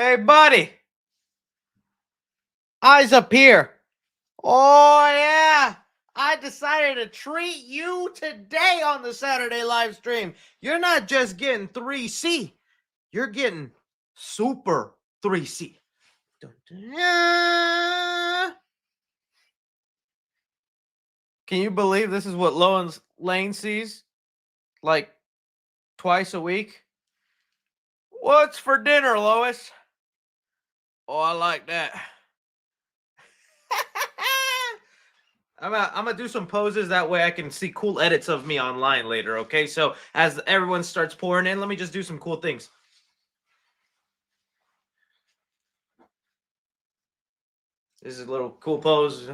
Hey, buddy. Eyes up here. Oh, yeah. I decided to treat you today on the Saturday live stream. You're not just getting 3C, you're getting Super 3C. Can you believe this is what Lois Lane sees like twice a week? What's for dinner, Lois? Oh, I like that. I'm gonna do some poses that way I can see cool edits of me online later, okay? So as everyone starts pouring in, let me just do some cool things. This is a little cool pose.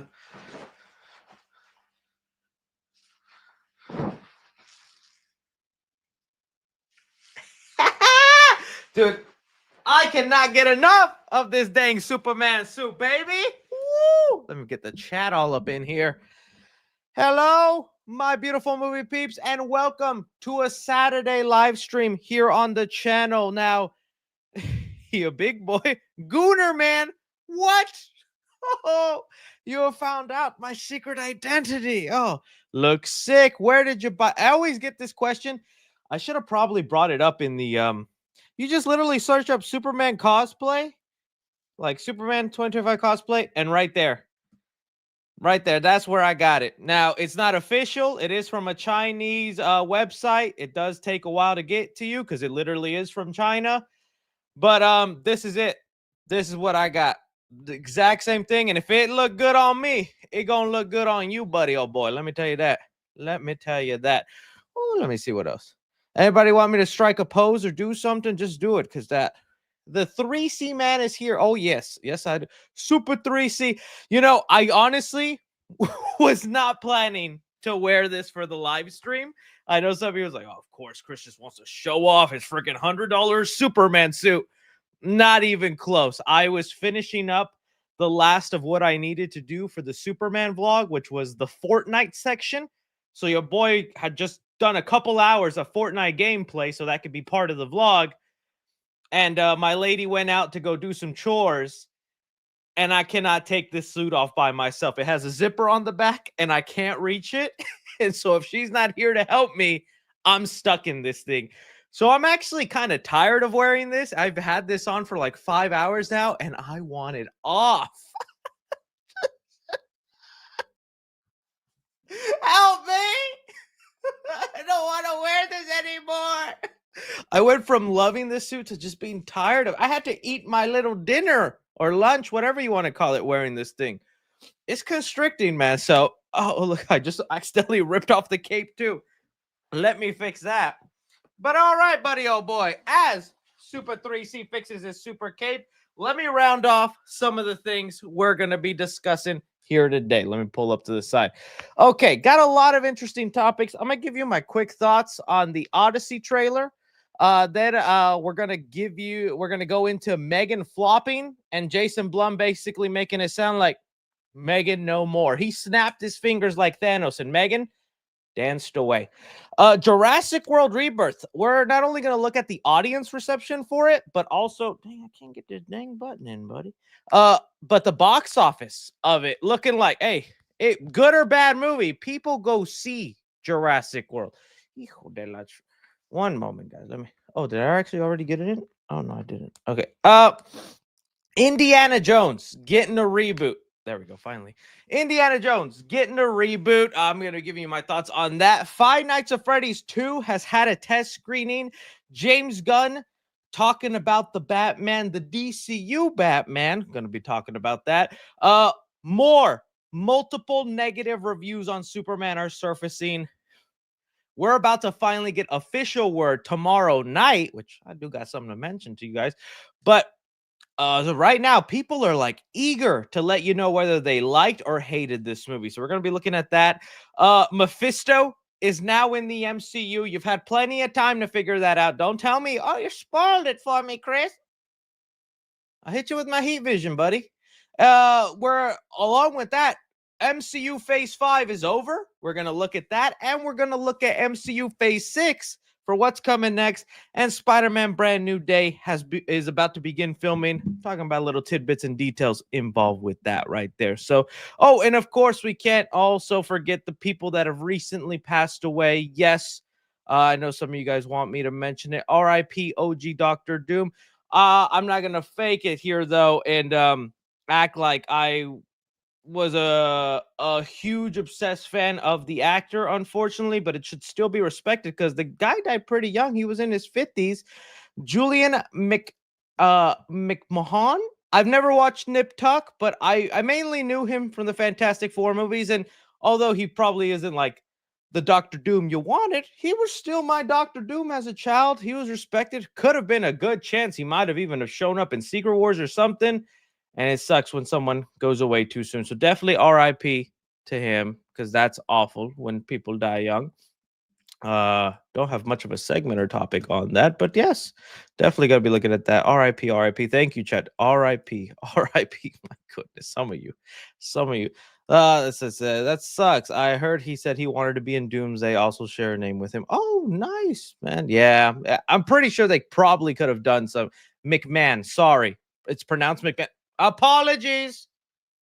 Dude, I cannot get enough of this dang Superman suit, baby. Woo! Let me get the chat all up in here. Hello, my beautiful movie peeps, and welcome to a Saturday live stream here on the channel. Now, he a big boy. Gunner, man. What? Oh, you have found out my secret identity. Oh, looks sick. Where did you buy? I always get this question. I should have probably brought it up in the you just literally search up Superman cosplay, like Superman 2025 cosplay, and right there, that's where I got it. Now, it's not official. It is from a Chinese website. It does take a while to get to you because it literally is from China. But this is it. This is what I got. The exact same thing. And if it look good on me, it gonna look good on you, buddy. Oh boy, let me tell you that. Let me tell you that. Oh, let me see what else. Anybody want me to strike a pose or do something? Just do it, because the 3C man is here. Oh, yes. Yes, I do. Super 3C. You know, I honestly was not planning to wear this for the live stream. I know some of you was like, oh, of course, Chris just wants to show off his freaking $100 Superman suit. Not even close. I was finishing up the last of what I needed to do for the Superman vlog, which was the Fortnite section. So your boy had just done a couple hours of Fortnite gameplay so that could be part of the vlog. And my lady went out to go do some chores, and I cannot take this suit off by myself. It has a zipper on the back, and I can't reach it. And so if she's not here to help me, I'm stuck in this thing. So I'm actually kind of tired of wearing this. I've had this on for like 5 hours now, and I want it off. Help me! I don't want to wear this anymore. I went from loving this suit to just being tired of it. I had to eat my little dinner or lunch, whatever you want to call it, wearing this thing. It's constricting, man. So, oh, look, I just accidentally ripped off the cape too. Let me fix that. But all right, buddy, oh boy, as Super 3C fixes his super cape, let me round off some of the things we're going to be discussing here today. Let me pull up to the side. Okay, got a lot of interesting topics. I'm going to give you my quick thoughts on the Odyssey trailer. Then we're going to go into Megan flopping and Jason Blum basically making it sound like Megan no more. He snapped his fingers like Thanos, and Megan danced away. Jurassic World Rebirth. We're not only going to look at the audience reception for it, but also, dang, I can't get this dang button in, buddy. But the box office of it looking like, hey, good or bad movie, people go see Jurassic World. One moment, guys. Let me. Oh, did I actually already get it in? Oh no, I didn't. Okay. Indiana Jones getting a reboot. There we go, finally. Indiana Jones getting a reboot. I'm going to give you my thoughts on that. Five Nights at Freddy's 2 has had a test screening. James Gunn talking about the Batman, the DCU Batman. Going to be talking about that. Multiple negative reviews on Superman are surfacing. We're about to finally get official word tomorrow night, which I do got something to mention to you guys. But so right now, people are like eager to let you know whether they liked or hated this movie. So we're going to be looking at that. Mephisto is now in the MCU. You've had plenty of time to figure that out. Don't tell me, oh, you spoiled it for me, Chris. I hit you with my heat vision, buddy. We're along with that. MCU Phase 5 is over. We're going to look at that. And we're going to look at MCU Phase 6 for what's coming next, and Spider-Man Brand New Day is about to begin filming. I'm talking about little tidbits and details involved with that right there. So, oh, and of course, we can't also forget the people that have recently passed away. Yes, I know some of you guys want me to mention it. R.I.P. OG Dr. Doom. I'm not gonna fake it here though, and act like I was a huge obsessed fan of the actor, unfortunately, but it should still be respected because the guy died pretty young. He was in his 50s. Julian McMahon. I've never watched Nip Tuck, but I mainly knew him from the Fantastic Four movies. And although he probably isn't like the Doctor Doom you wanted, he was still my Doctor Doom as a child. He was respected. Could have been a good chance. He might have even have shown up in Secret Wars or something. And it sucks when someone goes away too soon. So definitely RIP to him, because that's awful when people die young. Don't have much of a segment or topic on that, but yes, definitely gotta be looking at that. RIP. Thank you, chat. RIP. My goodness, some of you. That sucks. I heard he said he wanted to be in Doomsday, also share a name with him. Oh, nice, man. Yeah, I'm pretty sure they probably could have done some. McMahon, sorry, it's pronounced McMahon. Apologies.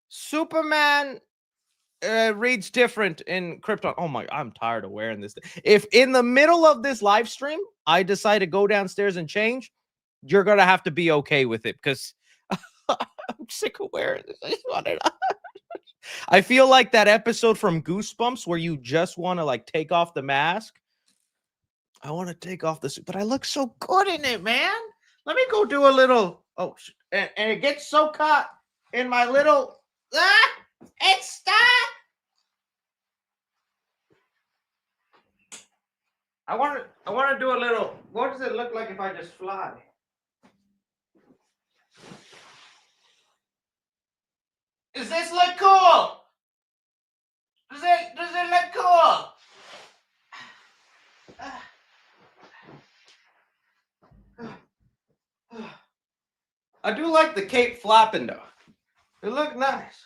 Superman reads different in Krypton. Oh my, I'm tired of wearing this. If in the middle of this live stream, I decide to go downstairs and change, you're going to have to be okay with it because I'm sick of wearing this. I feel like that episode from Goosebumps where you just want to like take off the mask. I want to take off the suit, but I look so good in it, man. Let me go do a little. Oh, and it gets so caught in my little. It's stuck. I want to do a little. What does it look like if I just fly? Does this look cool? Does it look cool? I do like the cape flapping though. It look nice.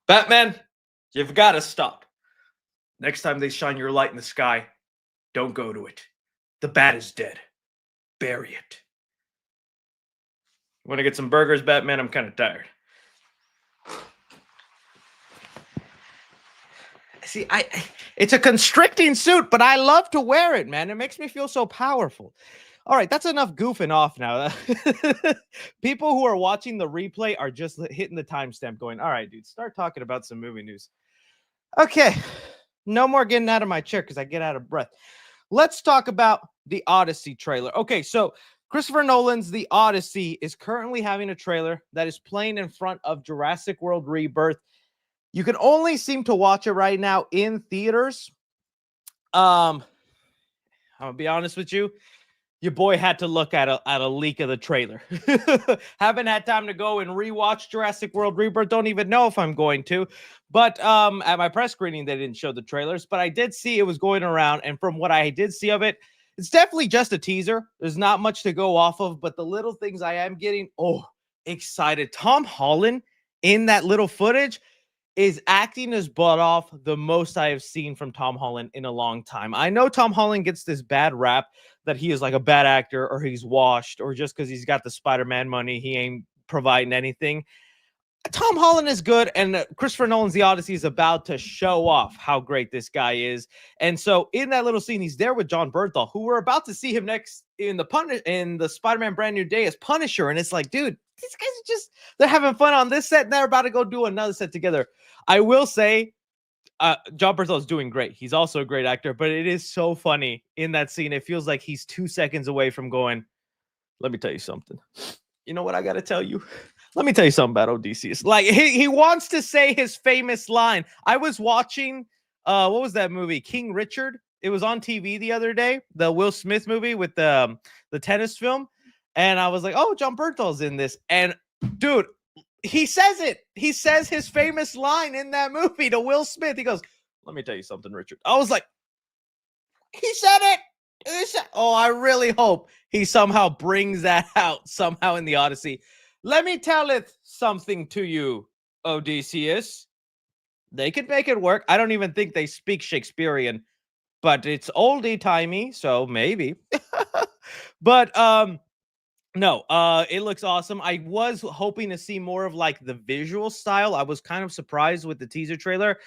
Batman, you've got to stop. Next time they shine your light in the sky, don't go to it. The bat is dead. Bury it. Want to get some burgers, Batman? I'm kind of tired. See, it's a constricting suit, but I love to wear it, man. It makes me feel so powerful. All right, that's enough goofing off now. People who are watching the replay are just hitting the timestamp going, all right, dude, start talking about some movie news. Okay, no more getting out of my chair because I get out of breath. Let's talk about the Odyssey trailer. Okay, so Christopher Nolan's The Odyssey is currently having a trailer that is playing in front of Jurassic World Rebirth. You can only seem to watch it right now in theaters. I'm gonna be honest with you. Your boy had to look at a leak of the trailer. Haven't had time to go and rewatch Jurassic World Rebirth. Don't even know if I'm going to. But at my press screening, they didn't show the trailers. But I did see it was going around. And from what I did see of it, it's definitely just a teaser. There's not much to go off of. But the little things I am getting, excited. Tom Holland in that little footage is acting his butt off, the most I have seen from Tom Holland in a long time. I know Tom Holland gets this bad rap that he is like a bad actor or he's washed or just because he's got the Spider-Man money, he ain't providing anything. Tom Holland is good, and Christopher Nolan's The Odyssey is about to show off how great this guy is. And so in that little scene, he's there with John Bernthal, who we're about to see him next in the Spider-Man Brand New Day as Punisher. And it's like, dude, these guys are just, they're having fun on this set, and they're about to go do another set together. I will say, John Bernthal is doing great. He's also a great actor, but it is so funny in that scene. It feels like he's 2 seconds away from going, let me tell you something. You know what I got to tell you? Let me tell you something about Odysseus. Like, he wants to say his famous line. I was watching, what was that movie? King Richard. It was on TV the other day, the Will Smith movie with the tennis film. And I was like, oh, John Bernthal's in this. And dude, he says it. He says his famous line in that movie to Will Smith. He goes, let me tell you something, Richard. I was like, he said it. Oh, I really hope he somehow brings that out somehow in the Odyssey. Let me tell it something to you, Odysseus. They could make it work. I don't even think they speak Shakespearean, but it's oldie timey, so maybe. But no, it looks awesome. I was hoping to see more of like the visual style. I was kind of surprised with the teaser trailer.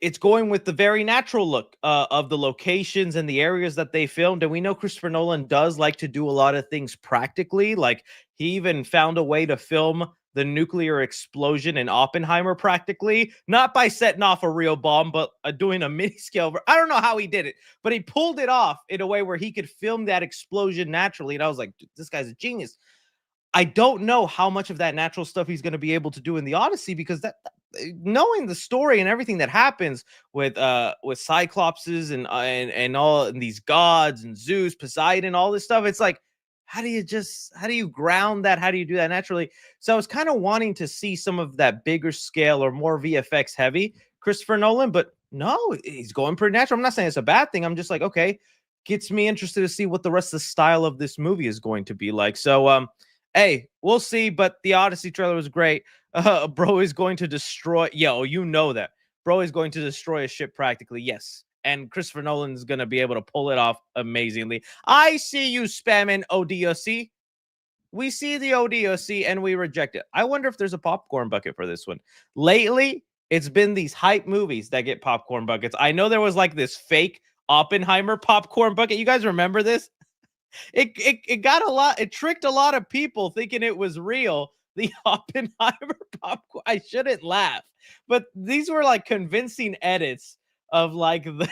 It's going with the very natural look of the locations and the areas that they filmed. And we know Christopher Nolan does like to do a lot of things practically. Like he even found a way to film the nuclear explosion in Oppenheimer practically, not by setting off a real bomb, but doing a mini scale. I don't know how he did it, but he pulled it off in a way where he could film that explosion naturally. And I was like, this guy's a genius. I don't know how much of that natural stuff he's going to be able to do in the Odyssey, because knowing the story and everything that happens with Cyclopses and all and these gods and Zeus, Poseidon, all this stuff, it's like, how do you ground that? How do you do that naturally? So I was kind of wanting to see some of that bigger scale or more VFX heavy Christopher Nolan, but no, he's going pretty natural. I'm not saying it's a bad thing. I'm just like, okay, gets me interested to see what the rest of the style of this movie is going to be like. So hey, we'll see. But the Odyssey trailer was great. Bro is going to destroy. You know that. Bro is going to destroy a ship practically. Yes. And Christopher Nolan is going to be able to pull it off amazingly. I see you spamming ODOC. We see the ODOC and we reject it. I wonder if there's a popcorn bucket for this one. Lately, it's been these hype movies that get popcorn buckets. I know there was like this fake Oppenheimer popcorn bucket. You guys remember this? It got a lot. It tricked a lot of people thinking it was real. The Oppenheimer popcorn. I shouldn't laugh, but these were like convincing edits of like the.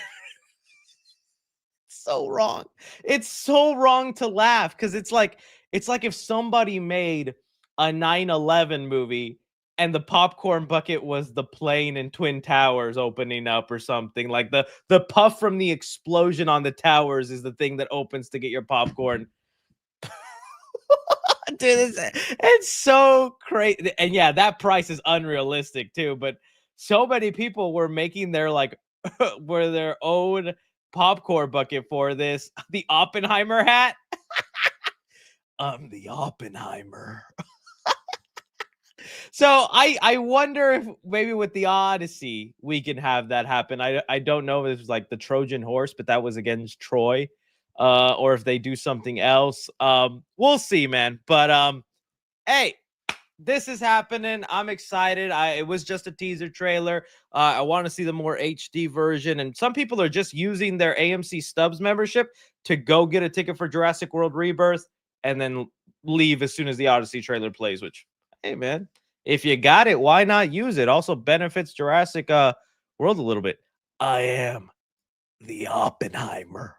So wrong. It's so wrong to laugh because it's like if somebody made a 9/11 movie and the popcorn bucket was the plane in Twin Towers opening up or something. Like the puff from the explosion on the towers is the thing that opens to get your popcorn. Dude, it's so crazy. And yeah, that price is unrealistic too. But so many people were making their like were their own popcorn bucket for this. The Oppenheimer hat. I'm the Oppenheimer. So I wonder if maybe with the Odyssey we can have that happen. I don't know if it was like the Trojan horse, but that was against Troy. Or if they do something else. We'll see, man. But hey, this is happening. I'm excited. It was just a teaser trailer. I want to see the more HD version. And some people are just using their AMC Stubs membership to go get a ticket for Jurassic World Rebirth and then leave as soon as the Odyssey trailer plays, which, hey, man, if you got it, why not use it? Also benefits Jurassic World a little bit. I am the Oppenheimer.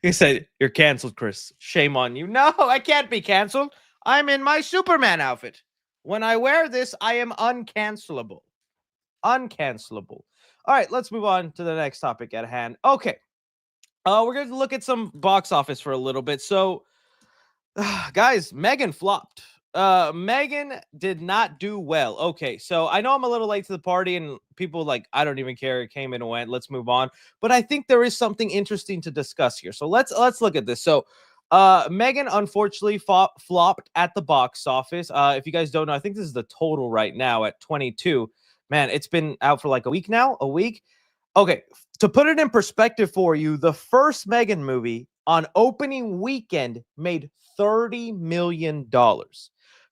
He said, you're canceled, Chris. Shame on you. No, I can't be canceled. I'm in my Superman outfit. When I wear this, I am uncancelable. Uncancelable. All right, let's move on to the next topic at hand. Okay. We're going to look at some box office for a little bit. So, guys, Megan flopped. Megan did not do well. Okay, so I know I'm a little late to the party and people like, I don't even care. It came and went. Let's move on. But I think there is something interesting to discuss here. So let's look at this. So Megan unfortunately flopped at the box office. If you guys don't know, I think this is the total right now at 22. Man, it's been out for like a week now. A week. Okay, to put it in perspective for you, the first Megan movie on opening weekend made $30 million.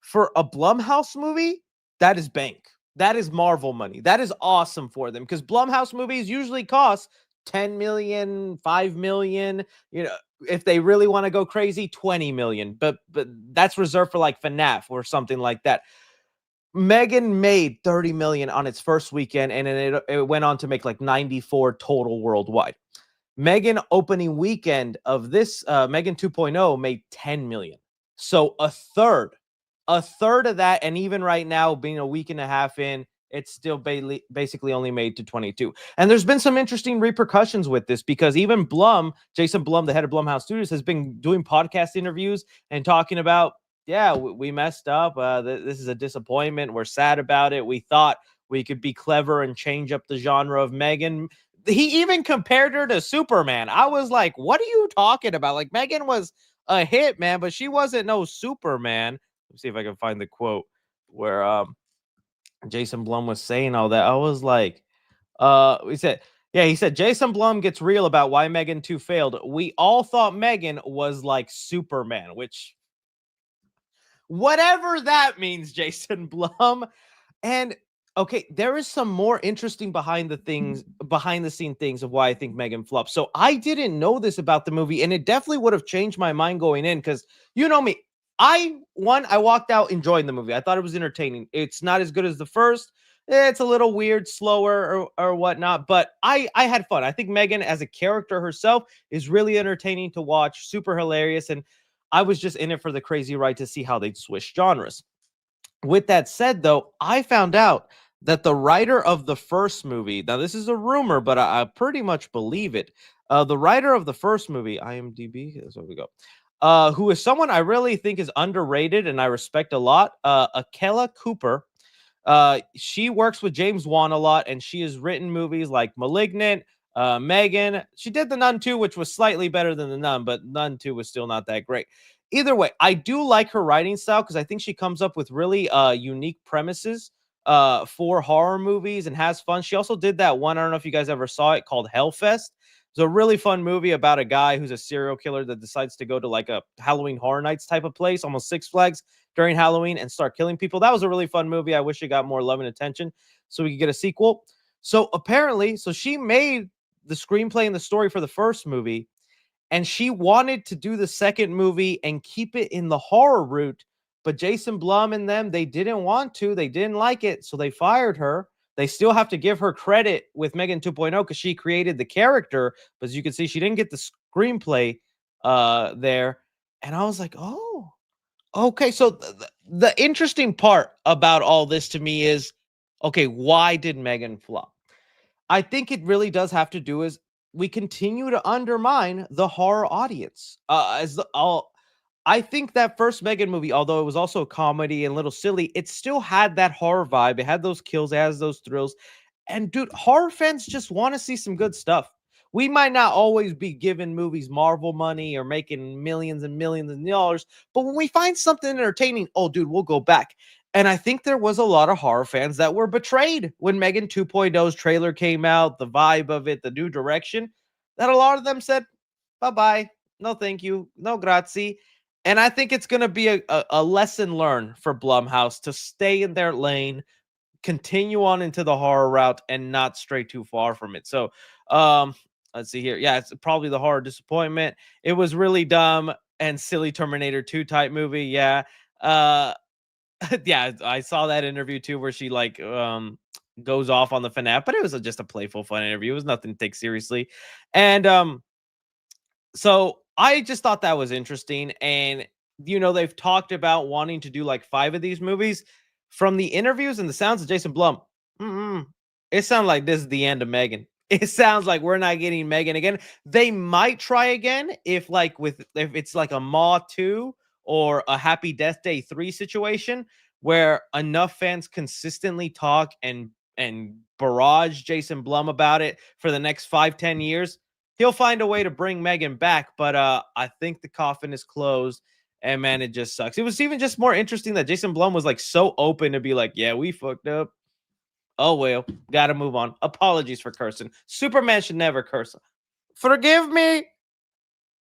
For a Blumhouse movie, that is bank. That is Marvel money. That is awesome for them because Blumhouse movies usually cost 10 million, 5 million, if they really want to go crazy, 20 million. But that's reserved for like FNAF or something like that. Megan made 30 million on its first weekend, and then it went on to make like 94 total worldwide. Megan opening weekend of this Megan 2.0 made 10 million. So a third of that. And even right now, being a week and a half in, it's still basically only made to 22. And there's been some interesting repercussions with this because even Jason Blum, the head of Blumhouse Studios, has been doing podcast interviews and talking about, yeah, we messed up. This is a disappointment. We're sad about it. We thought we could be clever and change up the genre of Megan. He even compared her to Superman. I was like, what are you talking about? Like, Megan was a hit, man, but she wasn't no Superman. Let me see if I can find the quote where Jason Blum was saying all that, I was like, he said Jason Blum gets real about why Megan 2 failed. We all thought Megan was like Superman, which whatever that means, Jason Blum. And okay, there is some more interesting behind the scene things of why I think Megan flopped. So I didn't know this about the movie, and it definitely would have changed my mind going in because you know me. I walked out enjoying the movie. I thought it was entertaining. It's not as good as the first. It's a little weird, slower, or whatnot, but I had fun. I think Megan as a character herself is really entertaining to watch, super hilarious, and I was just in it for the crazy ride to see how they'd switch genres. With that said, though, I found out that the writer of the first movie, now this is a rumor, but I pretty much believe it. The writer of the first movie, IMDb, that's where we go, who is someone I really think is underrated and I respect a lot, Akela Cooper. She works with James Wan a lot, and she has written movies like Malignant, Megan. She did The Nun 2, which was slightly better than The Nun, but Nun 2 was still not that great. Either way, I do like her writing style because I think she comes up with really unique premises for horror movies and has fun. She also did that one, I don't know if you guys ever saw it, called Hellfest. It's a really fun movie about a guy who's a serial killer that decides to go to like a Halloween Horror Nights type of place, almost Six Flags, during Halloween and start killing people. That was a really fun movie. I wish it got more love and attention so we could get a sequel. So apparently, so she made the screenplay and the story for the first movie, and she wanted to do the second movie and keep it in the horror route. But Jason Blum and them, they didn't want to. They didn't like it, so they fired her. They still have to give her credit with Megan 2.0 because she created the character. But as you can see, she didn't get the screenplay there. And I was like, oh, okay. So the interesting part about all this to me is, okay, why did Megan flop? I think it really does have to do is we continue to undermine the horror audience. I think that first Megan movie, although it was also a comedy and a little silly, it still had that horror vibe. It had those kills, it has those thrills. And dude, horror fans just want to see some good stuff. We might not always be giving movies Marvel money or making millions and millions of dollars, but when we find something entertaining, oh dude, we'll go back. And I think there was a lot of horror fans that were betrayed when Megan 2.0's trailer came out, the vibe of it, the new direction, that a lot of them said, bye-bye, no thank you, no grazie. And I think it's going to be a lesson learned for Blumhouse to stay in their lane, continue on into the horror route, and not stray too far from it. So, let's see here. Yeah, it's probably the horror disappointment. It was really dumb and silly Terminator 2 type movie. Yeah. Yeah, I saw that interview too where she like goes off on the FNAF, but it was just a playful, fun interview. It was nothing to take seriously. And so I just thought that was interesting. And they've talked about wanting to do like 5 of these movies. From the interviews and the sounds of Jason Blum, it sounds like this is the end of Megan. It sounds like we're not getting Megan again. They might try again if it's like a Maw 2 or a Happy Death Day 3 situation where enough fans consistently talk and barrage Jason Blum about it for the next 5-10 years. He'll find a way to bring Megan back, but I think the coffin is closed. And man, it just sucks. It was even just more interesting that Jason Blum was like so open to be like, yeah, we fucked up. Oh, well, gotta move on. Apologies for cursing. Superman should never curse. Forgive me,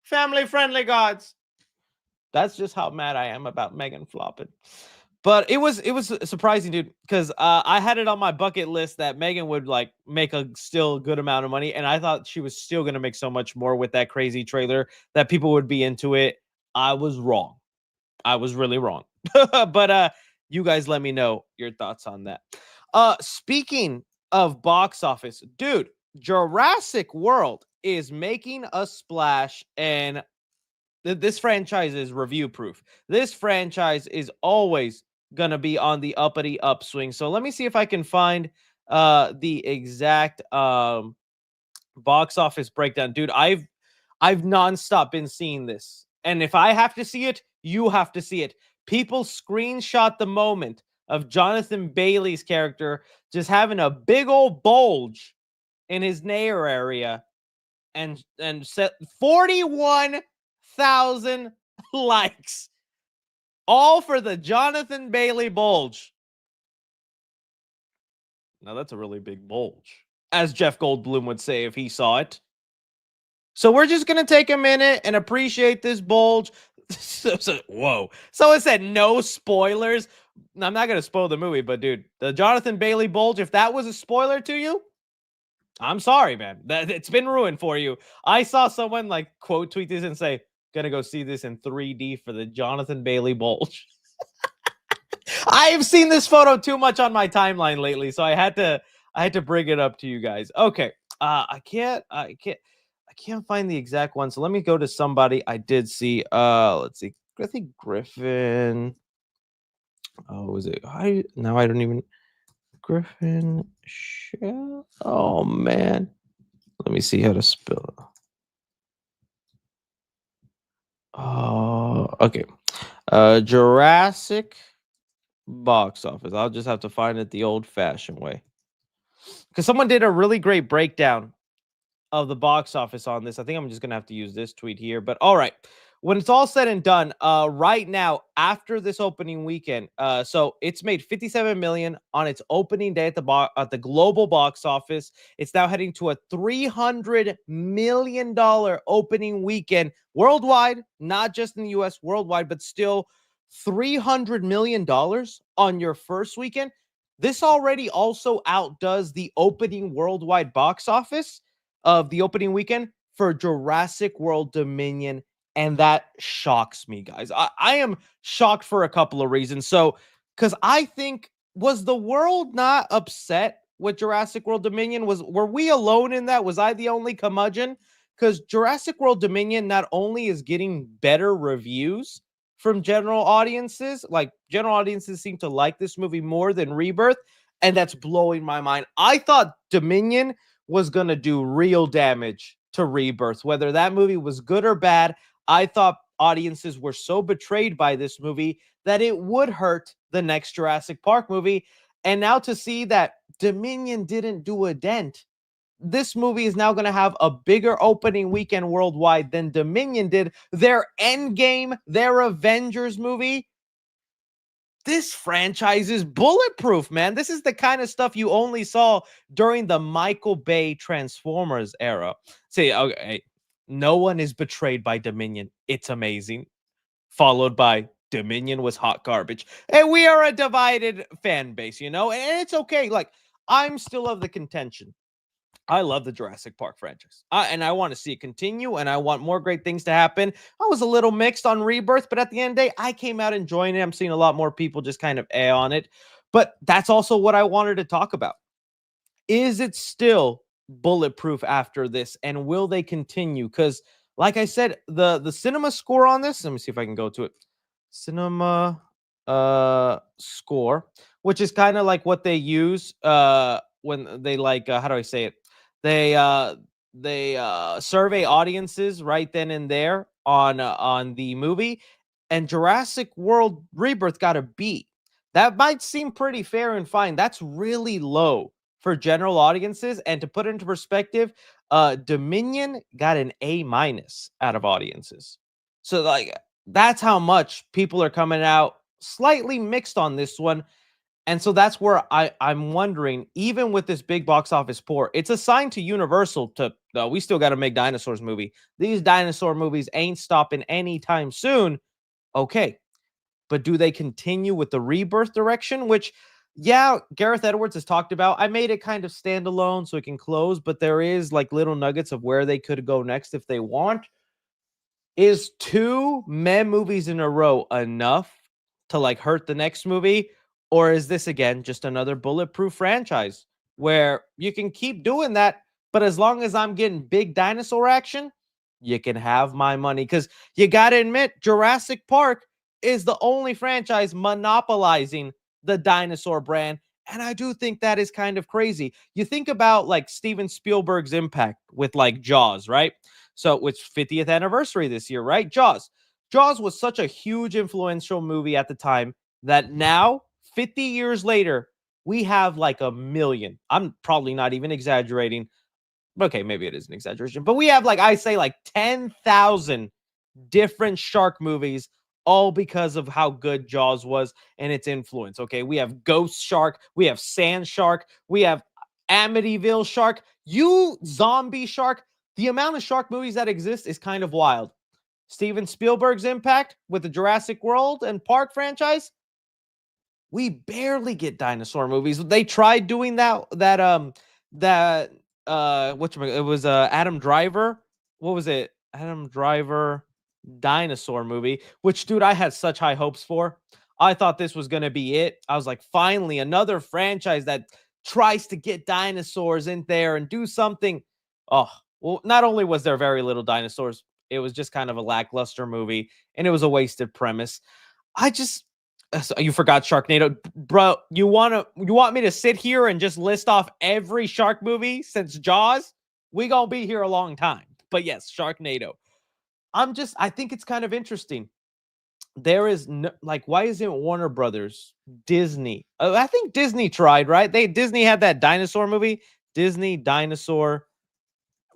family friendly gods. That's just how mad I am about Megan flopping. But it was surprising, dude, because I had it on my bucket list that Megan would like make a still good amount of money, and I thought she was still gonna make so much more with that crazy trailer that people would be into it. I was wrong. I was really wrong. But you guys let me know your thoughts on that. Speaking of box office, dude, Jurassic World is making a splash, and this franchise is review proof. This franchise is always gonna be on the uppity upswing. So let me see if I can find the exact box office breakdown. Dude, I've nonstop been seeing this. And if I have to see it, you have to see it. People screenshot the moment of Jonathan Bailey's character just having a big old bulge in his nair area and set 41,000 likes, all for the Jonathan Bailey bulge. Now that's a really big bulge, as Jeff Goldblum would say if he saw it. So we're just going to take a minute and appreciate this bulge. Whoa. So it said no spoilers. I'm not going to spoil the movie, but dude, the Jonathan Bailey bulge, if that was a spoiler to you, I'm sorry, man. It's been ruined for you. I saw someone like quote tweet this and say, gonna go see this in 3D for the Jonathan Bailey bulge. I have seen this photo too much on my timeline lately, so I had to bring it up to you guys. Okay. I can't find the exact one. So let me go to somebody I did see. Let's see. I think Griffin. Oh, was it? I don't even. Griffin Shell. Oh man. Let me see how to spell it. Oh, okay. Jurassic box office. I'll just have to find it the old-fashioned way. Because someone did a really great breakdown of the box office on this. I think I'm just gonna have to use this tweet here. But all right, when it's all said and done, right now after this opening weekend, so it's made 57 million on its opening day at the global box office. It's now heading to a $300 million opening weekend worldwide, not just in the US, worldwide, but still $300 million on your first weekend. This already also outdoes the opening worldwide box office of the opening weekend for Jurassic World Dominion. And that shocks me, guys. I am shocked for a couple of reasons. So, because I think, was the world not upset with Jurassic World Dominion? Were we alone in that? Was I the only curmudgeon? Because Jurassic World Dominion not only is getting better reviews from general audiences, like general audiences seem to like this movie more than Rebirth, and that's blowing my mind. I thought Dominion was going to do real damage to Rebirth, whether that movie was good or bad. I thought audiences were so betrayed by this movie that it would hurt the next Jurassic Park movie. And now to see that Dominion didn't do a dent, this movie is now going to have a bigger opening weekend worldwide than Dominion did. Their Endgame, their Avengers movie. This franchise is bulletproof, man. This is the kind of stuff you only saw during the Michael Bay Transformers era. See, okay, no one is betrayed by Dominion. It's amazing. Followed by Dominion was hot garbage. And we are a divided fan base, and it's okay. Like, I'm still of the contention. I love the Jurassic Park franchise. And I want to see it continue, and I want more great things to happen. I was a little mixed on Rebirth, but at the end of the day, I came out enjoying it. I'm seeing a lot more people just kind of on it. But that's also what I wanted to talk about. Is it still bulletproof after this, and will they continue? Because, like I said, the cinema score on this, let me see if I can go to it. Cinema score, which is kind of like what they use when they how do I say it? They survey audiences right then and there on the movie, and Jurassic World Rebirth got a B. That might seem pretty fair and fine. That's really low for general audiences. And to put it into perspective, Dominion got an A- out of audiences. So like that's how much people are coming out slightly mixed on this one. And so that's where I'm wondering, even with this big box office pour, it's a sign to Universal to, we still got to make dinosaurs movie. These dinosaur movies ain't stopping anytime soon. Okay. But do they continue with the Rebirth direction? Which, yeah, Gareth Edwards has talked about. I made it kind of standalone so it can close, but there is like little nuggets of where they could go next if they want. Is 2 meh movies in a row enough to like hurt the next movie? Or is this again just another bulletproof franchise where you can keep doing that, but as long as I'm getting big dinosaur action, you can have my money? Because you got to admit, Jurassic Park is the only franchise monopolizing the dinosaur brand. And I do think that is kind of crazy. You think about like Steven Spielberg's impact with like Jaws, right? So it's 50th anniversary this year, right? Jaws. Jaws was such a huge influential movie at the time that now, 50 years later, we have like a million. I'm probably not even exaggerating. Okay, maybe it is an exaggeration, but we have like, I say like 10,000 different shark movies all because of how good Jaws was and its influence. Okay, we have Ghost Shark, we have Sand Shark, we have Amityville Shark, you zombie shark. The amount of shark movies that exist is kind of wild. Steven Spielberg's impact with the Jurassic World and Park franchise, we barely get dinosaur movies. They tried doing that it was Adam Driver. What was it? Adam Driver dinosaur movie, which, dude, I had such high hopes for. I thought this was going to be it. I was like, finally another franchise that tries to get dinosaurs in there and do something. Oh, well, not only was there very little dinosaurs, it was just kind of a lackluster movie and it was a wasted premise. I just So you forgot Sharknado, bro. You want me to sit here and just list off every shark movie since Jaws? We gonna be here a long time. But yes, Sharknado. I think it's kind of interesting. There is no, like, why isn't Warner Brothers, Disney? I think Disney tried, right? Disney had that dinosaur movie, Disney dinosaur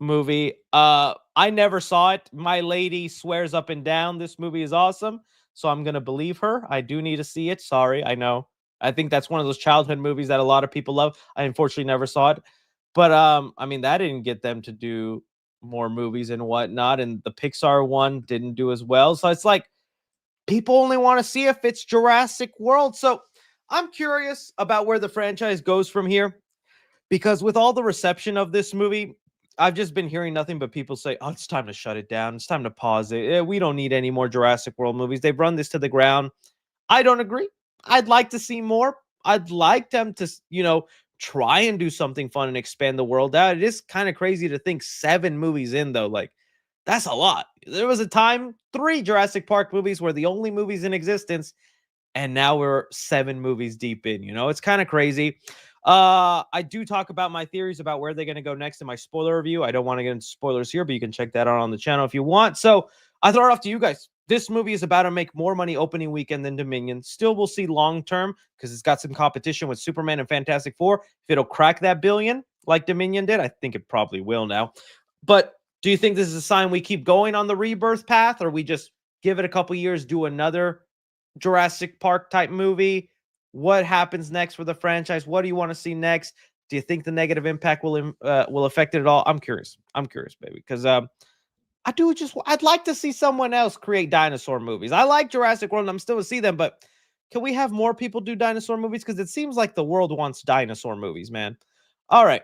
movie. I never saw it. My lady swears up and down this movie is awesome, so I'm gonna believe her. I do need to see it. Sorry, I know. I think that's one of those childhood movies that a lot of people love. I unfortunately never saw it, but I mean, that didn't get them to do more movies and whatnot, and the Pixar one didn't do as well. So it's like people only want to see if it's Jurassic World. So I'm curious about where the franchise goes from here, because with all the reception of this movie, I've just been hearing nothing but people say, "Oh, it's time to shut it down. It's time to pause it. We don't need any more Jurassic World movies. They've run this to the ground." I don't agree. I'd like to see more. I'd like them to, try and do something fun and expand the world out. It is kind of crazy to think 7 movies in, though. Like, that's a lot. There was a time 3 Jurassic Park movies were the only movies in existence, and now we're 7 movies deep in. It's kind of crazy. I do talk about my theories about where they're going to go next in my spoiler review. I don't want to get into spoilers here, but you can check that out on the channel if you want. So I throw it off to you guys. This movie is about to make more money opening weekend than Dominion. Still, we'll see long term because it's got some competition with Superman and Fantastic Four. If it'll crack that billion like Dominion did, I think it probably will now. But do you think this is a sign we keep going on the Rebirth path, or we just give it a couple years, do another Jurassic Park type movie? What happens next for the franchise? What do you want to see next? Do you think the negative impact will affect it at all? I'm curious. I'm curious, baby, because I'd like to see someone else create dinosaur movies. I like Jurassic World and I'm still to see them, but can we have more people do dinosaur movies? Because it seems like the world wants dinosaur movies, man. All right,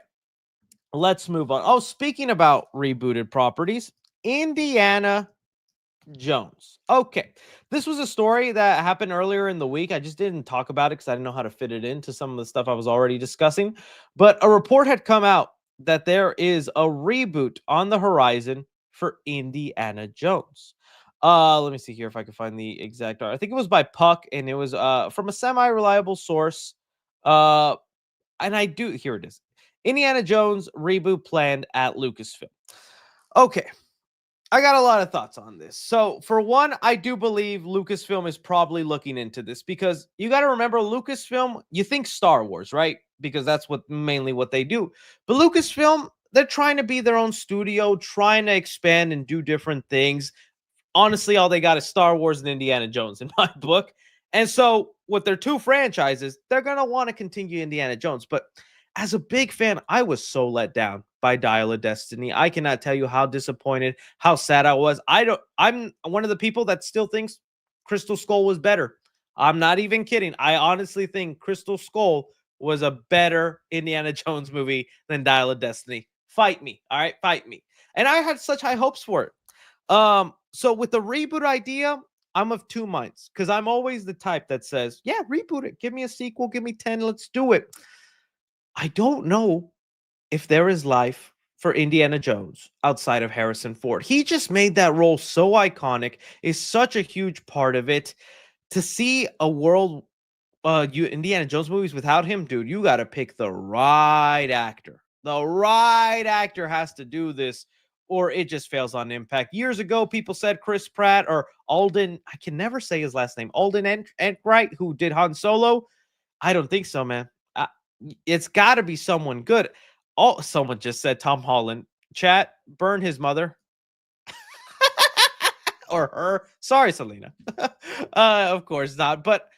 let's move on. Oh, speaking about rebooted properties, Indiana Jones. Okay, this was a story that happened earlier in the week. I just didn't talk about it because I didn't know how to fit it into some of the stuff I was already discussing. But a report had come out that there is a reboot on the horizon for Indiana Jones. Let me see here if I can find the exact. I think it was by Puck, and it was from a semi-reliable source. And here it is. Indiana Jones reboot planned at Lucasfilm. Okay, I got a lot of thoughts on this. So, for one, I do believe Lucasfilm is probably looking into this because you got to remember, Lucasfilm, you think Star Wars, right? Because that's mainly what they do. But Lucasfilm, they're trying to be their own studio, trying to expand and do different things. Honestly, all they got is Star Wars and Indiana Jones in my book. And so, with their 2 franchises, they're going to want to continue Indiana Jones. But as a big fan, I was so let down by Dial of Destiny. I cannot tell you how disappointed, how sad I was. I'm one of the people that still thinks Crystal Skull was better. I'm not even kidding. I honestly think Crystal Skull was a better Indiana Jones movie than Dial of Destiny. Fight me. All right, fight me. And I had such high hopes for it. So with the reboot idea, I'm of 2 minds because I'm always the type that says, yeah, reboot it. Give me a sequel. Give me 10. Let's do it. I don't know if there is life for Indiana Jones outside of Harrison Ford. He just made that role so iconic, is such a huge part of it. To see a world, Indiana Jones movies without him, dude, you got to pick the right actor. The right actor has to do this, or it just fails on impact. Years ago, people said Chris Pratt or Alden, I can never say his last name, Alden Ehrenreich, who did Han Solo. I don't think so, man. It's got to be someone good. Oh, someone just said Tom Holland. Chat, burn his mother. or her. Sorry, Selena. Of course not. But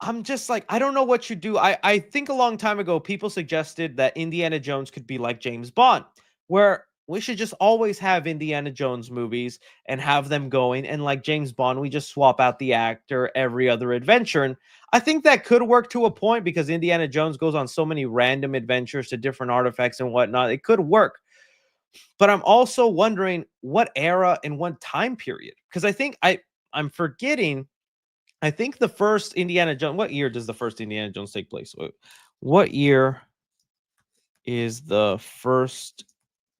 I'm just like, I don't know what you do. I think a long time ago, people suggested that Indiana Jones could be like James Bond, where we should just always have Indiana Jones movies and have them going. And like James Bond, we just swap out the actor every other adventure. And I think that could work to a point because Indiana Jones goes on so many random adventures to different artifacts and whatnot. It could work. But I'm also wondering what era and what time period. Because I think I'm forgetting. I think the first Indiana Jones. What year does the first Indiana Jones take place? What year is the first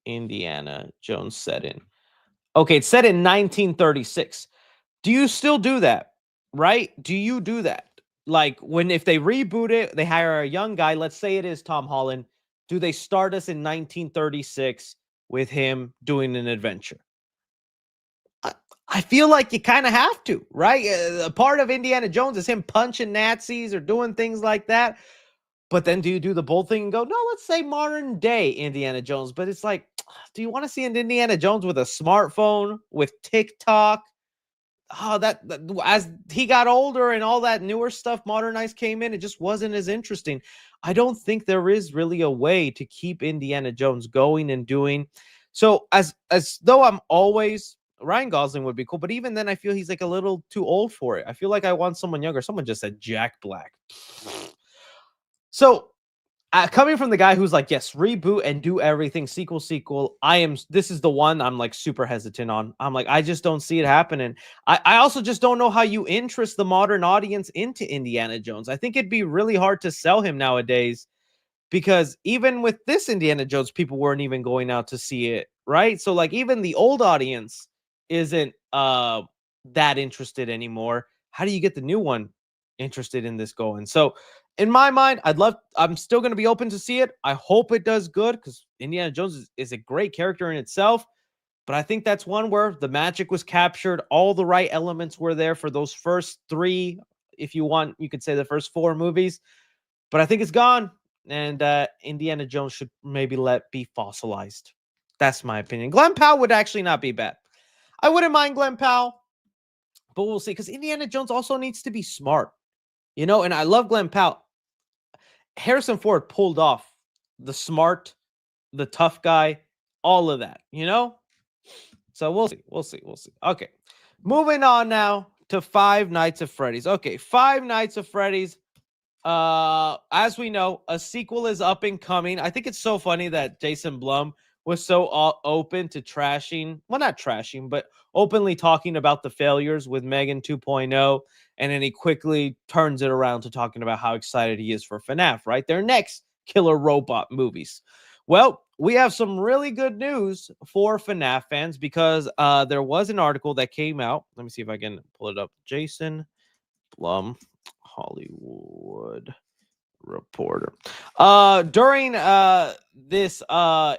Indiana Jones set in? Okay, it's set in 1936. Do you still do that? Right? Do you do that? Like if they reboot it, they hire a young guy. Let's say it is Tom Holland. Do they start us in 1936 with him doing an adventure? I feel like you kind of have to, right? A part of Indiana Jones is him punching Nazis or doing things like that. But then do you do the bold thing and go, no, let's say modern day Indiana Jones. But it's like, do you want to see an Indiana Jones with a smartphone, with TikTok? Oh, that as he got older and all that newer stuff modernized came in, it just wasn't as interesting. I don't think there is really a way to keep Indiana Jones going and doing. So as though I'm always Ryan Gosling would be cool, but even then I feel he's like a little too old for it. I feel like I want someone younger. Someone just said Jack Black. So coming from the guy who's like, yes, reboot and do everything sequel. This is the one I'm like super hesitant on. I'm like, I just don't see it happening. I also just don't know how you interest the modern audience into Indiana Jones. I think it'd be really hard to sell him nowadays because even with this Indiana Jones, people weren't even going out to see it. Right. So like even the old audience isn't that interested anymore. How do you get the new one interested in this going? So in my mind, I'm still going to be open to see it. I hope it does good because Indiana Jones is a great character in itself. But I think that's one where the magic was captured. All the right elements were there for those first three. If you want, you could say the first four movies. But I think it's gone. And Indiana Jones should maybe be fossilized. That's my opinion. Glenn Powell would actually not be bad. I wouldn't mind Glenn Powell. But we'll see. Because Indiana Jones also needs to be smart. You know, and I love Glenn Powell. Harrison Ford pulled off the smart, the tough guy, all of that, you know? So we'll see. Okay. Moving on now to Five Nights at Freddy's. Okay, Five Nights at Freddy's. As we know, a sequel is up and coming. I think it's so funny that Jason Blum was so open to trashing, well, not trashing, but openly talking about the failures with Megan 2.0. And then he quickly turns it around to talking about how excited he is for FNAF, right? Their next killer robot movies. Well, we have some really good news for FNAF fans because there was an article that came out. Let me see if I can pull it up. Jason Blum, Hollywood Reporter. During this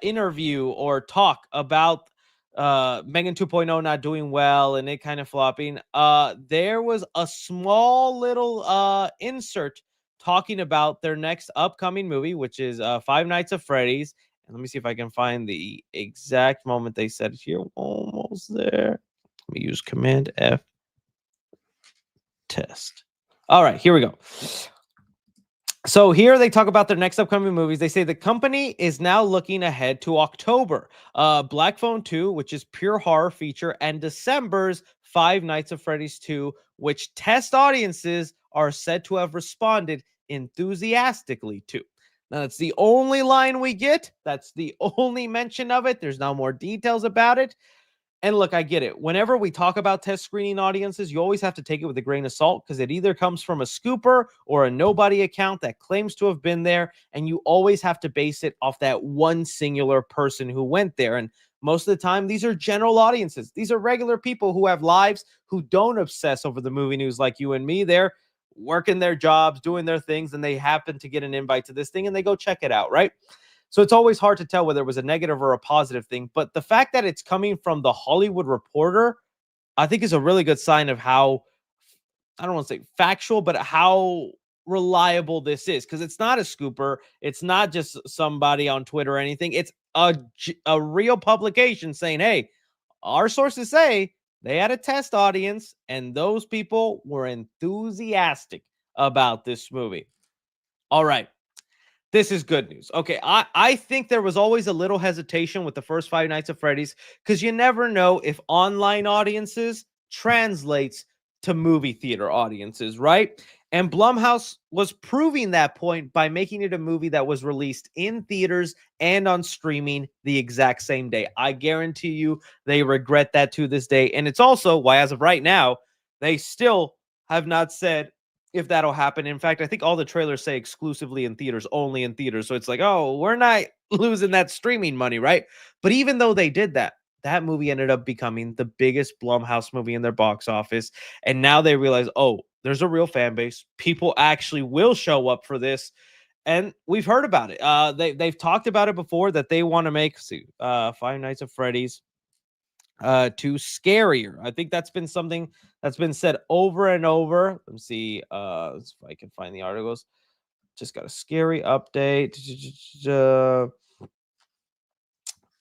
interview or talk about Megan 2.0 not doing well and it kind of flopping, there was a small little insert talking about their next upcoming movie, which is Five Nights at Freddy's. And let me see if I can find the exact moment they said it here. Almost there. Let me use Command F test. All right, here we go. So here they talk about their next upcoming movies. They say the company is now looking ahead to October, Black Phone 2, which is pure horror feature, and December's Five Nights at Freddy's 2, which test audiences are said to have responded enthusiastically to. Now, that's the only line we get. That's the only mention of it. There's no more details about it. And look, I get it. Whenever we talk about test screening audiences, you always have to take it with a grain of salt because it either comes from a scooper or a nobody account that claims to have been there. And you always have to base it off that one singular person who went there. And most of the time, these are general audiences. These are regular people who have lives, who don't obsess over the movie news like you and me. They're working their jobs, doing their things, and they happen to get an invite to this thing and they go check it out, right? So it's always hard to tell whether it was a negative or a positive thing. But the fact that it's coming from the Hollywood Reporter, I think is a really good sign of how, I don't want to say factual, but how reliable this is. Because it's not a scooper. It's not just somebody on Twitter or anything. It's a real publication saying, hey, our sources say They had a test audience, and those people were enthusiastic about this movie. All right. This is good news. Okay, I think there was always a little hesitation with the first Five Nights at Freddy's because you never know if online audiences translates to movie theater audiences, right? And Blumhouse was proving that point by making it a movie that was released in theaters and on streaming the exact same day. I guarantee you they regret that to this day. And it's also why, as of right now, they still have not said if that'll happen. In fact, I think all the trailers say exclusively in theaters, only in theaters. So it's like, oh, we're not losing that streaming money, right? But even though they did that, that movie ended up becoming the biggest Blumhouse movie in their box office. And now they realize, oh, there's a real fan base. People actually will show up for this. And we've heard about it. They've talked about it before that they want to make Five Nights at Freddy's to scarier. I think that's been something that's been said over and over. Let me see if I can find the articles. Just got a scary update.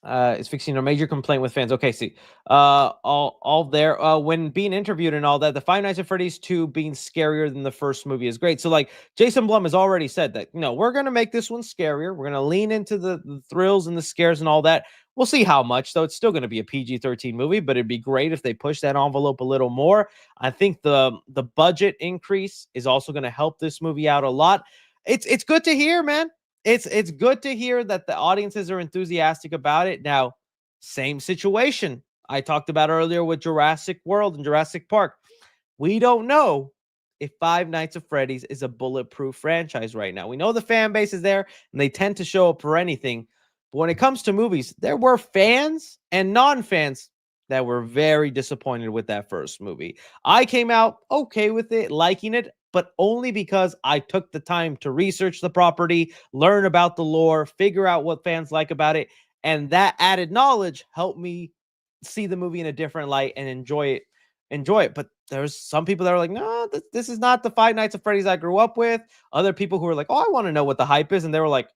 It's fixing a major complaint with fans. Okay, see, all there. When being interviewed and all that, the Five Nights at Freddy's 2 being scarier than the first movie is great. So, like, Jason Blum has already said that, we're gonna make this one scarier. We're gonna lean into the thrills and the scares and all that. We'll see how much, though. It's still gonna be a PG-13 movie, but it'd be great if they push that envelope a little more. I think the budget increase is also gonna help this movie out a lot. It's good to hear, man. It's good to hear that the audiences are enthusiastic about it. Now, same situation I talked about earlier with Jurassic World and Jurassic Park. We don't know if Five Nights at Freddy's is a bulletproof franchise right now. We know the fan base is there, and they tend to show up for anything. But when it comes to movies, there were fans and non-fans that were very disappointed with that first movie. I came out okay with it, liking it, but only because I took the time to research the property, learn about the lore, figure out what fans like about it, and that added knowledge helped me see the movie in a different light and enjoy it. But there's some people that are like, no, this is not the Five Nights at Freddy's I grew up with. Other people who are like, oh, I want to know what the hype is. And they were like,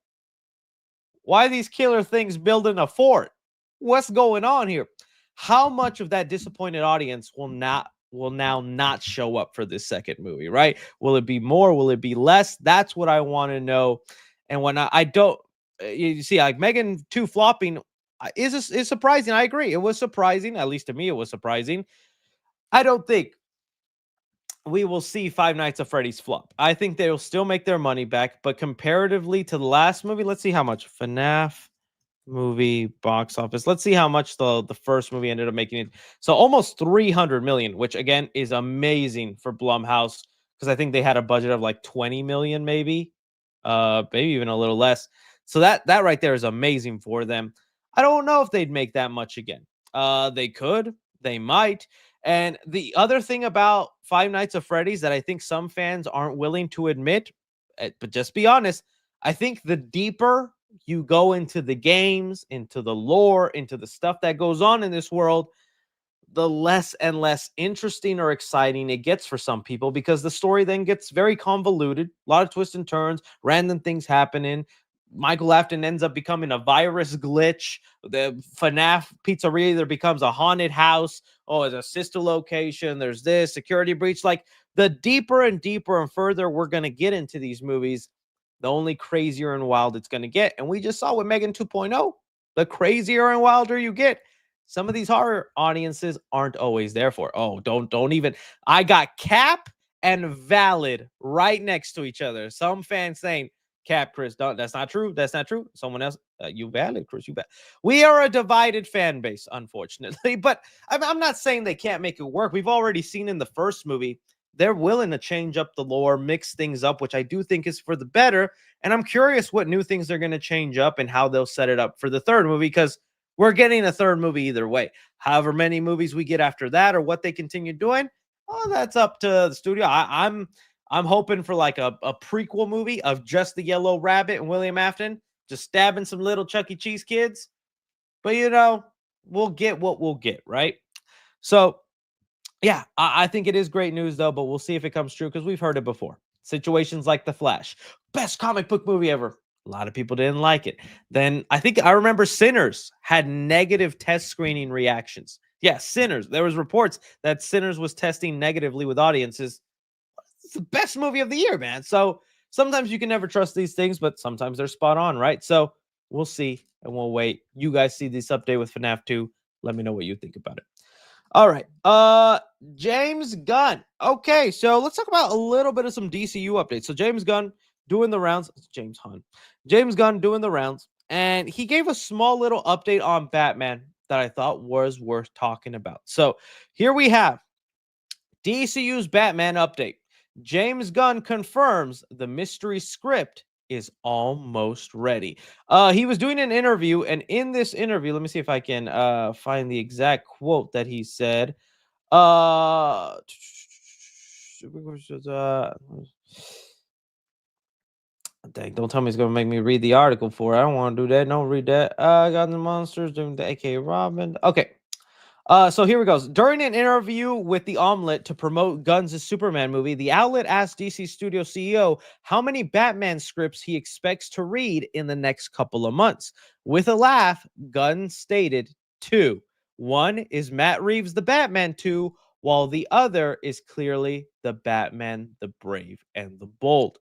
why are these killer things building a fort? What's going on here? How much of that disappointed audience will now not show up for this second movie, right? Will it be more? Will it be less? That's what I want to know. And when I don't, you see, like Megan 2 flopping is surprising. I agree. It was surprising. At least to me, it was surprising. I don't think we will see Five Nights at Freddy's flop. I think they'll still make their money back, but comparatively to the last movie, let's see how much FNAF movie box office. Let's see how much the first movie ended up making it. So almost 300 million, which again is amazing for Blumhouse because I think they had a budget of like 20 million, maybe even a little less. So that right there is amazing for them. I don't know if they'd make that much again. They could, they might. And the other thing about Five Nights at Freddy's that I think some fans aren't willing to admit, but just be honest, I think the deeper you go into the games, into the lore, into the stuff that goes on in this world, the less and less interesting or exciting it gets for some people because the story then gets very convoluted, a lot of twists and turns, random things happening. Michael Afton ends up becoming a virus glitch. The FNAF pizzeria either becomes a haunted house. Oh, it's a sister location. There's this security breach. Like the deeper and deeper and further we're going to get into these movies, the only crazier and wild it's going to get. And we just saw with Megan 2.0, the crazier and wilder you get. Some of these horror audiences aren't always there for. Oh, don't even. I got Cap and Valid right next to each other. Some fans saying, Cap, Chris, don't. That's not true. That's not true. Someone else, you Valid, Chris, you bad. We are a divided fan base, unfortunately. But I'm not saying they can't make it work. We've already seen in the first movie, they're willing to change up the lore, mix things up, which I do think is for the better. And I'm curious what new things they're going to change up and how they'll set it up for the third movie, because we're getting a third movie either way. However many movies we get after that or what they continue doing, oh, that's up to the studio. I'm hoping for like a prequel movie of just the Yellow Rabbit and William Afton just stabbing some little Chuck E. Cheese kids. But, we'll get what we'll get, right? So, yeah, I think it is great news, though, but we'll see if it comes true because we've heard it before. Situations like The Flash, best comic book movie ever. A lot of people didn't like it. Then I remember Sinners had negative test screening reactions. Yeah, Sinners. There was reports that Sinners was testing negatively with audiences. It's the best movie of the year, man. So sometimes you can never trust these things, but sometimes they're spot on, right? So we'll see and we'll wait. You guys see this update with FNAF 2. Let me know what you think about it. All right. James Gunn. Okay, so let's talk about a little bit of some DCU updates. So James Gunn doing the rounds. It's James Hunn. James Gunn doing the rounds. And he gave a small little update on Batman that I thought was worth talking about. So here we have DCU's Batman update. James Gunn confirms the mystery script is almost ready. He was doing an interview, and in this interview, let me see if I can find the exact quote that he said. Uh, Dang, don't tell me it's gonna make me read the article for it. I don't want to do that. Don't read that. Got the monsters doing the AKA Robin. Okay. So here we go. During an interview with The Omelette to promote Gunn's Superman movie, the outlet asked DC Studio CEO how many Batman scripts he expects to read in the next couple of months. With a laugh, Gunn stated two. One is Matt Reeves' The Batman 2, while the other is clearly The Batman, the Brave and the Bold.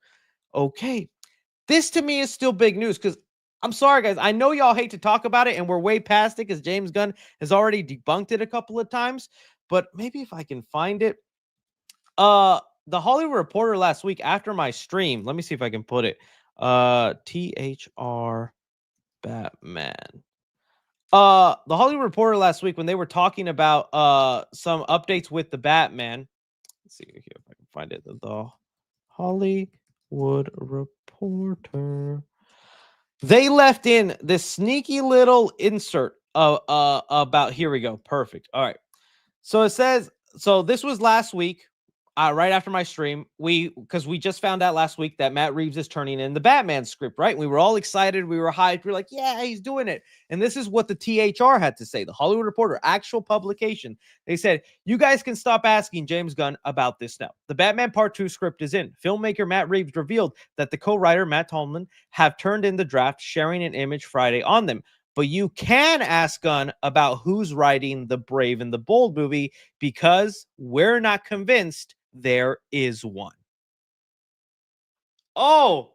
Okay, this to me is still big news because I'm sorry, guys. I know y'all hate to talk about it, and we're way past it because James Gunn has already debunked it a couple of times. But maybe if I can find it. The Hollywood Reporter last week after my stream, let me see if I can put it. THR Batman. The Hollywood Reporter last week when they were talking about some updates with the Batman. Let's see here if I can find it. The Hollywood Reporter. They left in this sneaky little insert about here we go. Perfect. All right. So it says, so this was last week, right after my stream. Because we just found out last week that Matt Reeves is turning in the Batman script, right? We were all excited. We were hyped. We were like, yeah, he's doing it. And this is what the THR had to say, the Hollywood Reporter, actual publication. They said, you guys can stop asking James Gunn about this now. The Batman Part 2 script is in. Filmmaker Matt Reeves revealed that the co-writer Matt Tolman have turned in the draft, sharing an image Friday on them. But you can ask Gunn about who's writing the Brave and the Bold movie because we're not convinced there is one. Oh,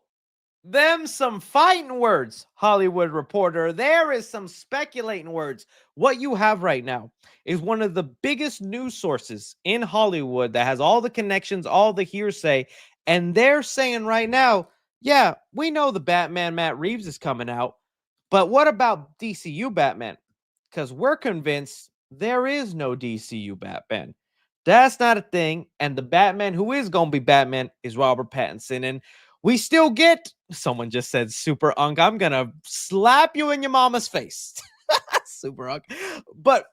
them some fighting words, Hollywood Reporter. There is some speculating words. What you have right now is one of the biggest news sources in Hollywood that has all the connections, all the hearsay, and they're saying right now, yeah, we know the Batman Matt Reeves is coming out, but what about DCU Batman? Because we're convinced there is no DCU Batman. That's not a thing. And the Batman who is going to be Batman is Robert Pattinson. And we still get, someone just said Super Unk. I'm going to slap you in your mama's face. Super Unk. But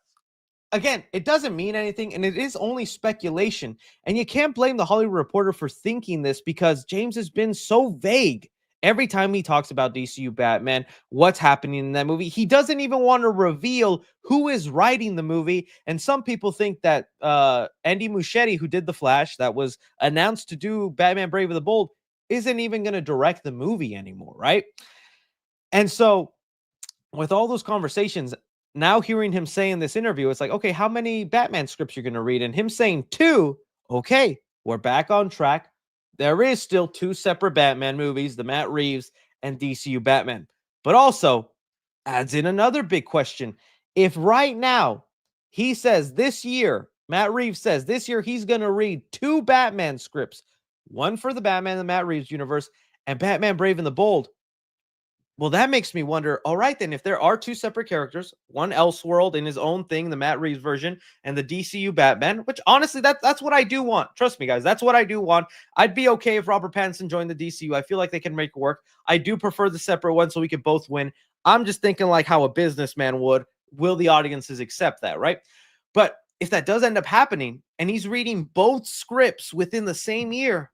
again, it doesn't mean anything, and it is only speculation. And you can't blame the Hollywood Reporter for thinking this because James has been so vague every time he talks about DCU Batman, what's happening in that movie. He doesn't even want to reveal who is writing the movie. And some people think that Andy Muschietti, who did The Flash, that was announced to do Batman Brave and the Bold, isn't even going to direct the movie anymore, right? And so with all those conversations, now hearing him say in this interview, it's like, okay, how many Batman scripts you're going to read? And him saying two, okay, we're back on track. There is still two separate Batman movies, the Matt Reeves and DCU Batman. But also adds in another big question. If right now he says this year, Matt Reeves says this year he's going to read two Batman scripts, one for the Batman, the Matt Reeves universe, and Batman Brave and the Bold. Well, that makes me wonder, all right, then, if there are two separate characters, one Elseworld in his own thing, the Matt Reeves version, and the DCU Batman, which honestly, that's what I do want. Trust me, guys, that's what I do want. I'd be okay if Robert Pattinson joined the DCU. I feel like they can make it work. I do prefer the separate one so we could both win. I'm just thinking like how a businessman would. Will the audiences accept that, right? But if that does end up happening, and he's reading both scripts within the same year,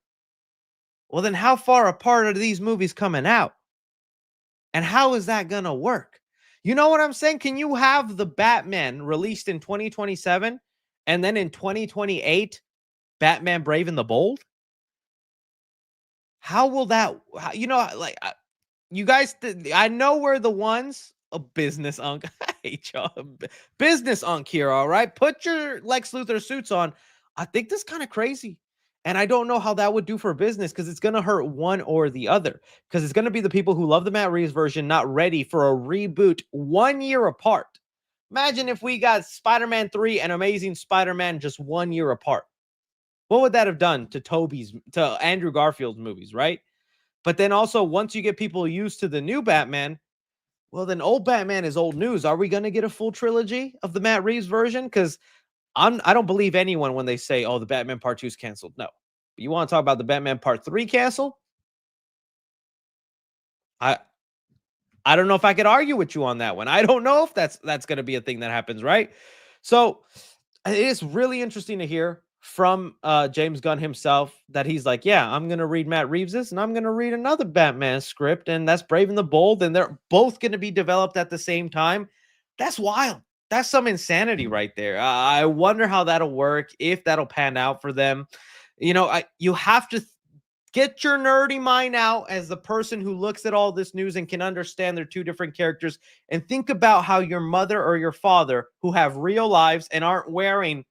well, then how far apart are these movies coming out? And how is that going to work? You know what I'm saying? Can you have the Batman released in 2027 and then in 2028, Batman Brave and the Bold? How will that, you know, like you guys, I know we're the ones a business unk. I hate y'all. Business unk here, all right? Put your Lex Luthor suits on. I think this is kind of crazy. And I don't know how that would do for business because it's going to hurt one or the other. Because it's going to be the people who love the Matt Reeves version not ready for a reboot 1 year apart. Imagine if we got Spider-Man 3 and Amazing Spider-Man just 1 year apart. What would that have done to Andrew Garfield's movies, right? But then also, once you get people used to the new Batman, well, then old Batman is old news. Are we going to get a full trilogy of the Matt Reeves version? Because I don't believe anyone when they say, oh, the Batman Part 2 is canceled. No. But you want to talk about the Batman Part 3 canceled? I don't know if I could argue with you on that one. I don't know if that's going to be a thing that happens, right? So it is really interesting to hear from James Gunn himself that he's like, yeah, I'm going to read Matt Reeves's and I'm going to read another Batman script, and that's Brave and the Bold, and they're both going to be developed at the same time. That's wild. That's some insanity right there. I wonder how that'll work, if that'll pan out for them. You know, you have to get your nerdy mind out as the person who looks at all this news and can understand they're two different characters, and think about how your mother or your father, who have real lives and aren't wearing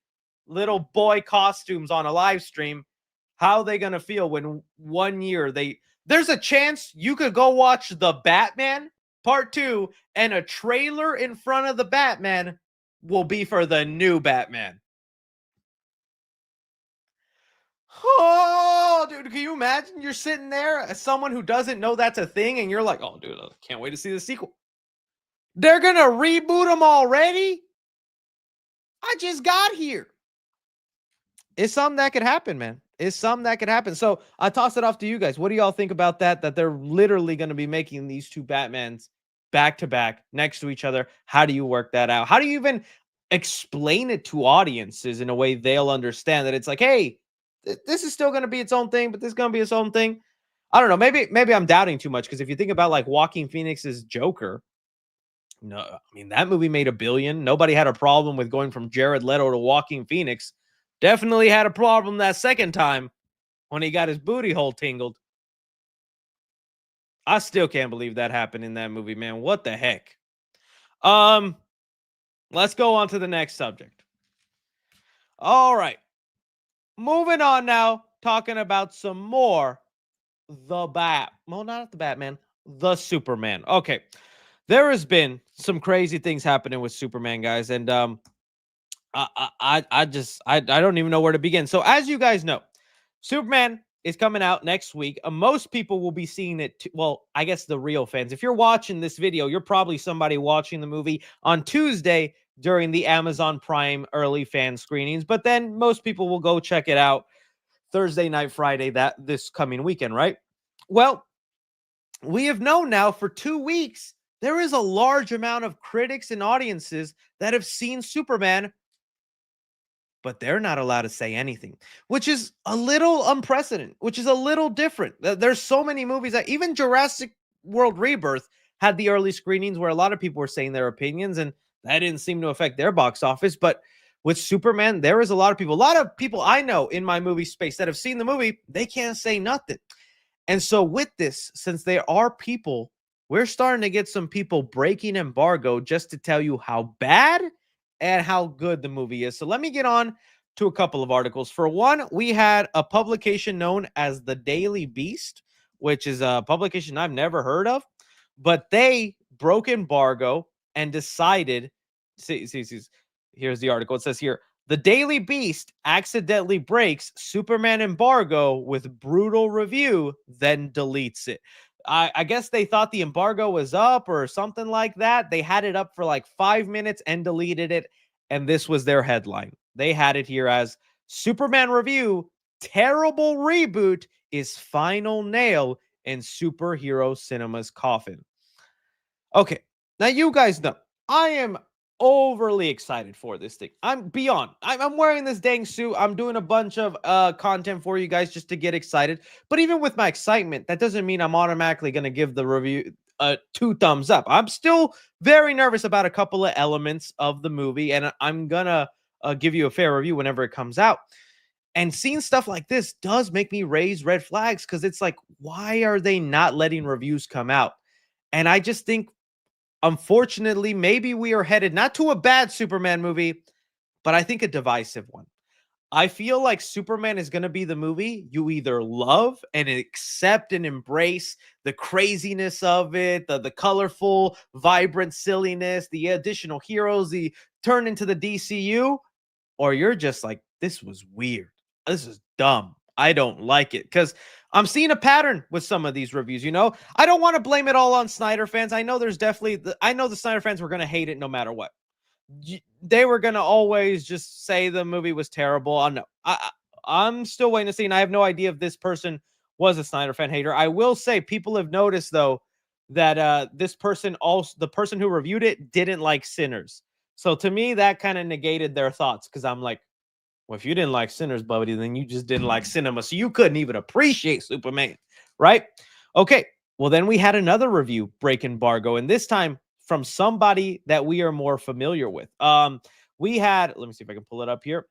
little boy costumes on a live stream, how are they going to feel when 1 year there's a chance you could go watch the Batman Part 2 and a trailer in front of the Batman will be for the new Batman. Oh, dude, can you imagine you're sitting there as someone who doesn't know that's a thing and you're like, oh, dude, I can't wait to see the sequel. They're going to reboot them already? I just got here. It's something that could happen, man. It's something that could happen. So I toss it off to you guys. What do y'all think about that? That they're literally going to be making these two Batmans back to back next to each other. How do you work that out? How do you even explain it to audiences in a way they'll understand that it's like, hey, this is still going to be its own thing, but this is going to be its own thing? I don't know. Maybe I'm doubting too much, because if you think about like Joaquin Phoenix's Joker, no, I mean, that movie made $1 billion. Nobody had a problem with going from Jared Leto to Joaquin Phoenix. Definitely had a problem that second time when he got his booty hole tingled. I still can't believe that happened in that movie, man. What the heck? Let's go on to the next subject. All right. Moving on now, talking about some more well, not the Batman, the Superman. Okay. There has been some crazy things happening with Superman, guys, and I don't even know where to begin. So as you guys know, Superman is coming out next week. Most people will be seeing it. Well, I guess the real fans. If you're watching this video, you're probably somebody watching the movie on Tuesday during the Amazon Prime early fan screenings. But then most people will go check it out Thursday night, Friday, this coming weekend, right? Well, we have known now for 2 weeks there is a large amount of critics and audiences that have seen Superman, but they're not allowed to say anything, which is a little unprecedented, which is a little different. There's so many movies that even Jurassic World Rebirth had the early screenings where a lot of people were saying their opinions, and that didn't seem to affect their box office. But with Superman, there is a lot of people I know in my movie space that have seen the movie, they can't say nothing. And so with this, since there are people, we're starting to get some people breaking embargo just to tell you how bad and how good the movie is. So let me get on to a couple of articles. For one, we had a publication known as the Daily Beast, which is a publication I've never heard of, but they broke embargo and decided, here's the article. It says here, the Daily Beast accidentally breaks Superman embargo with brutal review, then deletes it. I guess they thought the embargo was up or something like that. They had it up for like 5 minutes and deleted it. And this was their headline. They had it here as Superman review, terrible reboot is final nail in superhero cinema's coffin. Okay. Now you guys know I am overly excited for this thing. I'm beyond. I'm wearing this dang suit. I'm doing a bunch of content for you guys just to get excited. But even with my excitement, that doesn't mean I'm automatically going to give the review 2 thumbs up. I'm still very nervous about a couple of elements of the movie, and I'm going to give you a fair review whenever it comes out. And seeing stuff like this does make me raise red flags, because it's like, why are they not letting reviews come out? And I just think unfortunately, maybe we are headed not to a bad Superman movie, but I think a divisive one. I feel like Superman is going to be the movie you either love and accept and embrace the craziness of it, the colorful, vibrant silliness, the additional heroes, the turn into the DCU, or you're just like, this was weird. This is dumb. I don't like it. Because I'm seeing a pattern with some of these reviews. I don't want to blame it all on Snyder fans. I know there's definitely, I know the Snyder fans were going to hate it no matter what. They were going to always just say the movie was terrible. I'm still waiting to see, and I have no idea if this person was a Snyder fan hater. I will say people have noticed, though, that this person, also the person who reviewed it, didn't like Sinners. So to me, that kind of negated their thoughts, because I'm like, well, if you didn't like Sinners, buddy, then you just didn't like cinema. So you couldn't even appreciate Superman, right? Okay, well, then we had another review break embargo, and this time from somebody that we are more familiar with. We had, let me see if I can pull it up here.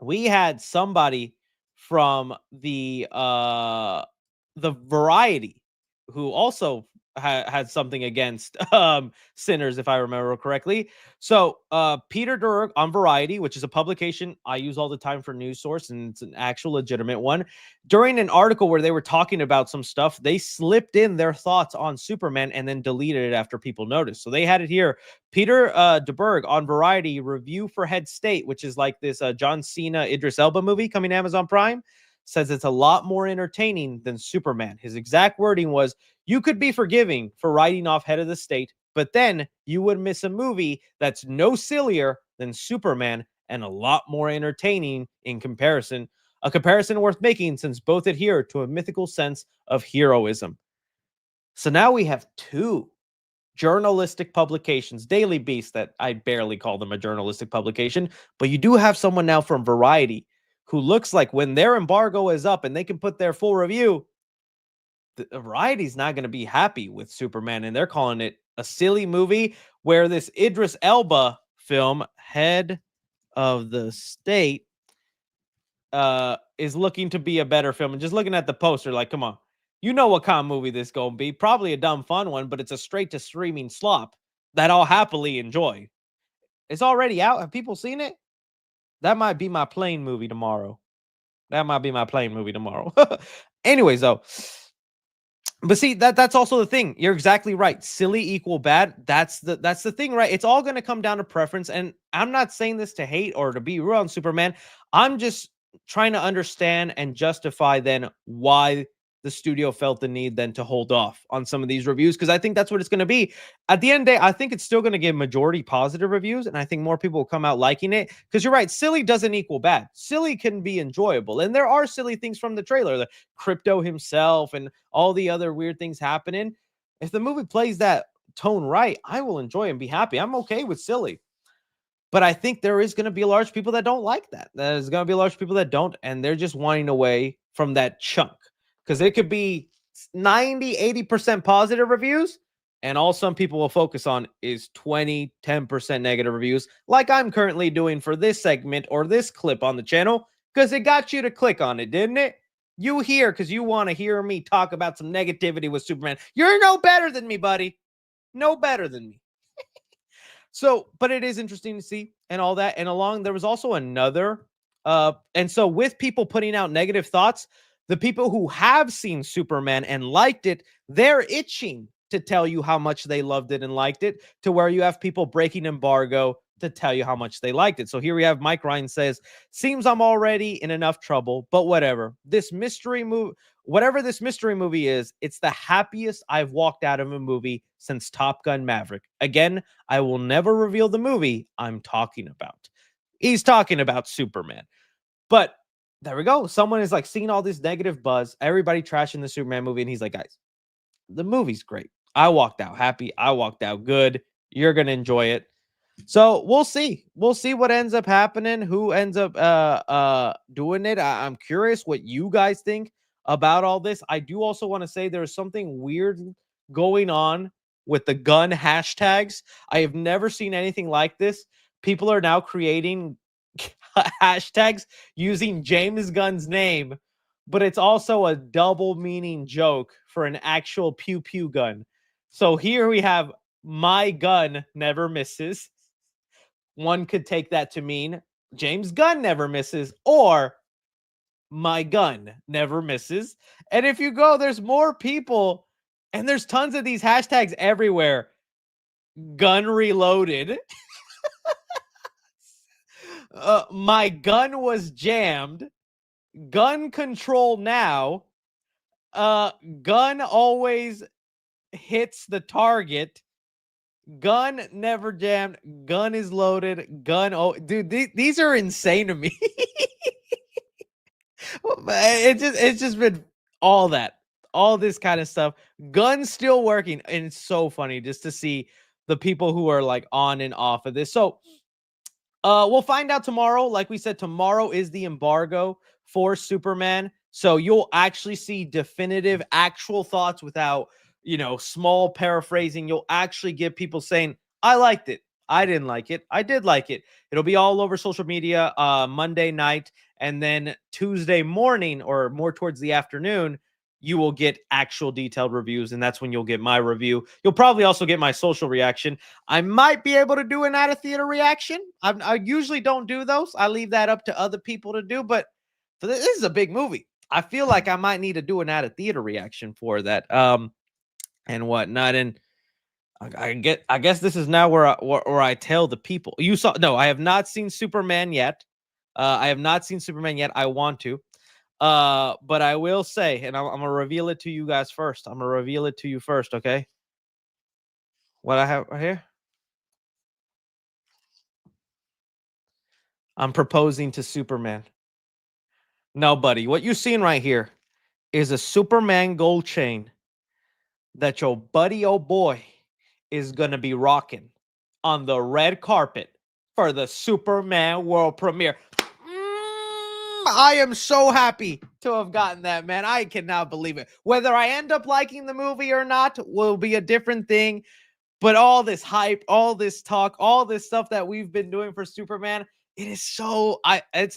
We had somebody from the Variety who also had something against Sinners, if I remember correctly. So Peter Durg on Variety, which is a publication I use all the time for news source, and it's an actual legitimate one. During an article where they were talking about some stuff, they slipped in their thoughts on Superman and then deleted it after people noticed. So they had it here. Peter DeBerg on Variety, review for Head State, which is like this John Cena, Idris Elba movie coming to Amazon Prime, says it's a lot more entertaining than Superman. His exact wording was, you could be forgiving for writing off Head of the State, but then you would miss a movie that's no sillier than Superman and a lot more entertaining in comparison. A comparison worth making since both adhere to a mythical sense of heroism. So now we have two journalistic publications, Daily Beast, that I barely call them a journalistic publication, but you do have someone now from Variety who looks like when their embargo is up and they can put their full review, the Variety's not going to be happy with Superman, and they're calling it a silly movie where this Idris Elba film, Head of the State, is looking to be a better film. And just looking at the poster, like, come on, you know what kind of movie this gonna be. Probably a dumb fun one, but it's a straight to streaming slop that I'll happily enjoy. It's already out. Have people seen it? That might be my plane movie tomorrow. Anyways, though, but see, that's also the thing. You're exactly right. Silly equal bad. That's the thing, right? It's all going to come down to preference. And I'm not saying this to hate or to be rude on Superman. I'm just trying to understand and justify then why the studio felt the need then to hold off on some of these reviews, because I think that's what it's going to be. At the end of the day, I think it's still going to get majority positive reviews, and I think more people will come out liking it, because you're right, silly doesn't equal bad. Silly can be enjoyable, and there are silly things from the trailer, the Crypto himself and all the other weird things happening. If the movie plays that tone right, I will enjoy and be happy. I'm okay with silly. But I think there is going to be a large people that don't like that. There's going to be a large people that don't, and they're just wanting away from that chunk. Because it could be 90, 80% positive reviews, and all some people will focus on is 20, 10% negative reviews, like I'm currently doing for this segment or this clip on the channel, because it got you to click on it, didn't it? You here because you want to hear me talk about some negativity with Superman. You're no better than me, buddy. No better than me. So, but it is interesting to see and all that. And along, there was also another. And so with people putting out negative thoughts, the people who have seen Superman and liked it, they're itching to tell you how much they loved it and liked it, to where you have people breaking embargo to tell you how much they liked it. So here we have Mike Ryan says, seems I'm already in enough trouble, but whatever. This mystery movie, whatever this mystery movie is, it's the happiest I've walked out of a movie since Top Gun Maverick. Again, I will never reveal the movie I'm talking about. He's talking about Superman. But there we go. Someone is like seeing all this negative buzz, everybody trashing the Superman movie, and he's like, guys, the movie's great. I walked out happy. I walked out good. You're going to enjoy it. So we'll see. We'll see what ends up happening, who ends up doing it. I'm curious what you guys think about all this. I do also want to say there's something weird going on with the Gunn hashtags. I have never seen anything like this. People are now creating hashtags using James Gunn's name, but it's also a double meaning joke for an actual pew pew gun. So here we have My Gunn never misses. One could take that to mean James Gunn never misses, or my Gunn never misses. And if you go, there's more people, and there's tons of these hashtags everywhere. Gun reloaded. My gun was jammed. Gun control now. Gun always hits the target. Gun never jammed. Gun is loaded. Gun. Oh, dude, these are insane to me. It's just been all this kind of stuff. Gun's still working, and it's so funny just to see the people who are like on and off of this. So we'll find out tomorrow. Like we said, tomorrow is the embargo for Superman. So you'll actually see definitive, actual thoughts without, small paraphrasing. You'll actually get people saying, I liked it. I didn't like it. I did like it. It'll be all over social media Monday night. And then Tuesday morning, or more towards the afternoon, you will get actual detailed reviews. And that's when you'll get my review. You'll probably also get my social reaction. I might be able to do an out of theater reaction. I usually don't do those. I leave that up to other people to do. But this is a big movie. I feel like I might need to do an out of theater reaction for that. And whatnot. And I guess this is now where I tell the people. I have not seen Superman yet. I want to. But I will say, and I'm gonna reveal it to you guys first. I'm gonna reveal it to you first, okay? What I have right here. I'm proposing to Superman. No, buddy. What you're seeing right here is a Superman gold chain that your buddy, oh boy, is gonna be rocking on the red carpet for the Superman world premiere. I am so happy to have gotten that, man. I cannot believe it. Whether I end up liking the movie or not will be a different thing. But all this hype, all this talk, all this stuff that we've been doing for Superman, it's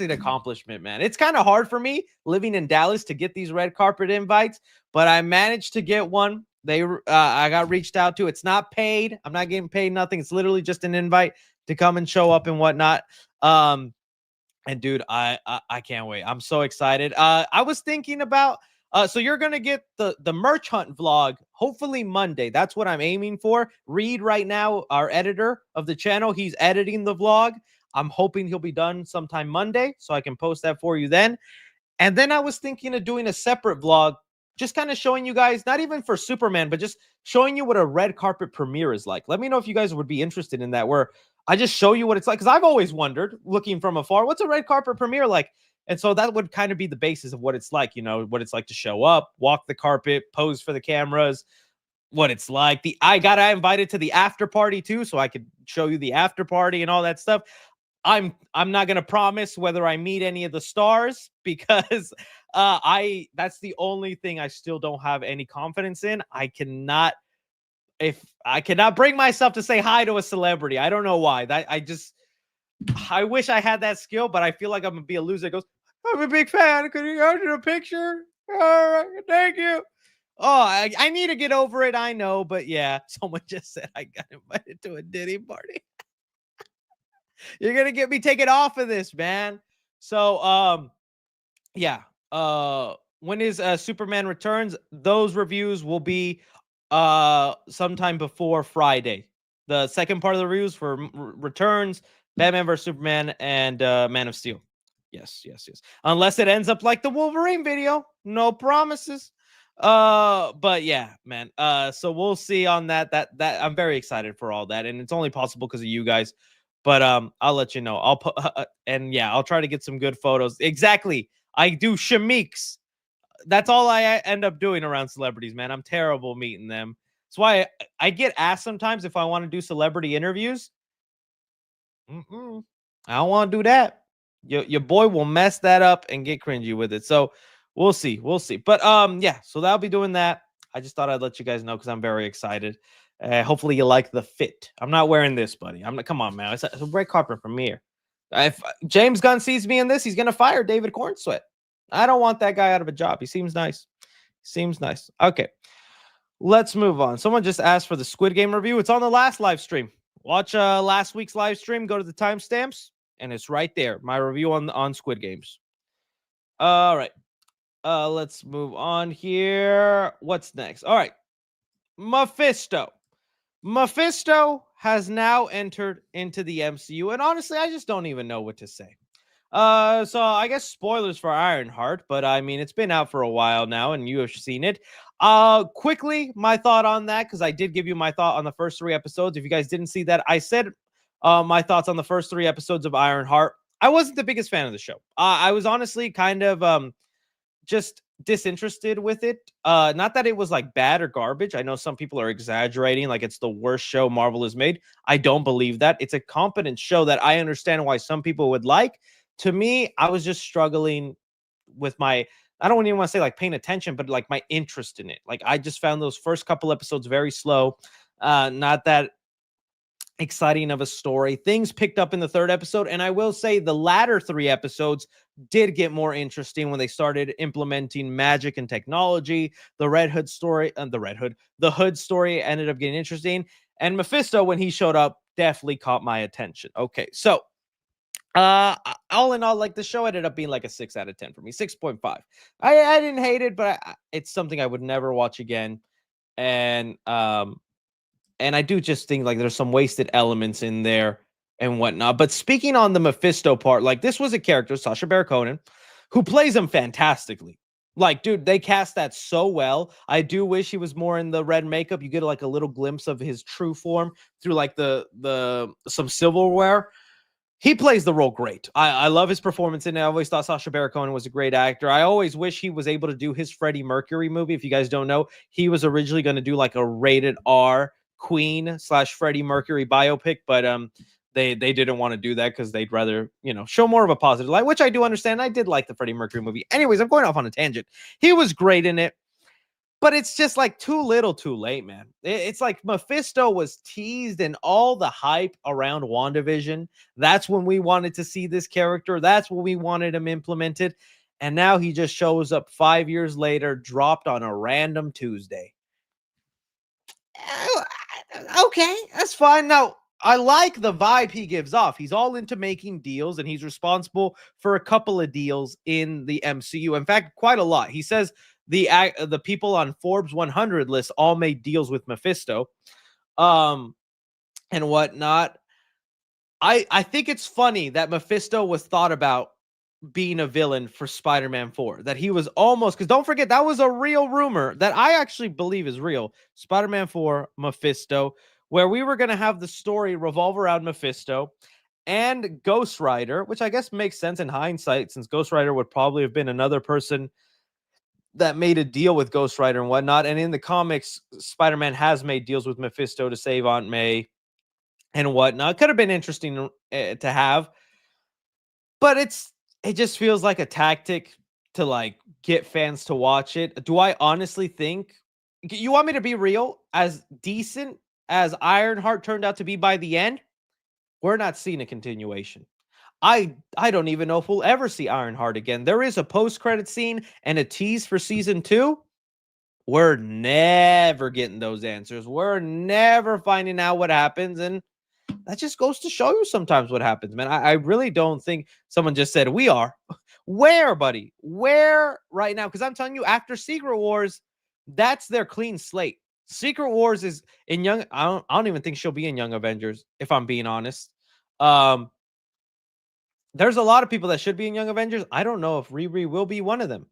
an accomplishment, man. It's kind of hard for me living in Dallas to get these red carpet invites, but I managed to get one. I got reached out to. It's not paid. I'm not getting paid nothing. It's literally just an invite to come and show up and whatnot. And dude, I can't wait. I'm so excited. I was thinking about so you're gonna get the merch hunt vlog hopefully Monday. That's what I'm aiming for. Reed right now, our editor of the channel, he's editing the vlog. I'm hoping he'll be done sometime Monday, so I can post that for you then. And then I was thinking of doing a separate vlog, just kind of showing you guys, not even for Superman, but just showing you what a red carpet premiere is like. Let me know if you guys would be interested in that, where I just show you what it's like. Because I've always wondered, looking from afar, what's a red carpet premiere like? And so that would kind of be the basis of what it's like, what it's like to show up, walk the carpet, pose for the cameras, what it's like. I got invited to the after party too, so I could show you the after party and all that stuff. I'm not gonna promise whether I meet any of the stars, because that's the only thing I still don't have any confidence in. I cannot bring myself to say hi to a celebrity. I don't know why. I wish I had that skill, but I feel like I'm gonna be a loser that goes, I'm a big fan. Could you go to a picture? All right, thank you. Oh, I need to get over it. I know, but yeah, someone just said I got invited to a Diddy party. You're gonna get me taken off of this, man. So, yeah. When is Superman Returns? Those reviews will be sometime before Friday. The second part of the reviews for Returns, Batman vs Superman, and Man of Steel. Yes. Unless it ends up like the Wolverine video, no promises. But yeah, man. So we'll see on that. That I'm very excited for all that, and it's only possible because of you guys. But I'll let you know. I'll put and yeah, I'll try to get some good photos. Exactly. I do shamiks. That's all I end up doing around celebrities, man. I'm terrible meeting them. That's why I get asked sometimes if I want to do celebrity interviews. I don't want to do that. Your boy will mess that up and get cringy with it. So we'll see. But yeah, so that'll be doing that. I just thought I'd let you guys know because I'm very excited. Hopefully you like the fit. I'm not wearing this, buddy. Come on, man. It's a red carpet premiere. If James Gunn sees me in this, he's gonna fire David Cornsweet. I don't want that guy out of a job. He seems nice. Okay. let's move on. Someone just asked for the Squid Game review. It's on the last live stream. Watch last week's live stream. Go to the timestamps, and it's right there. My review on Squid Games. All right. Let's move on here. What's next? All right. Mephisto. Mephisto has now entered into the MCU, and honestly, I just don't even know what to say. So I guess spoilers for Ironheart, but I mean, it's been out for a while now, and you have seen it. Quickly, my thought on that, because I did give you my thought on the first 3 episodes. If you guys didn't see that, I said my thoughts on the first 3 episodes of Ironheart. I wasn't the biggest fan of the show. I was honestly kind of just disinterested with it. Not that it was like bad or garbage. I know some people are exaggerating, like it's the worst show Marvel has made. I don't believe that. It's a competent show that I understand why some people would like. To me, I was just struggling with my, I don't even want to say like paying attention, but like my interest in it. Like I just found those first couple episodes very slow. Not that exciting of a story. Things picked up in the 3rd episode, and I will say the latter 3 episodes did get more interesting when they started implementing magic and technology. The Hood story ended up getting interesting, and Mephisto, when he showed up, definitely caught my attention. Okay, so all in all, like the show ended up being like a 6 out of 10 for me, 6.5. I didn't hate it, but it's something I would never watch again. And I do just think like there's some wasted elements in there and whatnot. But speaking on the Mephisto part, like this was a character, Sacha Baron Cohen, who plays him fantastically. Like, dude, they cast that so well. I do wish he was more in the red makeup. You get like a little glimpse of his true form through like some silverware. He plays the role great. I love his performance in it. I always thought Sacha Baron Cohen was a great actor. I always wish he was able to do his Freddie Mercury movie. If you guys don't know, he was originally going to do like a rated R Queen / Freddie Mercury biopic, but they didn't want to do that because they'd rather, show more of a positive light, which I do understand. I did like the Freddie Mercury movie. Anyways, I'm going off on a tangent. He was great in it. But it's just like too little too late, man. It's like Mephisto was teased in all the hype around WandaVision. That's when we wanted to see this character. That's when we wanted him implemented. And now he just shows up 5 years later, dropped on a random Tuesday. Okay, that's fine. Now, I like the vibe he gives off. He's all into making deals, and he's responsible for a couple of deals in the MCU. In fact, quite a lot. He says the people on Forbes 100 list all made deals with Mephisto and whatnot. I think it's funny that Mephisto was thought about being a villain for Spider-Man 4, that he was almost, because don't forget, that was a real rumor that I actually believe is real. Spider-Man 4, Mephisto, where we were going to have the story revolve around Mephisto and Ghost Rider, which I guess makes sense in hindsight, since Ghost Rider would probably have been another person that made a deal with Ghost Rider and whatnot. And in the comics, Spider-Man has made deals with Mephisto to save Aunt May and whatnot. Could have been interesting to have, but it just feels like a tactic to like get fans to watch it. Do I honestly think, you want me to be real, as decent as Ironheart turned out to be by the end, we're not seeing a continuation. I don't even know if we'll ever see Ironheart again. There is a post-credit scene and a tease for season 2. We're never getting those answers. We're never finding out what happens, and that just goes to show you sometimes what happens, man. I really don't think someone just said we are. Where, buddy? Where right now? Because I'm telling you, after Secret Wars, that's their clean slate. Secret Wars is in Young. I don't even think she'll be in Young Avengers, if I'm being honest. There's a lot of people that should be in Young Avengers. I don't know if Riri will be one of them.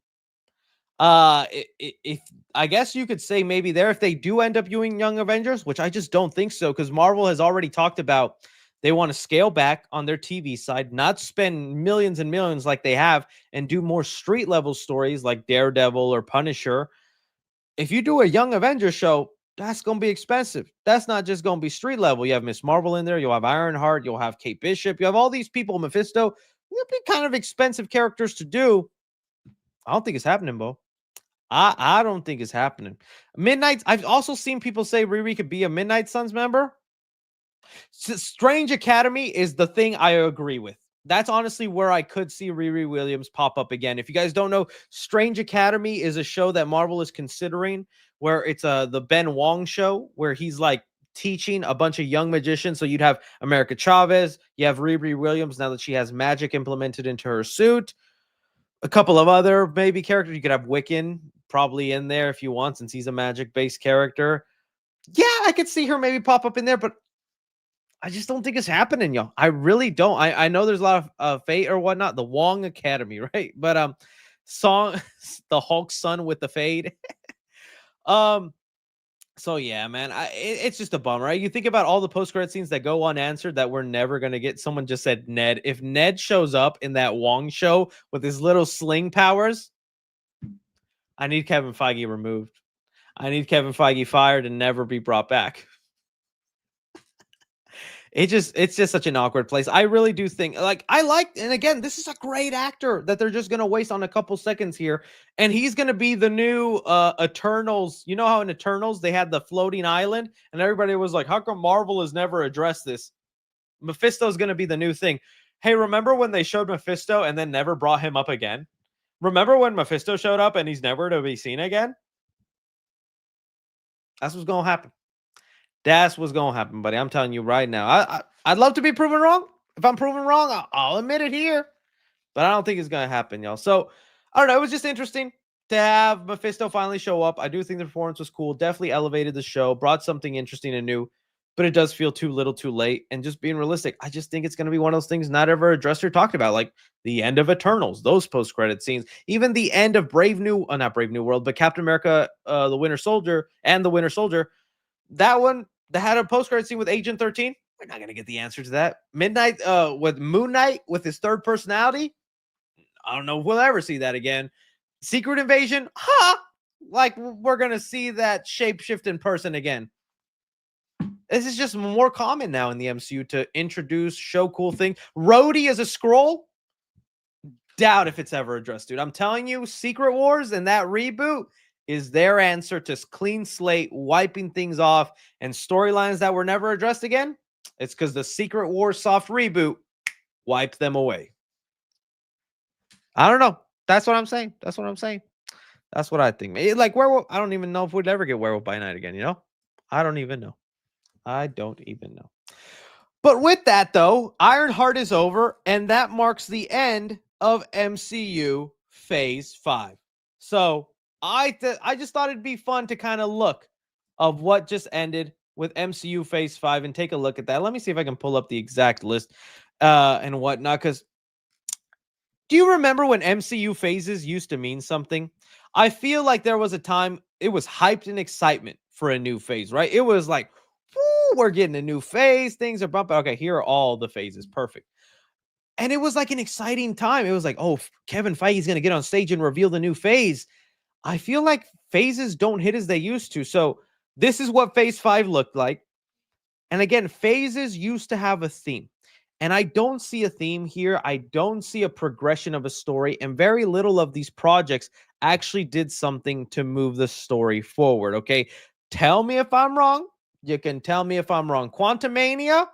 If I guess you could say maybe there, if they do end up doing Young Avengers, which I just don't think so, because Marvel has already talked about they want to scale back on their TV side, not spend millions and millions like they have, and do more street level stories like Daredevil or Punisher. If you do a Young Avengers show, that's going to be expensive. That's not just going to be street level. You have Miss Marvel in there. You'll have Ironheart. You'll have Kate Bishop. You have all these people, Mephisto. It'll be kind of expensive characters to do. I don't think it's happening, Bo. I don't think it's happening. Midnight. I've also seen people say Riri could be a Midnight Suns member. Strange Academy is the thing I agree with. That's honestly where I could see Riri Williams pop up again. If you guys don't know, Strange Academy is a show that Marvel is considering, where it's the Ben Wong show, where he's like teaching a bunch of young magicians. So you'd have America Chavez, you have Riri Williams now that she has magic implemented into her suit. A couple of other maybe characters. You could have Wiccan probably in there if you want, since he's a magic-based character. Yeah, I could see her maybe pop up in there, but I just don't think it's happening, y'all. I really don't. I know there's a lot of fate or whatnot. The Wong Academy, right? But song the Hulk son with the fade. So yeah, man, it's just a bummer, right? You think about all the post-credit scenes that go unanswered that we're never gonna get. Someone just said Ned. If Ned shows up in that Wong show with his little sling powers, I need Kevin Feige removed. I need Kevin Feige fired and never be brought back. It's just such an awkward place. I really do think, like, and again, this is a great actor that they're just gonna waste on a couple seconds here, and he's gonna be the new Eternals. You know how in Eternals they had the floating island, and everybody was like, "How come Marvel has never addressed this?" Mephisto's gonna be the new thing. Hey, remember when they showed Mephisto and then never brought him up again? Remember when Mephisto showed up and he's never to be seen again? That's what's gonna happen. That's what's gonna happen, buddy. I'm telling you right now. I'd love to be proven wrong. If I'm proven wrong, I'll admit it here. But I don't think it's gonna happen, y'all. So I don't know. It was just interesting to have Mephisto finally show up. I do think the performance was cool. Definitely elevated the show, brought something interesting and new. But it does feel too little, too late. And just being realistic, I just think it's gonna be one of those things not ever addressed or talked about, like the end of Eternals, those post-credit scenes, even the end of not Brave New World, but Captain America, the Winter Soldier, and the Winter Soldier. That one that had a post-credit scene with Agent 13. We're not gonna get the answer to that. Midnight with Moon Knight with his third personality. I don't know if we'll ever see that again. Secret Invasion, like we're gonna see that shapeshift in person again. This is just more common now in the MCU to introduce, show cool things. Rhodey as a Skrull. Doubt if it's ever addressed, dude. I'm telling you, Secret Wars and that reboot is their answer to clean slate, wiping things off, and storylines that were never addressed again. It's because the Secret Wars soft reboot wiped them away. I don't know. That's what I'm saying. That's what I'm saying. That's what I think. Like Werewolf, I don't even know if we'd ever get Werewolf by Night again, you know? I don't even know. I don't even know. But with that, though, Ironheart is over, and that marks the end of MCU Phase 5. So I just thought it'd be fun to kind of look of what just ended with MCU Phase 5 and take a look at that. Let me see if I can pull up the exact list and whatnot, because do you remember when MCU phases used to mean something? I feel like there was a time it was hyped and excitement for a new phase, right? It was like, woo, we're getting a new phase. Things are bumping. Okay, here are all the phases. Perfect. And it was like an exciting time. It was like, oh, Kevin Feige's going to get on stage and reveal the new phase. I feel like phases don't hit as they used to. So this is what Phase 5 looked like. And again, phases used to have a theme. And I don't see a theme here. I don't see a progression of a story. And very little of these projects actually did something to move the story forward. Okay. Tell me if I'm wrong. You can tell me if I'm wrong. Quantumania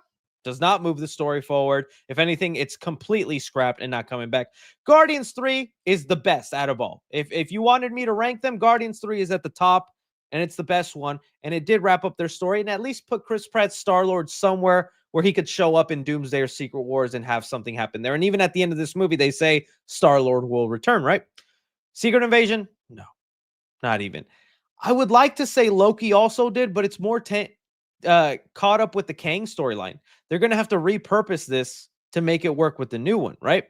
does not move the story forward. If anything, it's completely scrapped and not coming back. Guardians 3 is the best out of all. If you wanted me to rank them, Guardians 3 is at the top. And it's the best one. And it did wrap up their story and at least put Chris Pratt's Star-Lord somewhere where he could show up in Doomsday or Secret Wars and have something happen there. And even at the end of this movie, they say Star-Lord will return, right? Secret Invasion? No, not even. I would like to say Loki also did, but it's more caught up with the Kang storyline. They're going to have to repurpose this to make it work with the new one, right?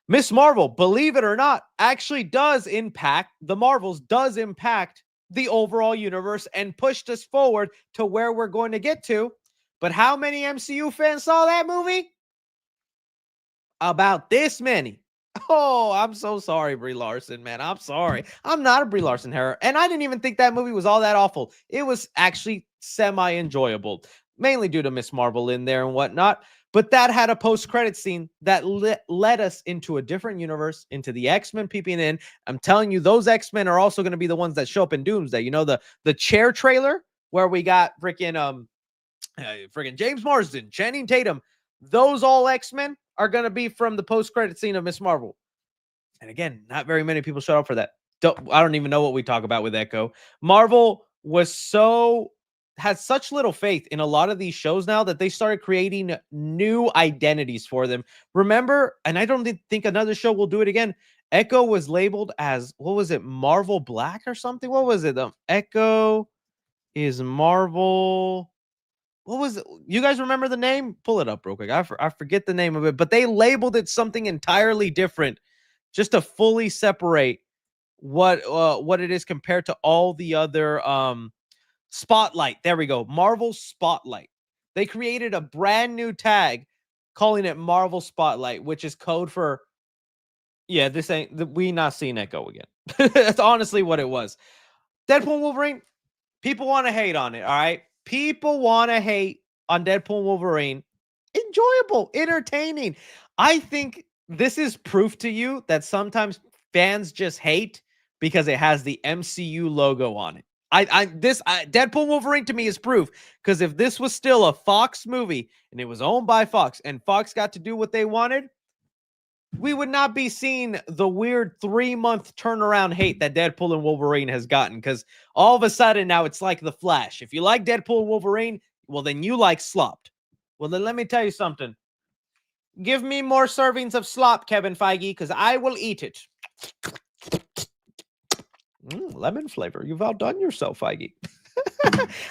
Miss Marvel, believe it or not, actually does impact the Marvels, does impact the overall universe and pushed us forward to where we're going to get to. But how many MCU fans saw that movie? About this many. Oh, I'm so sorry, Brie Larson, man. I'm sorry. I'm not a Brie Larson hater. And I didn't even think that movie was all that awful. It was actually semi-enjoyable, mainly due to Miss Marvel in there and whatnot. But that had a post-credit scene that led us into a different universe, into the X-Men peeping in. I'm telling you, those X-Men are also going to be the ones that show up in Doomsday. You know, the chair trailer where we got freaking James Marsden, Channing Tatum. Those all X-Men are going to be from the post-credit scene of Miss Marvel. And again, not very many people showed up for that. I don't even know what we talk about with Echo. Marvel had such little faith in a lot of these shows now that they started creating new identities for them. Remember, and I don't think another show will do it again. Echo was labeled as, what was it, Marvel Black or something? What was it? Echo is Marvel. What was it? You guys remember the name? Pull it up real quick. I forget the name of it, but they labeled it something entirely different just to fully separate what it is compared to all the other Spotlight. There we go. Marvel Spotlight. They created a brand new tag calling it Marvel Spotlight, which is code for, yeah, this ain't, we not seeing Echo again. That's honestly what it was. Deadpool Wolverine, people want to hate on it, all right? People want to hate on Deadpool Wolverine. Enjoyable, entertaining. I think this is proof to you that sometimes fans just hate because it has the MCU logo on it. Deadpool Wolverine to me is proof, because if this was still a Fox movie and it was owned by Fox and Fox got to do what they wanted, we would not be seeing the weird 3-month turnaround hate that Deadpool and Wolverine has gotten, because all of a sudden now it's like The Flash. If you like Deadpool and Wolverine, well, then you like slopped. Well, then let me tell you something. Give me more servings of slop, Kevin Feige, because I will eat it. Lemon flavor. You've outdone yourself, Feige.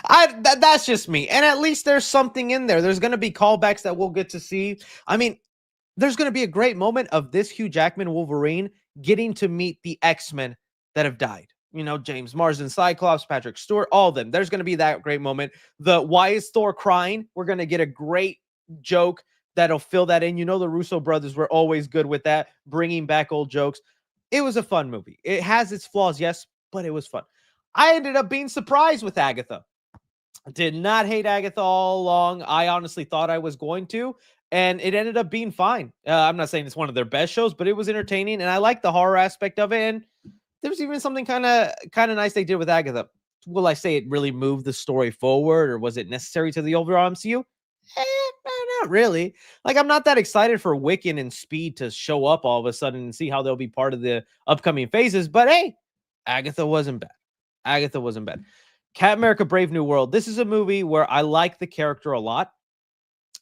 That's just me. And at least there's something in there. There's going to be callbacks that we'll get to see. I mean, there's going to be a great moment of this Hugh Jackman Wolverine getting to meet the X-Men that have died. You know, James Marsden, Cyclops, Patrick Stewart, all of them. There's going to be that great moment. Why is Thor crying? We're going to get a great joke that'll fill that in. You know, the Russo brothers were always good with that, bringing back old jokes. It was a fun movie. It has its flaws, yes, but it was fun. I ended up being surprised with Agatha. Did not hate Agatha all along. I honestly thought I was going to, and it ended up being fine. I'm not saying it's one of their best shows, but it was entertaining, and I like the horror aspect of it. And there was even something kind of nice they did with Agatha. Will I say it really moved the story forward, or was it necessary to the overall MCU? Not really. Like, I'm not that excited for Wiccan and Speed to show up all of a sudden and see how they'll be part of the upcoming phases. But hey, Agatha wasn't bad. Agatha wasn't bad. Captain America Brave New World. This is a movie where I like the character a lot,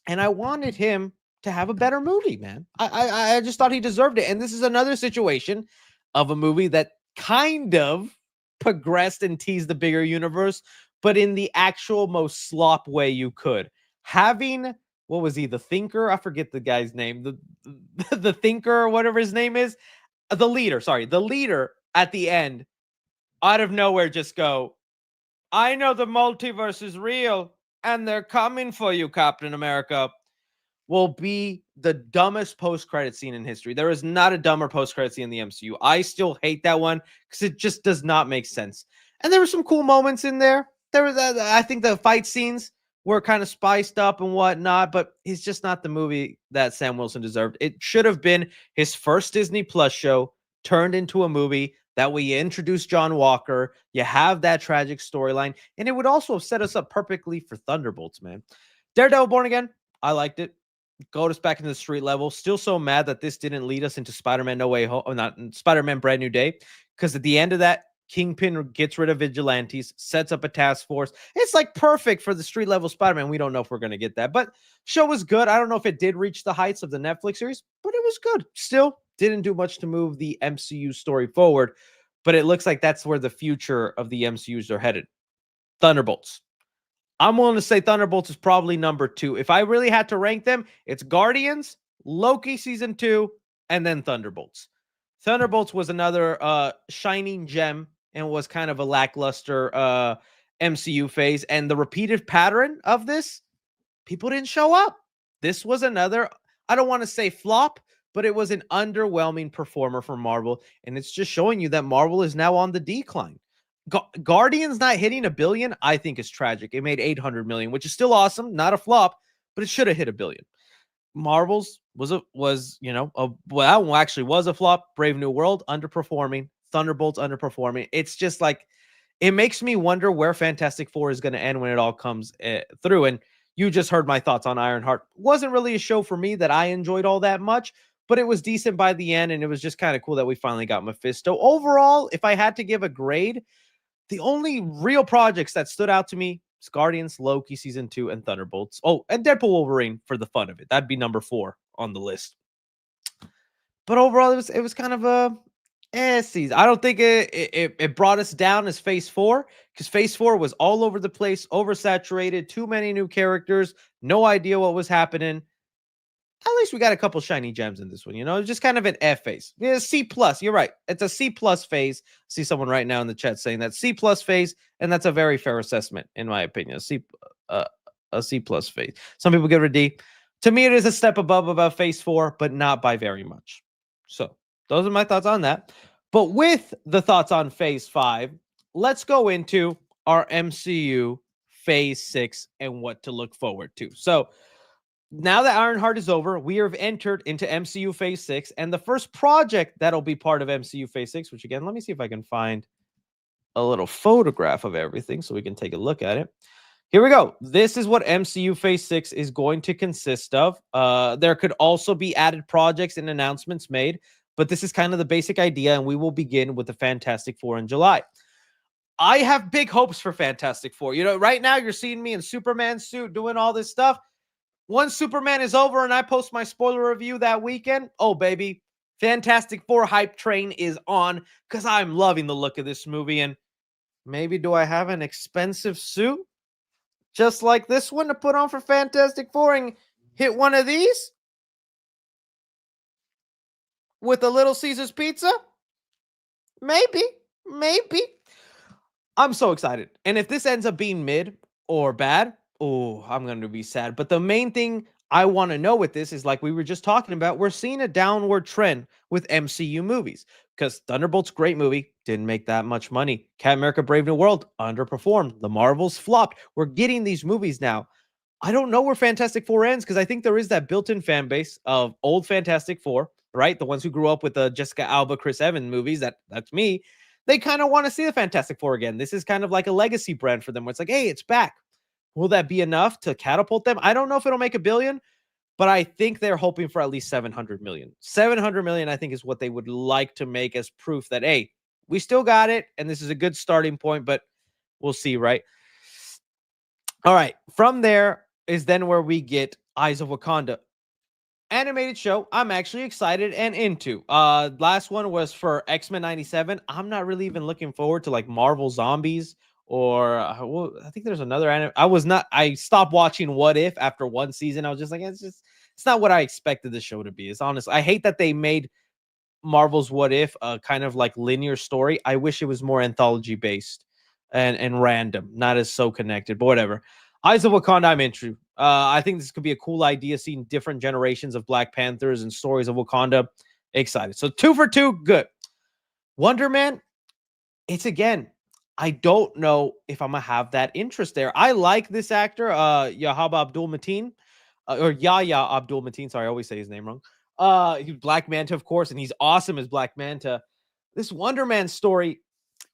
and I wanted him to have a better movie, man. I just thought he deserved it. And this is another situation of a movie that kind of progressed and teased the bigger universe, but in the actual most slop way you could. Having, what was he, the Thinker? I forget the guy's name. The Thinker, or whatever his name is. The leader at the end, out of nowhere, just go, I know the multiverse is real, and they're coming for you, Captain America, will be the dumbest post-credit scene in history. There is not a dumber post-credit scene in the MCU. I still hate that one because it just does not make sense. And there were some cool moments in there. There was, I think the fight scenes were kind of spiced up and whatnot, but it's just not the movie that Sam Wilson deserved. It should have been his first Disney Plus show turned into a movie. That way you introduce John Walker, you have that tragic storyline, and it would also have set us up perfectly for Thunderbolts, man. Daredevil Born Again, I liked it. Got us back into the street level. Still so mad that this didn't lead us into Spider-Man No Way Home, not Spider-Man Brand New Day, because at the end of that, Kingpin gets rid of vigilantes, sets up a task force. It's like perfect for the street level Spider-Man. We don't know if we're going to get that, but show was good. I don't know if it did reach the heights of the Netflix series, but it was good. Still didn't do much to move the MCU story forward, but it looks like that's where the future of the MCUs are headed. Thunderbolts. I'm willing to say Thunderbolts is probably number 2. If I really had to rank them, it's Guardians, Loki Season 2, and then Thunderbolts. Thunderbolts was another shining gem and was kind of a lackluster MCU phase. And the repeated pattern of this, people didn't show up. This was another, I don't want to say flop, but it was an underwhelming performer for Marvel. And it's just showing you that Marvel is now on the decline. Guardians not hitting $1 billion, I think, is tragic. It made $800 million, which is still awesome. Not a flop, but it should have hit $1 billion. Marvel's was a flop. Brave New World underperforming. Thunderbolts underperforming. It's just like, it makes me wonder where Fantastic Four is going to end when it all comes through. And You just heard my thoughts on Ironheart. Wasn't really a show for me that I enjoyed all that much, but it was decent by the end, and it was just kind of cool that we finally got Mephisto. Overall, if I had to give a grade, the only real projects that stood out to me is Guardians, Loki Season 2, and Thunderbolts. Oh, and Deadpool Wolverine for the fun of it. That'd be number 4 on the list. But overall, it was kind of a season. I don't think it brought us down as Phase 4, because Phase 4 was all over the place, oversaturated, too many new characters, no idea what was happening. At least we got a couple shiny gems in this one, you know, just kind of an F phase. Yeah, C plus. You're right. It's a C plus phase. I see someone right now in the chat saying that C plus phase, and that's a very fair assessment, in my opinion. A C plus phase. Some people give it a D. To me, it is a step above Phase 4, but not by very much. So those are my thoughts on that. But with the thoughts on Phase 5, let's go into our MCU Phase 6 and what to look forward to. So now that Ironheart is over, we have entered into MCU Phase 6, and the first project that'll be part of MCU Phase 6, which again, let me see if I can find a little photograph of everything so we can take a look at it. Here we go. This is what MCU Phase 6 is going to consist of. There could also be added projects and announcements made, but this is kind of the basic idea, and we will begin with the Fantastic Four in July. I have big hopes for Fantastic Four. You know, right now you're seeing me in Superman suit doing all this stuff. Once Superman is over and I post my spoiler review that weekend, oh, baby, Fantastic Four hype train is on, because I'm loving the look of this movie. And maybe do I have an expensive suit just like this one to put on for Fantastic Four and hit one of these with a Little Caesars pizza? Maybe. I'm so excited. And if this ends up being mid or bad, oh, I'm going to be sad. But the main thing I want to know with this is, like we were just talking about, we're seeing a downward trend with MCU movies, because Thunderbolts, great movie, didn't make that much money. Captain America Brave New World underperformed. The Marvels flopped. We're getting these movies now. I don't know where Fantastic Four ends, because I think there is that built-in fan base of old Fantastic Four, right? The ones who grew up with the Jessica Alba, Chris Evans movies. That's me. They kind of want to see the Fantastic Four again. This is kind of like a legacy brand for them, where it's like, hey, it's back. Will that be enough to catapult them? I don't know if it'll make $1 billion, but I think they're hoping for at least 700 million. 700 million, I think, is what they would like to make as proof that, hey, we still got it, and this is a good starting point, but we'll see, right? All right. From there is then where we get Eyes of Wakanda. Animated show I'm actually excited and into. Last one was for X-Men 97. I'm not really even looking forward to like Marvel Zombies or well, I think there's another anime. I stopped watching What If after one season. I was just like, it's not what I expected the show to be. It's honest. I hate that they made Marvel's What If a kind of like linear story. I wish it was more anthology based and random, not as so connected, but whatever. Eyes of Wakanda, I'm into. I think this could be a cool idea, seeing different generations of Black Panthers and stories of Wakanda. Excited. So 2 for 2, good. Wonder Man, it's again, I don't know if I'm going to have that interest there. I like this actor, Yahaba Abdul-Mateen, or Yahya Abdul-Mateen. Sorry, I always say his name wrong. He's Black Manta, of course, and he's awesome as Black Manta. This Wonder Man story,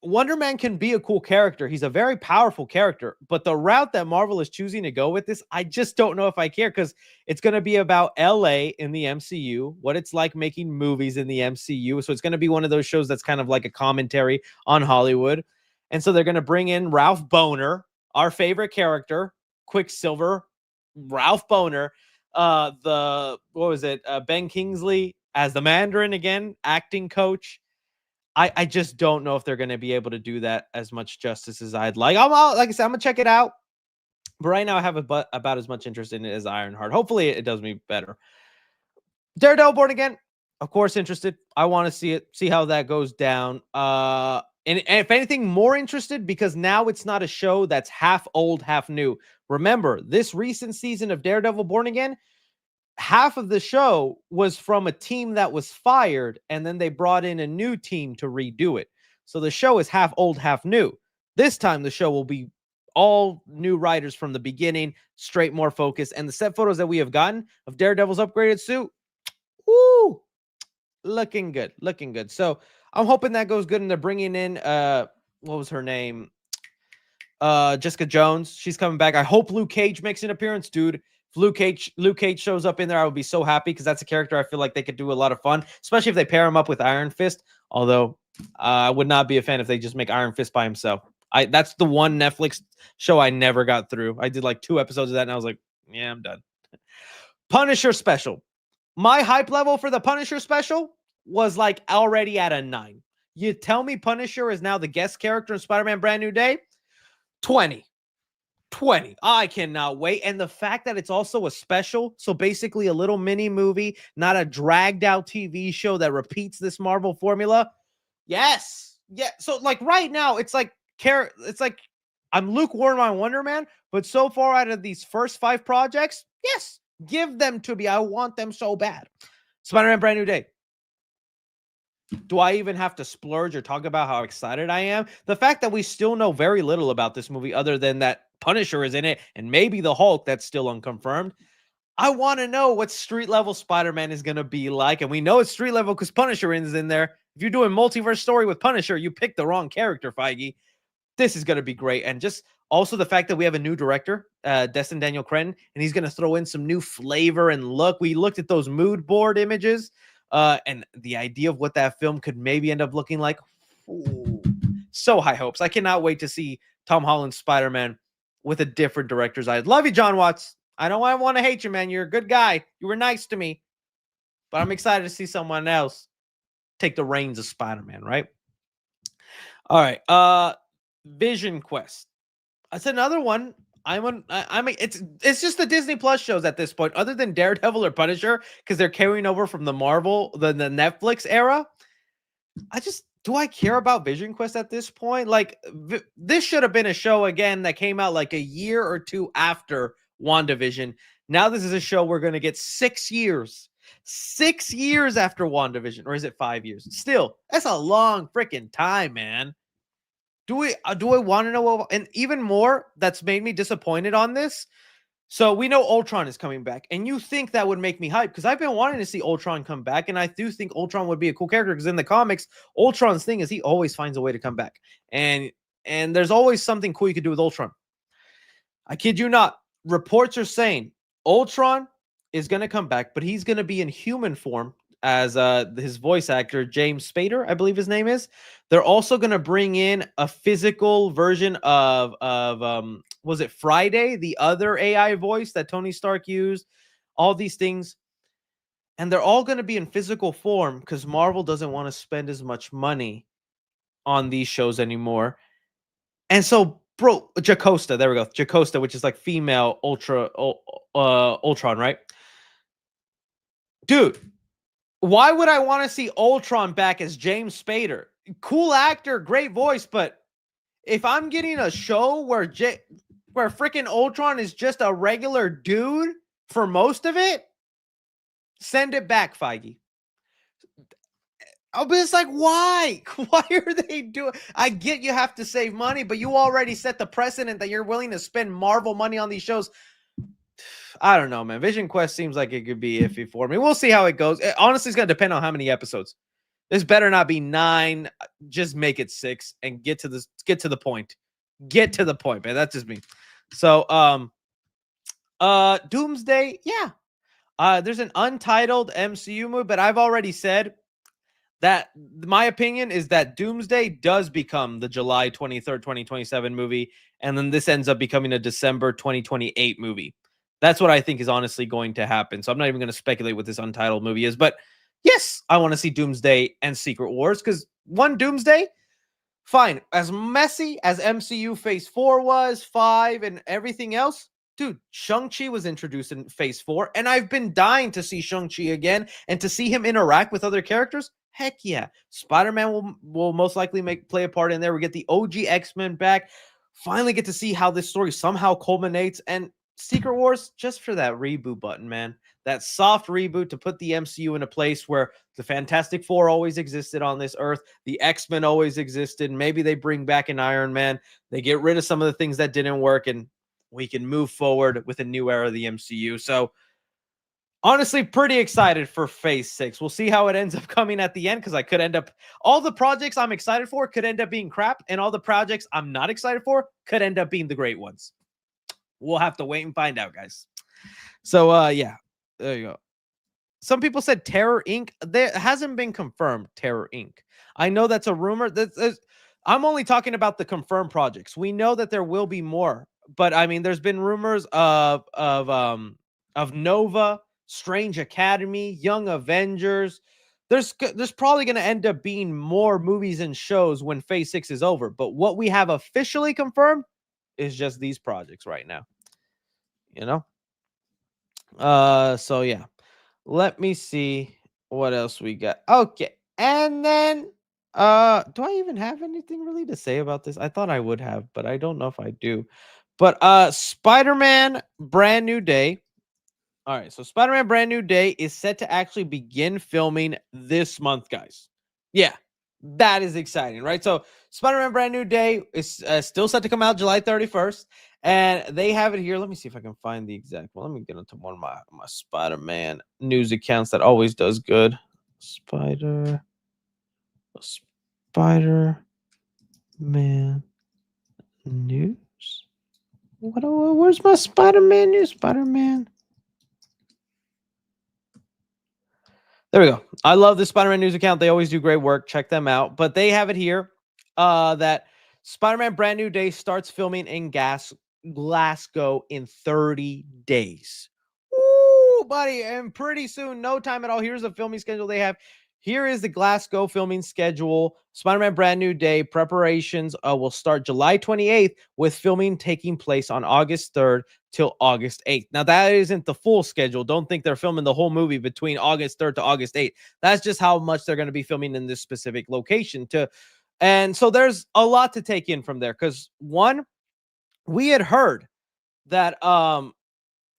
Wonder Man can be a cool character. He's a very powerful character, but the route that Marvel is choosing to go with this, I just don't know if I care, because it's going to be about LA in the MCU, what it's like making movies in the MCU. So it's going to be one of those shows that's kind of like a commentary on Hollywood. And so they're going to bring in Ralph Boner, our favorite character, Quicksilver, Ralph Boner, Ben Kingsley as the Mandarin again, acting coach. I just don't know if they're going to be able to do that as much justice as I'd like. Like I said, I'm going to check it out. But right now I have about as much interest in it as Ironheart. Hopefully it does me better. Daredevil Born Again, of course, interested. I want to see it, see how that goes down. And if anything, more interested, because now it's not a show that's half old, half new. Remember, this recent season of Daredevil Born Again, half of the show was from a team that was fired, and then they brought in a new team to redo it. So the show is half old, half new. This time the show will be all new writers from the beginning, straight, more focused. And the set photos that we have gotten of Daredevil's upgraded suit, woo, looking good, looking good. So I'm hoping that goes good. And they're bringing in, what was her name? Jessica Jones, she's coming back. I hope Luke Cage makes an appearance, dude. If Luke Cage shows up in there, I would be so happy because that's a character I feel like they could do a lot of fun, especially if they pair him up with Iron Fist. Although I would not be a fan if they just make Iron Fist by himself. That's the one Netflix show I never got through. I did like 2 episodes of that and I was like, yeah, I'm done. Punisher special. My hype level for the Punisher special was like already at a 9. You tell me Punisher is now the guest character in Spider-Man Brand New Day? 20. I cannot wait. And the fact that it's also a special, so basically a little mini movie, not a dragged out TV show that repeats this Marvel formula. Yes. Yeah. So like right now, it's like I'm lukewarm on Wonder Man, but so far out of these first 5 projects, yes, give them to me. I want them so bad. Spider-Man Brand New Day. Do I even have to splurge or talk about how excited I am? The fact that we still know very little about this movie other than that Punisher is in it and maybe the Hulk, that's still unconfirmed. I want to know what street level Spider-Man is going to be like. And we know it's street level because Punisher is in there. If you're doing multiverse story with Punisher, you picked the wrong character, Feige. This is going to be great. And just also the fact that we have a new director, Destin Daniel Cretton, and he's going to throw in some new flavor and look. We looked at those mood board images. And the idea of what that film could maybe end up looking like. Ooh, so high hopes. I cannot wait to see Tom Holland's Spider-Man with a different director's eyes. Love you, John Watts. I don't want to hate you, man. You're a good guy. You were nice to me. But I'm excited to see someone else take the reins of Spider-Man, right? All right. Vision Quest. That's another one. It's just the Disney Plus shows at this point, other than Daredevil or Punisher, because they're carrying over from the Netflix era. Do I care about Vision Quest at this point? Like, this should have been a show again that came out like a year or 2 after WandaVision. Now this is a show we're going to get 6 years. 6 years after WandaVision, or is it 5 years? Still, that's a long freaking time, man. Do I want to know what, and even more that's made me disappointed on this? So we know Ultron is coming back, and you think that would make me hype because I've been wanting to see Ultron come back, and I do think Ultron would be a cool character because in the comics, Ultron's thing is he always finds a way to come back, and there's always something cool you could do with Ultron. I kid you not. Reports are saying Ultron is going to come back, but he's going to be in human form as his voice actor, James Spader, I believe his name is. They're also going to bring in a physical version of was it Friday, the other AI voice that Tony Stark used, all these things. And they're all going to be in physical form because Marvel doesn't want to spend as much money on these shows anymore. And so, bro, Jocasta, there we go. Jocasta, which is like female Ultron, right? Dude, why would I want to see Ultron back as James Spader? Cool actor, great voice, but if I'm getting a show where freaking Ultron is just a regular dude for most of it, send it back, Feige. I'll be just like, why? Why are they doing? I get you have to save money, but you already set the precedent that you're willing to spend Marvel money on these shows. I don't know, man. Vision Quest seems like it could be iffy for me. We'll see how it goes. Honestly, it's going to depend on how many episodes. This better not be 9. Just make it 6 and get to the point. Get to the point, man. That's just me. So, Doomsday, yeah. There's an untitled MCU movie, but I've already said that my opinion is that Doomsday does become the July 23rd, 2027 movie, and then this ends up becoming a December 2028 movie. That's what I think is honestly going to happen. So I'm not even going to speculate what this untitled movie is, but yes, I want to see Doomsday and Secret Wars because one Doomsday, fine. As messy as MCU Phase 4 was, 5, and everything else, dude, Shang-Chi was introduced in Phase 4, and I've been dying to see Shang-Chi again and to see him interact with other characters. Heck yeah. Spider-Man will most likely play a part in there. We get the OG X-Men back. Finally get to see how this story somehow culminates, and Secret Wars, just for that reboot button, man. That soft reboot to put the MCU in a place where the Fantastic Four always existed on this earth. The X-Men always existed. Maybe they bring back an Iron Man. They get rid of some of the things that didn't work, and we can move forward with a new era of the MCU. So honestly pretty excited for Phase 6. We'll see how it ends up coming at the end, because I could end up, all the projects I'm excited for could end up being crap, and all the projects I'm not excited for could end up being the great ones. We'll have to wait and find out, guys. So yeah, there you go. Some people said Terror Inc. There hasn't been confirmed. Terror Inc. I know that's a rumor. I'm only talking about the confirmed projects. We know that there will be more, but I mean, there's been rumors of Nova, Strange Academy, Young Avengers. There's probably going to end up being more movies and shows when Phase 6 is over. But what we have officially confirmed is just these projects right now. You know. So yeah. Let me see what else we got. Okay. And then do I even have anything really to say about this? I thought I would have, but I don't know if I do. But Spider-Man Brand New Day. All right, so Spider-Man Brand New Day is set to actually begin filming this month, guys. Yeah. That is exciting, right? So Spider-Man Brand New Day is still set to come out July 31st. And they have it here. Let me see if I can find the exact one. Let me get into one of my Spider-Man news accounts that always does good. Spider-Man news. Where's my Spider-Man news? Spider-Man. There we go. I love the Spider-Man news account. They always do great work. Check them out. But they have it here that Spider-Man Brand New Day starts filming in Glasgow in 30 days. Ooh, buddy. And pretty soon, no time at all. Here's the filming schedule they have. Here is the Glasgow filming schedule. Spider-Man Brand New Day preparations will start July 28th, with filming taking place on August 3rd till August 8th. Now, that isn't the full schedule. Don't think they're filming the whole movie between August 3rd to August 8th. That's just how much they're going to be filming in this specific location. And so there's a lot to take in from there, because one, we had heard that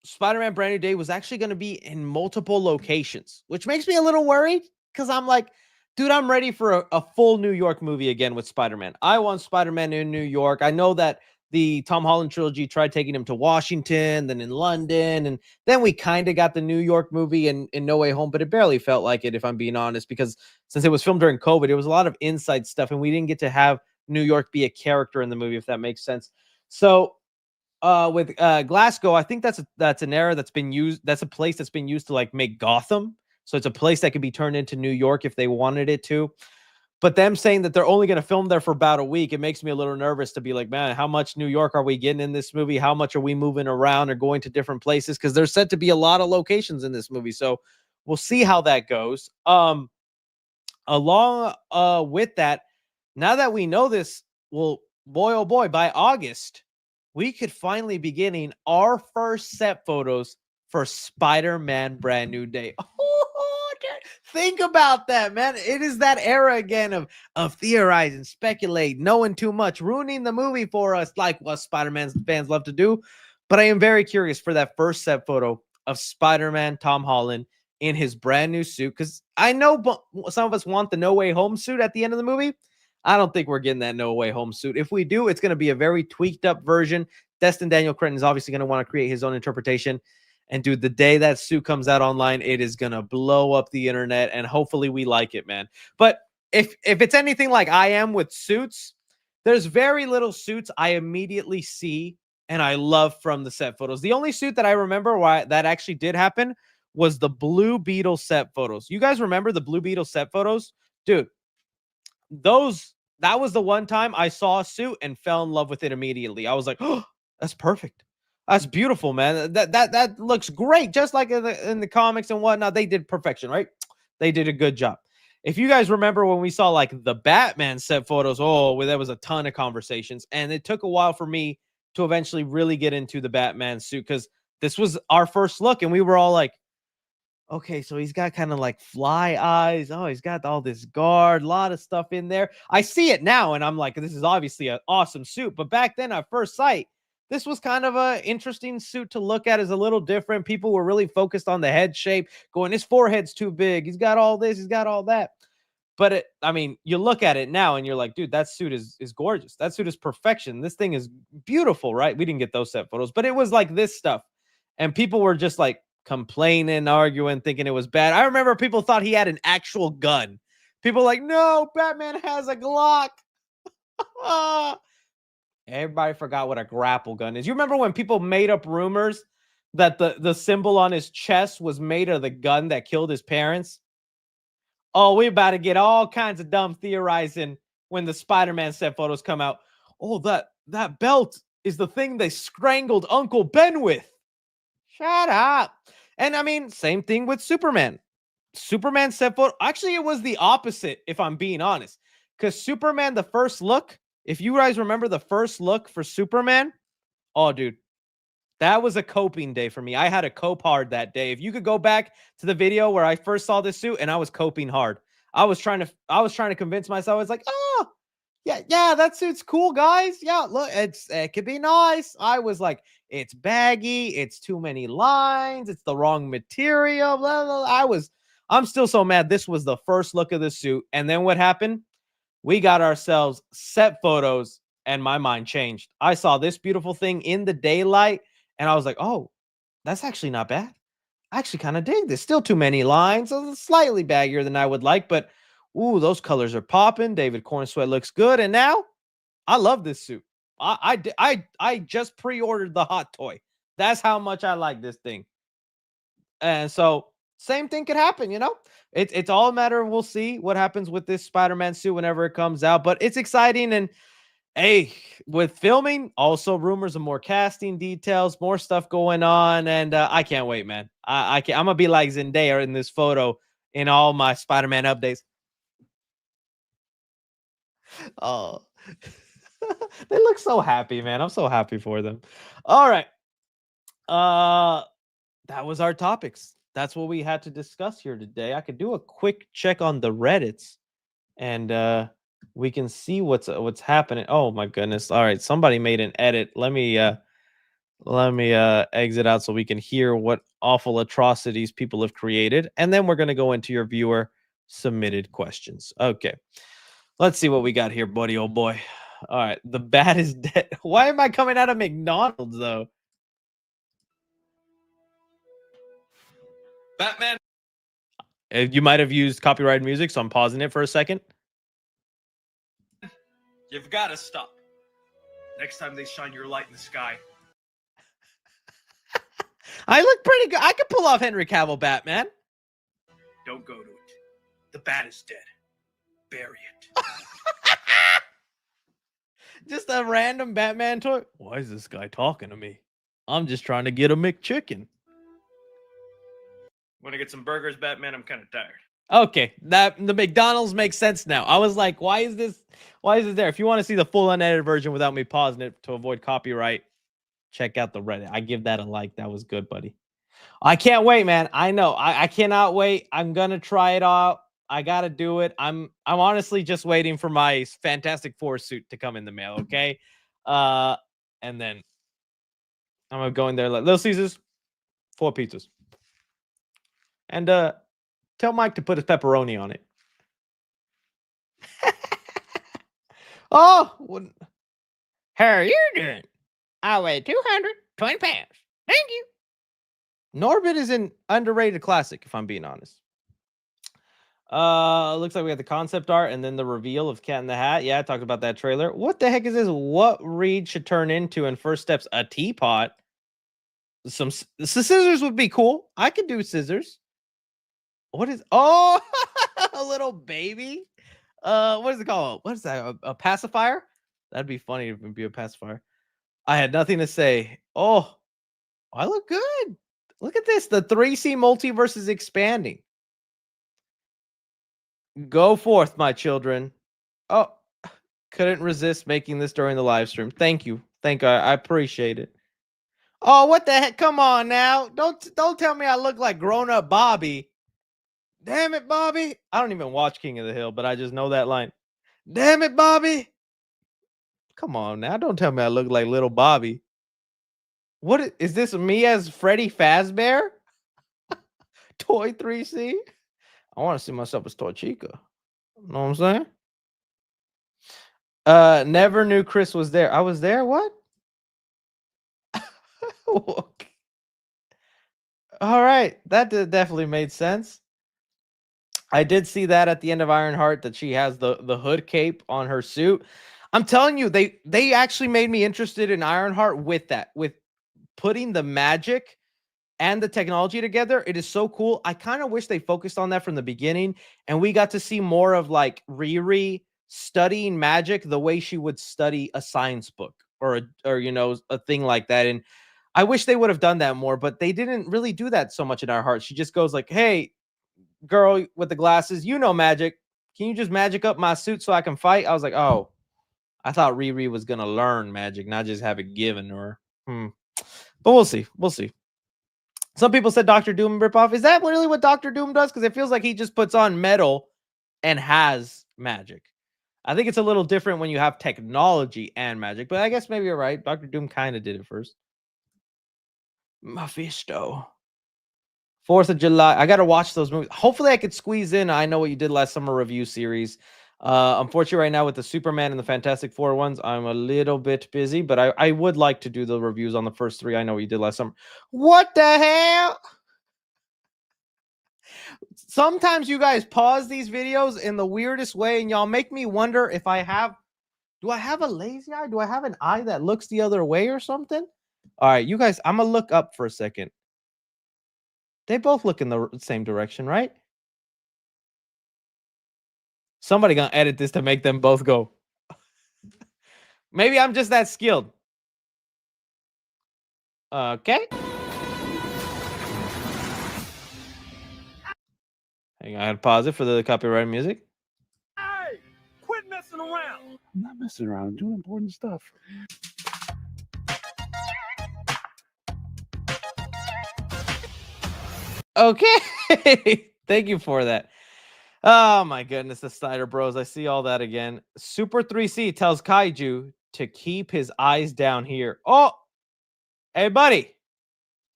Spider-Man Brand New Day was actually going to be in multiple locations, which makes me a little worried, because I'm like, dude, I'm ready for a full New York movie again with Spider-Man. I want Spider-Man in New York. I know that the Tom Holland trilogy tried taking him to Washington, then in London, and then we kind of got the New York movie in No Way Home, but it barely felt like it, if I'm being honest, because since it was filmed during COVID, it was a lot of inside stuff, and we didn't get to have New York be a character in the movie, if that makes sense. So with Glasgow, I think that's an era that's been used. That's a place that's been used to like make Gotham. So it's a place that could be turned into New York if they wanted it to. But them saying that they're only going to film there for about a week, it makes me a little nervous to be like, man, how much New York are we getting in this movie? How much are we moving around or going to different places? Because there's said to be a lot of locations in this movie. So we'll see how that goes. Along with that, now that we know this, well, boy, oh boy, by August, we could finally be getting our first set photos for Spider-Man Brand New Day. Oh, think about that, man. It is that era again of theorizing, speculate, knowing too much, ruining the movie for us, like what Spider-Man fans love to do. But I am very curious for that first set photo of Spider-Man Tom Holland in his brand new suit, because I know some of us want the No Way Home suit at the end of the movie. I don't think we're getting that No Way Home suit. If we do, it's going to be a very tweaked up version. Destin Daniel Cretton is obviously going to want to create his own interpretation. And dude, the day that suit comes out online, it is going to blow up the internet, and hopefully we like it, man. But if it's anything like I am with suits, there's very little suits I immediately see and I love from the set photos. The only suit that I remember why that actually did happen was the Blue Beetle set photos. You guys remember the Blue Beetle set photos? Dude, that was the one time I saw a suit and fell in love with it immediately. I was like, oh, that's perfect. That's beautiful, man. That looks great. Just like in the comics and whatnot, they did perfection, right? They did a good job. If you guys remember when we saw like the Batman set photos, there was a ton of conversations, and it took a while for me to eventually really get into the Batman suit, because this was our first look, and we were all like, okay, so he's got kind of like fly eyes. Oh, he's got all this guard, a lot of stuff in there. I see it now, and I'm like, this is obviously an awesome suit. But back then, at first sight, this was kind of an interesting suit to look at. Is a little different. People were really focused on the head shape, going, his forehead's too big. He's got all this. He's got all that. But you look at it now and you're like, dude, that suit is gorgeous. That suit is perfection. This thing is beautiful, right? We didn't get those set photos, but it was like this stuff. And people were just like complaining, arguing, thinking it was bad. I remember people thought he had an actual gun. People like, no, Batman has a Glock. Everybody forgot what a grapple gun is. You remember when people made up rumors that the symbol on his chest was made of the gun that killed his parents? Oh, we about to get all kinds of dumb theorizing when the Spider-Man set photos come out. Oh, that belt is the thing they strangled Uncle Ben with. Shut up. And I mean, same thing with Superman. Superman set photo. Actually, it was the opposite, if I'm being honest. Because Superman, the first look, if you guys remember the first look for Superman, oh, dude, that was a coping day for me. I had to cope hard that day. If you could go back to the video where I first saw this suit and I was coping hard. I was trying to convince myself. I was like, oh, yeah, that suit's cool, guys. Yeah, look, it could be nice. I was like, it's baggy, it's too many lines, it's the wrong material. Blah, blah, blah. I'm still so mad. This was the first look of the suit. And then what happened? We got ourselves set photos and my mind changed. I saw this beautiful thing in the daylight and I was like, oh, that's actually not bad. I actually kind of dig this. Still too many lines, slightly baggier than I would like, but ooh, those colors are popping. David Cornsweat looks good. And now I love this suit. I just pre-ordered the hot toy. That's how much I like this thing. And so same thing could happen, you know? It's all a matter of we'll see what happens with this Spider-Man suit whenever it comes out. But it's exciting. And hey, with filming, also rumors of more casting details, more stuff going on. And I can't wait, man. I'm going to be like Zendaya in this photo in all my Spider-Man updates. Oh, they look so happy, man. I'm so happy for them. All right. That was our topics. That's what we had to discuss here today. I could do a quick check on the Reddits and we can see what's happening. Oh my goodness. All right, somebody made an edit. Let me exit out so we can hear what awful atrocities people have created, and then we're going to go into your viewer submitted questions. Okay. Let's see what we got here, buddy. Oh boy. All right, the bat is dead. Why am I coming out of McDonald's though? Batman. You might have used copyrighted music, so I'm pausing it for a second. You've got to stop. Next time they shine your light in the sky. I look pretty good. I could pull off Henry Cavill Batman. Don't go to it. The bat is dead. Bury it. Just a random Batman toy. Why is this guy talking to me? I'm just trying to get a McChicken. Want to get some burgers, Batman? I'm kind of tired. Okay, that the McDonald's makes sense now. I was like, why is this there? If you want to see the full unedited version without me pausing it to avoid copyright, check out the Reddit. I give that a like. That was good, buddy. I can't wait, man. I know. I cannot wait. I'm gonna try it out. I gotta do it. I'm honestly just waiting for my Fantastic Four suit to come in the mail. Okay, and then I'm gonna go in there like Little Caesars, 4 pizzas, and tell Mike to put his pepperoni on it. Oh, how are you doing? I weigh 220 pounds. Thank you. Norbit is an underrated classic, if I'm being honest. Looks like we got the concept art and then the reveal of Cat in the Hat. Yeah, I talked about that trailer. What the heck is this? What Reed should turn into in First Steps? A teapot. Some scissors would be cool. I could do scissors. What is? Oh, a little baby. What is it called? What is that? A pacifier? That'd be funny if it would be a pacifier. I had nothing to say. Oh, I look good. Look at this. The 3C multiverse is expanding. Go forth, my children. Oh, couldn't resist making this during the live stream. Thank you. I appreciate it. Oh, what the heck? Come on now. Don't tell me I look like grown-up Bobby. Damn it, Bobby. I don't even watch King of the Hill, but I just know that line. Damn it, Bobby. Come on now. Don't tell me I look like little Bobby. What is this? Me as Freddy Fazbear? Toy 3C? I want to see myself as Toy Chica. You know what I'm saying? Never knew Chris was there. I was there? What? All right, that definitely made sense. I did see that at the end of Ironheart that she has the hood cape on her suit. I'm telling you, they actually made me interested in Ironheart with that, with putting the magic and the technology together. It is so cool. I kind of wish they focused on that from the beginning and we got to see more of like Riri studying magic the way she would study a science book or you know, a thing like that. And I wish they would have done that more, but they didn't really do that so much in Our Heart. She just goes like, "Hey, girl with the glasses, you know magic. Can you just magic up my suit so I can fight?" I was like, "Oh, I thought Riri was gonna learn magic, not just have it given to her." But we'll see. We'll see. Some people said Doctor Doom ripoff. Is that really what Doctor Doom does? Because it feels like he just puts on metal and has magic. I think it's a little different when you have technology and magic, but I guess maybe you're right. Doctor Doom kind of did it first. Mephisto. 4th of July. I got to watch those movies. Hopefully, I could squeeze in I Know What You Did Last Summer review series. Unfortunately, right now with the Superman and the Fantastic Four ones, I'm a little bit busy, but I would like to do the reviews on the first 3 I Know What You Did Last Summer. What the hell? Sometimes you guys pause these videos in the weirdest way, and y'all make me wonder if do I have a lazy eye? Do I have an eye that looks the other way or something? All right, you guys, I'm gonna look up for a second. They both look in the same direction, right? Somebody gonna edit this to make them both go. Maybe I'm just that skilled. Okay. Hang on, I gotta pause it for the copyright music. Hey, quit messing around. I'm not messing around. I'm doing important stuff. Okay. Thank you for that. Oh my goodness, the Snyder Bros. I see all that again. Super 3C tells Kaiju to keep his eyes down here. Oh, hey, buddy.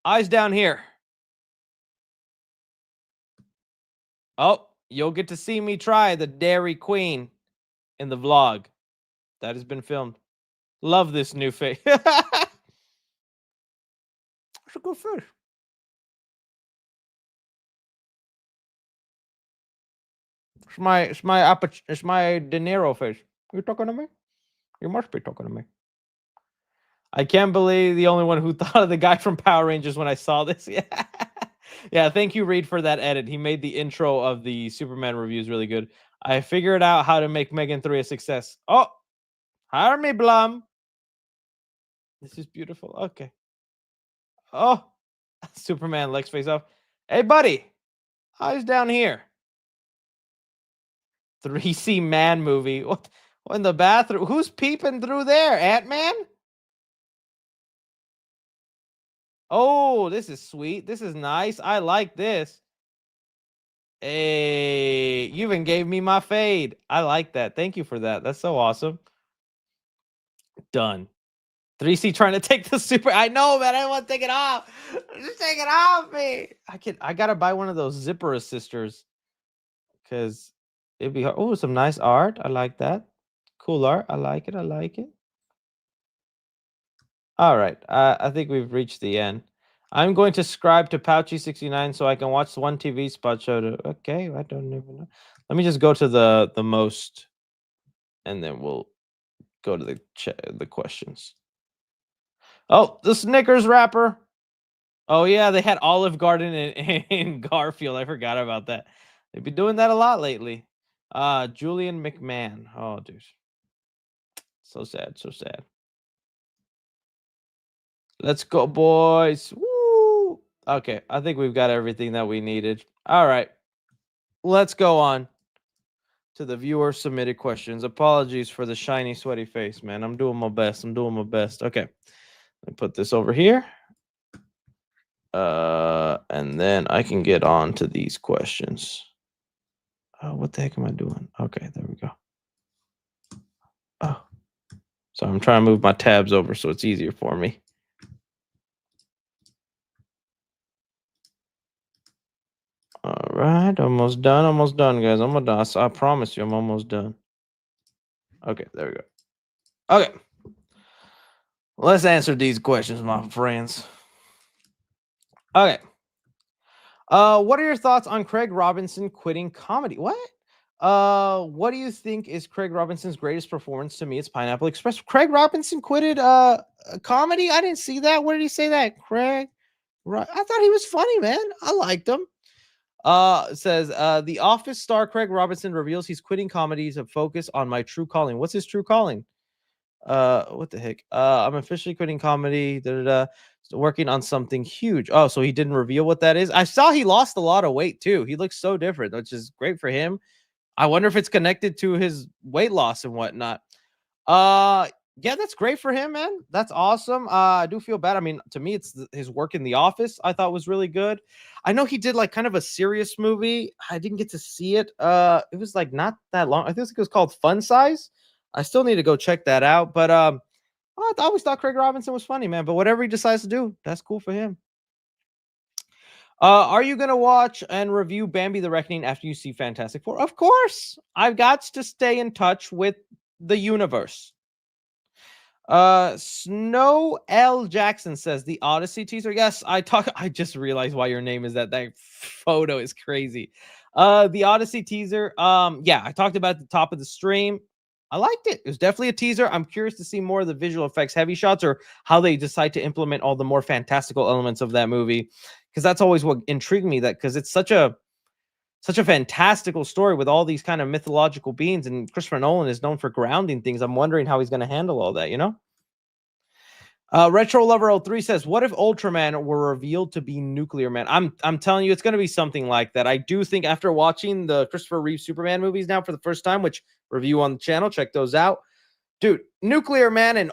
Eyes down here. Oh, you'll get to see me try the Dairy Queen in the vlog that has been filmed. Love this new face. It's a good fish. It's my De Niro face. You talking to me? You must be talking to me. I can't believe the only one who thought of the guy from Power Rangers when I saw this. Yeah. Yeah, thank you, Reed, for that edit. He made the intro of the Superman reviews really good. I figured out how to make Megan 3 a success. Oh, hire me, Blum. This is beautiful. Okay. Oh, Superman Lex face off. Hey, buddy. Eyes down here. 3C Man movie. What in the bathroom? Who's peeping through there? Ant-Man? Oh, this is sweet. This is nice. I like this. Hey, you even gave me my fade. I like that. Thank you for that. That's so awesome. Done. 3C trying to take the super. I know, man. I don't want to take it off. Just take it off me. I gotta buy one of those zipper assisters because it'd be hard. Oh, some nice art. I like that. Cool art. I like it. I like it. All right. I think we've reached the end. I'm going to subscribe to Pouchy69 so I can watch one TV spot show to. Okay, I don't even know. Let me just go to the most, and then we'll go to the questions. Oh, the Snickers wrapper. Oh yeah, they had Olive Garden in Garfield. I forgot about that. They've been doing that a lot lately. Julian McMahon. Oh, dude. So sad, so sad. Let's go, boys. Woo! Okay, I think we've got everything that we needed. All right. Let's go on to the viewer submitted questions. Apologies for the shiny, sweaty face, man. I'm doing my best. I'm doing my best. Okay. Let me put this over here. And then I can get on to these questions. What the heck am I doing? Okay, there we go. Oh, so I'm trying to move my tabs over so it's easier for me. All right, almost done, guys. Almost done. I promise you, I'm almost done. Okay, there we go. Okay, let's answer these questions, my friends. Okay, What are your thoughts on Craig Robinson quitting comedy? What? What do you think is Craig Robinson's greatest performance? To me, it's Pineapple Express. Craig Robinson quitted comedy. I didn't see that. Where did he say that? Craig. Right. I thought he was funny, man. I liked him. It says the Office star Craig Robinson reveals he's quitting comedy to focus on my true calling. What's his true calling? What the heck? I'm officially quitting comedy. Working on something huge. Oh, so he didn't reveal what that is. I saw he lost a lot of weight too. He looks so different, which is great for him. I wonder if it's connected to his weight loss and whatnot. Yeah, that's great for him, man. That's awesome. I do feel bad. I mean, to me, it's his work in The Office I thought was really good. I know he did like kind of a serious movie. I didn't get to see it. It was like not that long. I think it was called Fun Size. I still need to go check that out. But I always thought Craig Robinson was funny, man. But whatever he decides to do, that's cool for him. Are you gonna watch and review Bambi the Reckoning after you see Fantastic Four? Of course. I've got to stay in touch with the universe. Snow L Jackson says the Odyssey teaser. Yes, I just realized why your name is that. That photo is crazy. The Odyssey teaser. Yeah, I talked about at the top of the stream. I liked it. It was definitely a teaser. I'm curious to see more of the visual effects heavy shots or how they decide to implement all the more fantastical elements of that movie. Because that's always what intrigued me, that because it's such a fantastical story with all these kind of mythological beings, and Christopher Nolan is known for grounding things. I'm wondering how he's going to handle all that, you know? Retro Lover 03 says, what if Ultraman were revealed to be Nuclear Man? I'm telling you, it's going to be something like that. I do think after watching the Christopher Reeve Superman movies now for the first time, which review on the channel, check those out. Dude, Nuclear Man and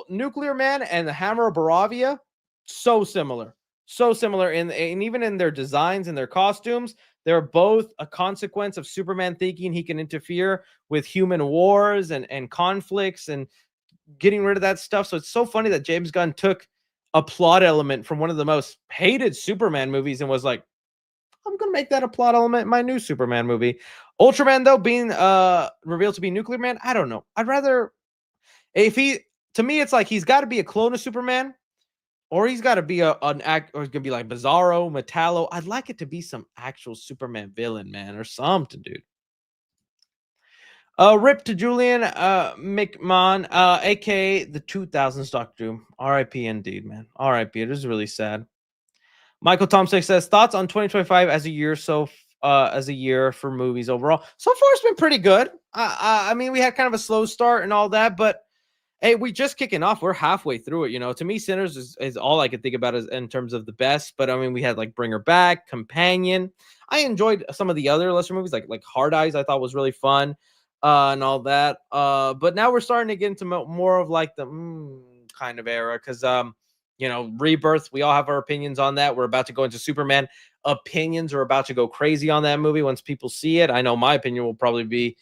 Nuclear Man and the Hammer of Baravia, so similar. So similar and even in their designs and their costumes. They're both a consequence of Superman thinking he can interfere with human wars and conflicts and getting rid of that stuff. So it's so funny that James Gunn took a plot element from one of the most hated Superman movies and was like, I'm going to make that a plot element in my new Superman movie. Ultraman, though, being revealed to be Nuclear Man, I don't know. I'd rather, to me, it's like he's got to be a clone of Superman, or he's got to be an act, or it's gonna be like Bizarro, Metallo. I'd like it to be some actual Superman villain, man, or something, dude. Rip to Julian McMahon, aka the 2000s Doctor Doom. R.I.P. indeed, man. R.I.P. It is really sad. Michael Thompson says thoughts on 2025 as a year as a year for movies overall. So far, it's been pretty good. I mean, we had kind of a slow start and all that, but hey, we just kicking off. We're halfway through it. You know, to me, Sinners is all I could think about in terms of the best. But I mean, we had like Bring Her Back, Companion. I enjoyed some of the other lesser movies, like Hard Eyes. I thought was really fun, and all that. But now we're starting to get into more of like the kind of era because you know, Rebirth. We all have our opinions on that. We're about to go into Superman. Opinions are about to go crazy on that movie once people see it. I know my opinion will probably be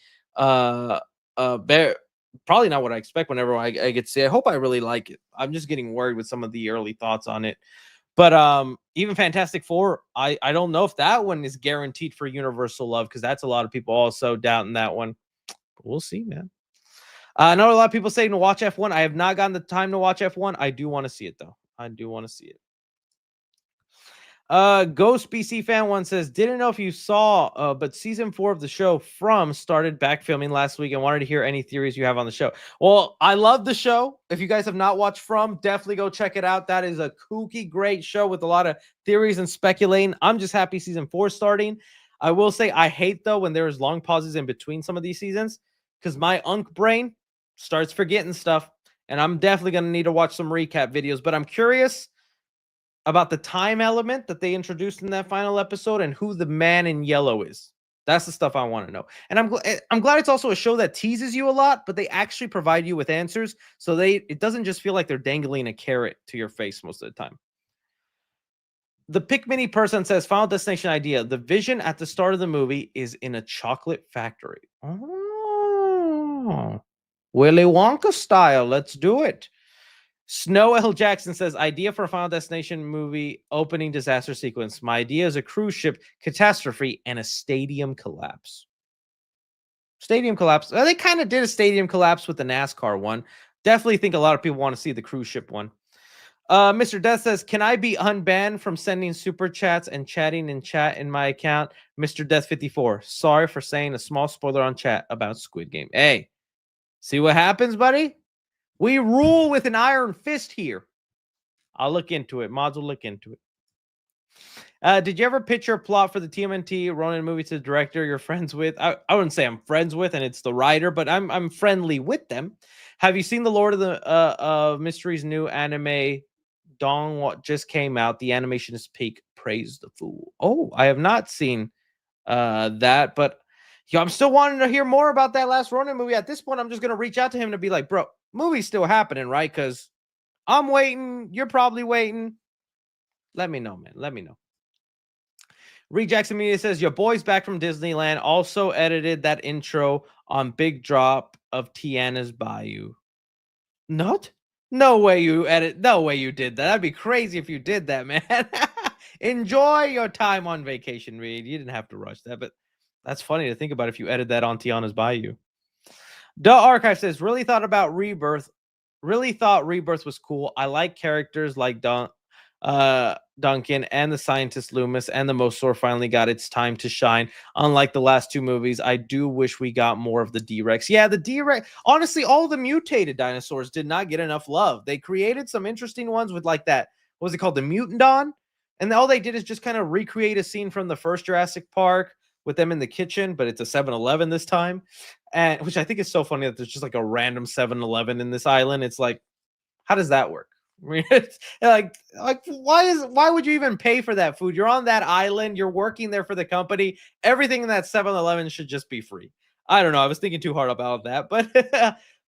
probably not what I expect whenever I get to see it. I hope I really like it. I'm just getting worried with some of the early thoughts on it. But even Fantastic Four, I don't know if that one is guaranteed for universal love because that's a lot of people also doubting that one. But we'll see, man. I know a lot of people saying to watch F1. I have not gotten the time to watch F1. I do want to see it, though. I do want to see it. Ghost BC Fan 1 says, didn't know if you saw, but season 4 of the show From started back filming last week and wanted to hear any theories you have on the show. Well, I love the show. If you guys have not watched From, definitely go check it out. That is a kooky, great show with a lot of theories and speculating. I'm just happy season 4 starting. I will say I hate, though, when there's long pauses in between some of these seasons because my unk brain starts forgetting stuff, and I'm definitely going to need to watch some recap videos, but I'm curious about the time element that they introduced in that final episode and who the man in yellow is. That's the stuff I want to know. And I'm glad it's also a show that teases you a lot, but they actually provide you with answers. So it doesn't just feel like they're dangling a carrot to your face most of the time. The Pick Mini person says, Final Destination idea. The Vision at the start of the movie is in a chocolate factory. Oh, Willy Wonka style. Let's do it. Snow L. Jackson says, idea for a Final Destination movie opening disaster sequence. My idea is a cruise ship catastrophe and a stadium collapse. Stadium collapse. Well, they kind of did a stadium collapse with the NASCAR one. Definitely think a lot of people want to see the cruise ship one. Mr. Death says, can I be unbanned from sending super chats and chatting in chat in my account? Mr. Death 54. Sorry for saying a small spoiler on chat about Squid Game. Hey, see what happens, buddy? We rule with an iron fist here. I'll look into it. Mods will look into it. Did you ever pitch your plot for the TMNT Ronin movie to the director you're friends with? I wouldn't say I'm friends with, and it's the writer, but I'm friendly with them. Have you seen the Lord of the Mysteries new anime? Dong what just came out. The animation is peak. Praise the fool. Oh, I have not seen that, but yo, I'm still wanting to hear more about that last Ronin movie. At this point, I'm just gonna reach out to him to be like, bro, movie's still happening, right? Because I'm waiting. You're probably waiting. Let me know, man. Let me know. Reed Jackson Media says, your boy's back from Disneyland. Also edited that intro on Big Drop of Tiana's Bayou. Not? No way you edit. No way you did that. That'd be crazy if you did that, man. Enjoy your time on vacation, Reed. You didn't have to rush that, but that's funny to think about if you edit that on Tiana's Bayou. The Archive says, really thought about Rebirth. Really thought Rebirth was cool. I like characters like Duncan and the scientist Loomis, and the Mosaur finally got its time to shine. Unlike the last two movies, I do wish we got more of the D-Rex. Yeah, the D-Rex, honestly, all the mutated dinosaurs did not get enough love. They created some interesting ones with like that, what was it called, the Mutandon? And all they did is just kind of recreate a scene from the first Jurassic Park with them in the kitchen, but it's a 7-Eleven this time. And which I think is so funny that there's just like a random 7-Eleven in this island. It's like, how does that work? like why would you even pay for that food? You're on that island, you're working there for the company. Everything in that 7-Eleven should just be free. I don't know, I was thinking too hard about that, but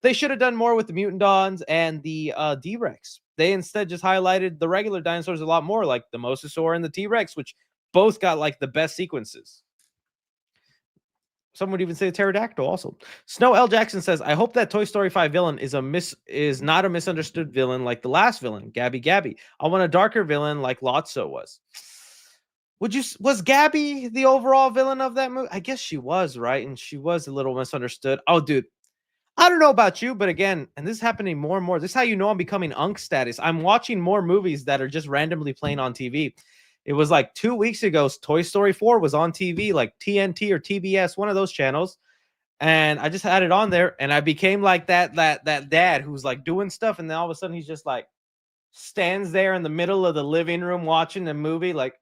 they should have done more with the Mutandons and the D-Rex. They instead just highlighted the regular dinosaurs a lot more, like the Mosasaur and the T-Rex, which both got like the best sequences. Some would even say the pterodactyl also. Snow L. Jackson says, I hope that Toy Story 5 villain is not a misunderstood villain like the last villain, Gabby Gabby. I want a darker villain like Lotso was. Was Gabby the overall villain of that movie? I guess she was, right? And she was a little misunderstood. Oh, dude. I don't know about you, but again, and this is happening more and more. This is how you know I'm becoming Unk status. I'm watching more movies that are just randomly playing on TV. It was like 2 weeks ago, Toy Story 4 was on TV, like TNT or TBS, one of those channels. And I just had it on there, and I became like that dad who's like doing stuff, and then all of a sudden he's just like stands there in the middle of the living room watching the movie. Like,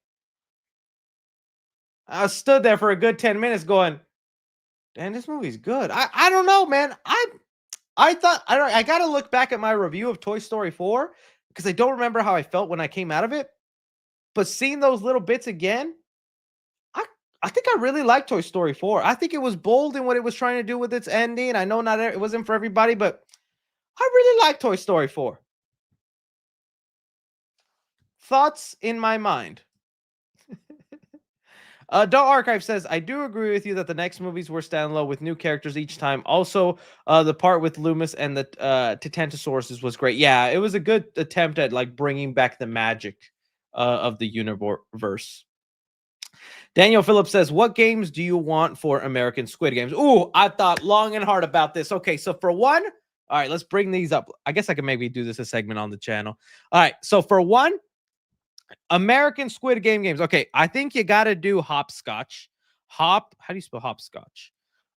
I stood there for a good 10 minutes going, damn, this movie's good. I don't know, man. I thought I gotta look back at my review of Toy Story 4 because I don't remember how I felt when I came out of it. But seeing those little bits again, I think I really like Toy Story 4. I think it was bold in what it was trying to do with its ending. I know it wasn't for everybody, but I really like Toy Story 4. Thoughts in my mind. Duh Archive says, I do agree with you that the next movies were standalone with new characters each time. Also, the part with Loomis and the Titantosauruses was great. Yeah, it was a good attempt at like bringing back the magic of the universe. Daniel Phillips says, what games do you want for American Squid Games? Ooh, I thought long and hard about this. Okay, so for one, all right, let's bring these up. I guess I can maybe do this a segment on the channel. All right, so for one, American Squid Game games. Okay, I think you got to do hopscotch. How do you spell hopscotch?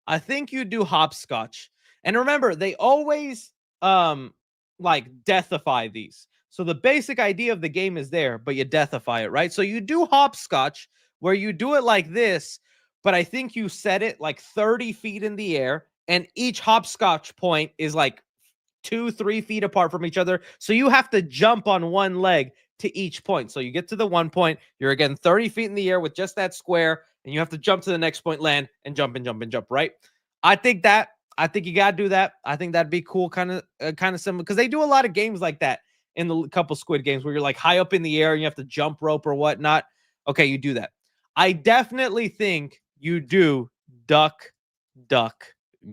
I think you do hopscotch. And remember, they always like deathify these. So the basic idea of the game is there, but you deathify it, right? So you do hopscotch where you do it like this, but I think you set it like 30 feet in the air, and each hopscotch point is like 2-3 feet apart from each other. So you have to jump on one leg to each point. So you get to the one point, you're again 30 feet in the air with just that square, and you have to jump to the next point, land, and jump and jump and jump, right? I think you got to do that. I think that'd be cool, kind of similar, because they do a lot of games like that in the couple Squid Games where you're like high up in the air and you have to jump rope or whatnot. Okay, you do that. I definitely think you do duck,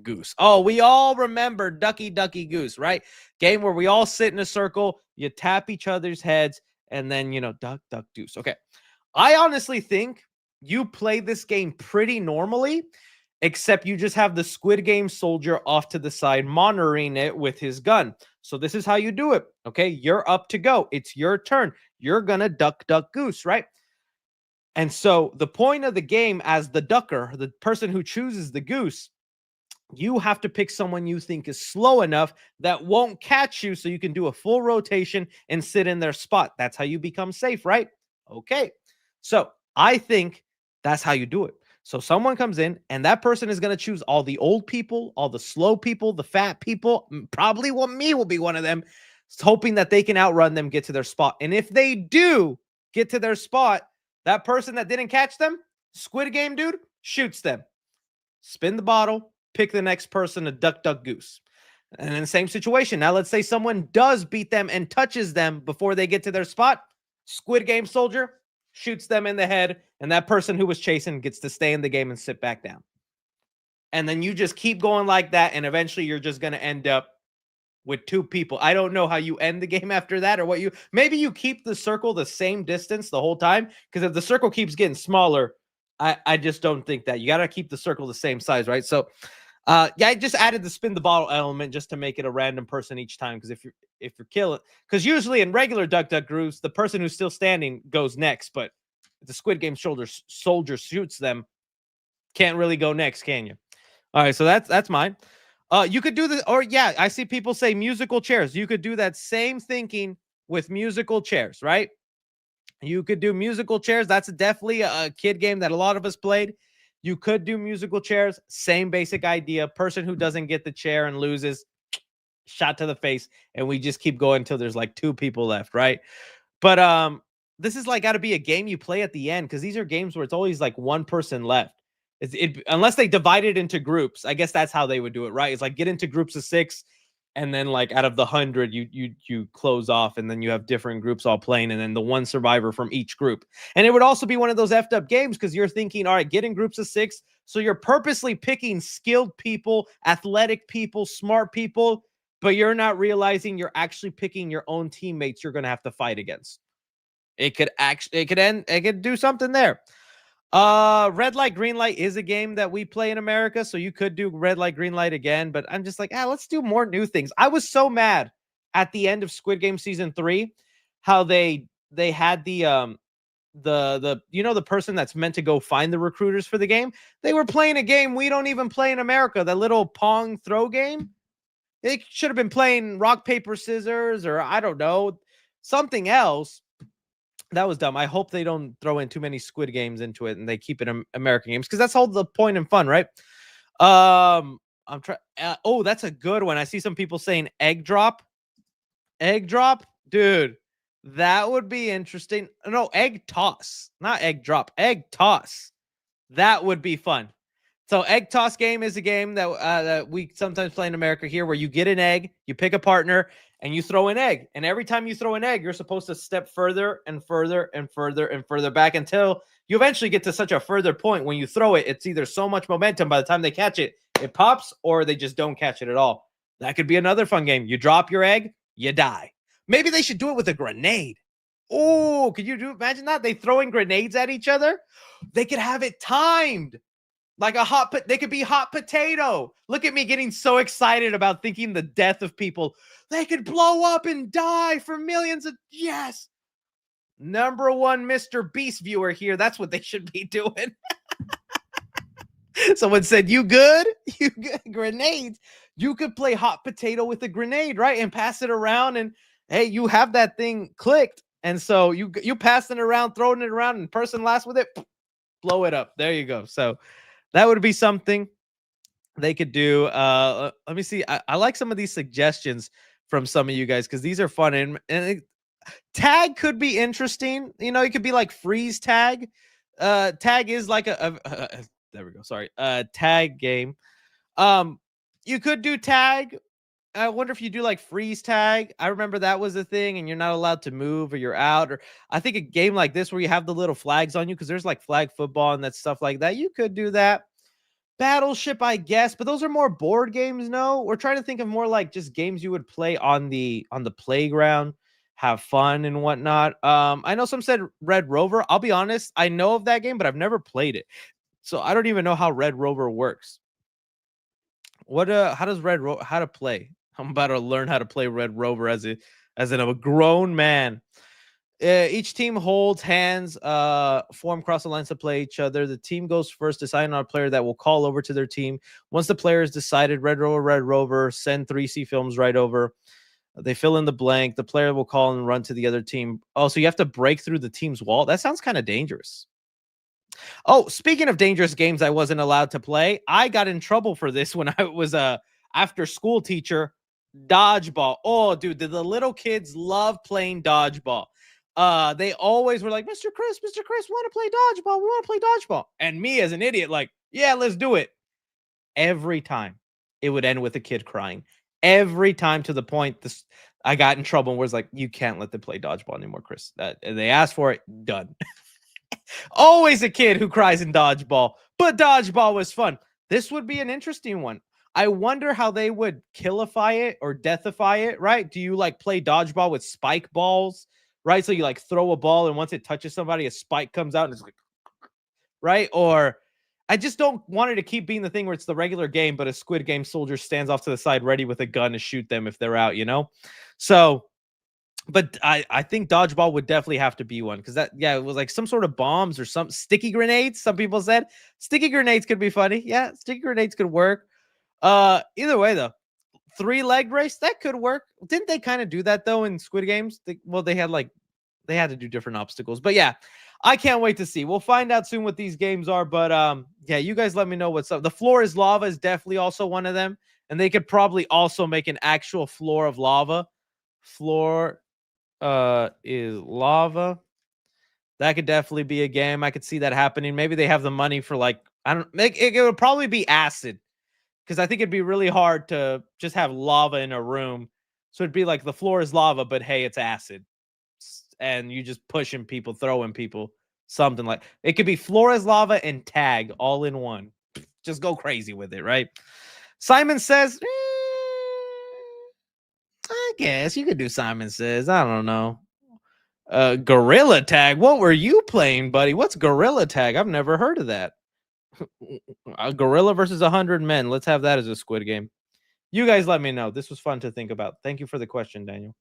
goose. Oh, we all remember Ducky, Goose, right? Game where we all sit in a circle, you tap each other's heads, and then, duck, goose. Okay. I honestly think you play this game pretty normally, except you just have the Squid Game soldier off to the side monitoring it with his gun. So this is how you do it. Okay, you're up to go. It's your turn. You're gonna duck, duck, goose, right? And so the point of the game, as the ducker, the person who chooses the goose, you have to pick someone you think is slow enough that won't catch you, so you can do a full rotation and sit in their spot. That's how you become safe, right? Okay. So I think that's how you do it. So someone comes in and that person is going to choose all the old people, all the slow people, the fat people. Probably me will be one of them, hoping that they can outrun them, get to their spot. And if they do get to their spot, that person that didn't catch them, Squid Game dude, shoots them. Spin the bottle, pick the next person, a duck, duck, goose. And in the same situation, now let's say someone does beat them and touches them before they get to their spot. Squid Game soldier shoots them in the head, and that person who was chasing gets to stay in the game and sit back down. And then you just keep going like that, and eventually you're just going to end up with 2 people. I don't know how you end the game after that, or what you, maybe you keep the circle the same distance the whole time, because if the circle keeps getting smaller, I just don't think that. You got to keep the circle the same size, right? So yeah, I just added the spin the bottle element just to make it a random person each time, because if you're killing, because usually in regular duck duck grooves, the person who's still standing goes next, but if the Squid Game soldier shoots them, can't really go next, can you? All right, so that's mine. You could do this, or yeah, I see people say musical chairs. You could do that same thinking with musical chairs, right? You could do musical chairs. That's definitely a kid game that a lot of us played. You could do musical chairs. Same basic idea. Person who doesn't get the chair and loses, shot to the face, and we just keep going until there's like 2 people left, right? But this is like got to be a game you play at the end, because these are games where it's always like 1 person left. Unless they divide it into groups. I guess that's how they would do it, right? It's like get into groups of 6, and then like out of the 100, you close off, and then you have different groups all playing, and then the 1 survivor from each group. And it would also be one of those effed up games, because you're thinking, all right, get in groups of 6, so you're purposely picking skilled people, athletic people, smart people, but you're not realizing you're actually picking your own teammates you're going to have to fight against. It could do something there. Red light, green light is a game that we play in America, so you could do red light, green light again, but I'm just like, let's do more new things. I was so mad at the end of Squid Game season 3, how they had the the person that's meant to go find the recruiters for the game. They were playing a game we don't even play in America, that little pong throw game. They should have been playing rock, paper, scissors, or I don't know, something else. That was dumb. I hope they don't throw in too many Squid Games into it and they keep it American games, because that's all the point and fun, right? I'm trying. Oh, that's a good one. I see some people saying egg drop. Egg drop, dude. That would be interesting. No, egg toss, not egg drop. Egg toss. That would be fun. So egg toss game is a game that we sometimes play in America here, where you get an egg, you pick a partner, and you throw an egg. And every time you throw an egg, you're supposed to step further and further and further and further back until you eventually get to such a further point. When you throw it, it's either so much momentum by the time they catch it, it pops, or they just don't catch it at all. That could be another fun game. You drop your egg, you die. Maybe they should do it with a grenade. Oh, could you imagine that? They throwing grenades at each other? They could have it timed. Like they could be hot potato. Look at me getting so excited about thinking the death of people. They could blow up and die for millions of, yes. Number 1 Mr. Beast viewer here. That's what they should be doing. Someone said, you good? You good? Grenades. You could play hot potato with a grenade, right? And pass it around, and hey, you have that thing clicked. And so you passing it around, throwing it around, and person last with it, blow it up. There you go. So that would be something they could do. Let me see. I like some of these suggestions from some of you guys, because these are fun. And tag could be interesting. You know, it could be like freeze tag. Tag is like there we go. Sorry. Tag game. You could do tag. I wonder if you do like freeze tag. I remember that was a thing, and you're not allowed to move, or you're out. Or I think a game like this where you have the little flags on you, because there's like flag football and that stuff like that. You could do that. Battleship, I guess, but those are more board games. No, we're trying to think of more like just games you would play on the playground, have fun and whatnot. I know some said Red Rover. I'll be honest, I know of that game, but I've never played it. So I don't even know how Red Rover works. What how does how to play? I'm about to learn how to play Red Rover as a grown man. Each team holds hands, form cross the lines to play each other. The team goes first, deciding on a player that will call over to their team. Once the player is decided, Red Rover, send 3C films right over. They fill in the blank. The player will call and run to the other team. Oh, so you have to break through the team's wall? That sounds kind of dangerous. Oh, speaking of dangerous games I wasn't allowed to play, I got in trouble for this when I was a after school teacher. Dodgeball. Oh, dude, the little kids love playing dodgeball. They always were like, Mr. Chris, want to play dodgeball? We want to play dodgeball. And me as an idiot, like, yeah, let's do it. Every time it would end with a kid crying. Every time, to the point this I got in trouble and was like, you can't let them play dodgeball anymore, Chris. They asked for it, done. Always a kid who cries in dodgeball, but dodgeball was fun. This would be an interesting one. I wonder how they would killify it or deathify it, right? Do you like play dodgeball with spike balls, right? So you like throw a ball and once it touches somebody, a spike comes out and it's like, right? Or I just don't want it to keep being the thing where it's the regular game, but a Squid Game soldier stands off to the side ready with a gun to shoot them if they're out, you know? So, but I think dodgeball would definitely have to be one because that, yeah, it was like some sort of bombs or some sticky grenades. Some people said sticky grenades could be funny. Yeah, sticky grenades could work. Either way, though, 3-leg race that could work. Didn't they kind of do that though in Squid Games? They had to do different obstacles. But yeah, I can't wait to see. We'll find out soon what these games are. But yeah, you guys let me know what's up. The floor is lava is definitely also one of them, and they could probably also make an actual floor of lava. Floor is lava. That could definitely be a game. I could see that happening. Maybe they have the money for like I don't make it would probably be acid. Because I think it'd be really hard to just have lava in a room. So it'd be like the floor is lava, but hey, it's acid. And you just pushing people, throwing people, something like it could be floor is lava and tag all in one. Just go crazy with it, right? Simon says, I guess you could do Simon Says. I don't know. Gorilla Tag. What were you playing, buddy? What's Gorilla Tag? I've never heard of that. A gorilla versus 100 men. Let's have that as a Squid Game. You guys let me know. This was fun to think about. Thank you for the question, Daniel.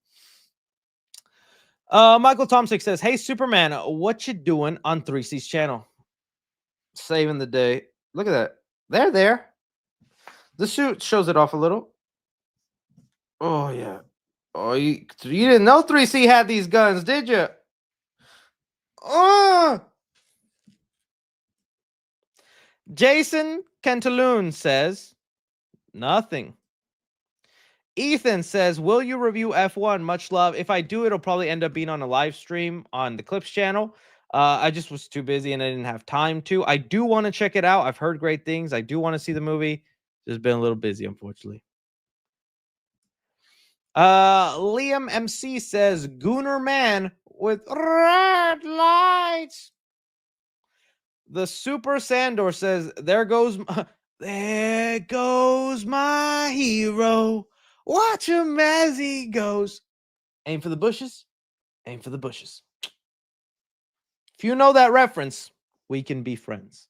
Michael Tomsick says, hey, Superman, what you doing on 3C's channel? Saving the day. Look at that. They're there. The suit shows it off a little. Oh, yeah. Oh, you didn't know 3C had these guns, did you? Oh! Jason Cantaloon says, nothing. Ethan says, will you review F1? Much love. If I do, it'll probably end up being on a live stream on the Clips channel. I just was too busy and I didn't have time to. I do want to check it out. I've heard great things. I do want to see the movie. Just been a little busy, unfortunately. Liam MC says, Gooner Man with red lights. The Super Sandor says, there goes my hero. Watch him as he goes. Aim for the bushes. Aim for the bushes. If you know that reference, we can be friends.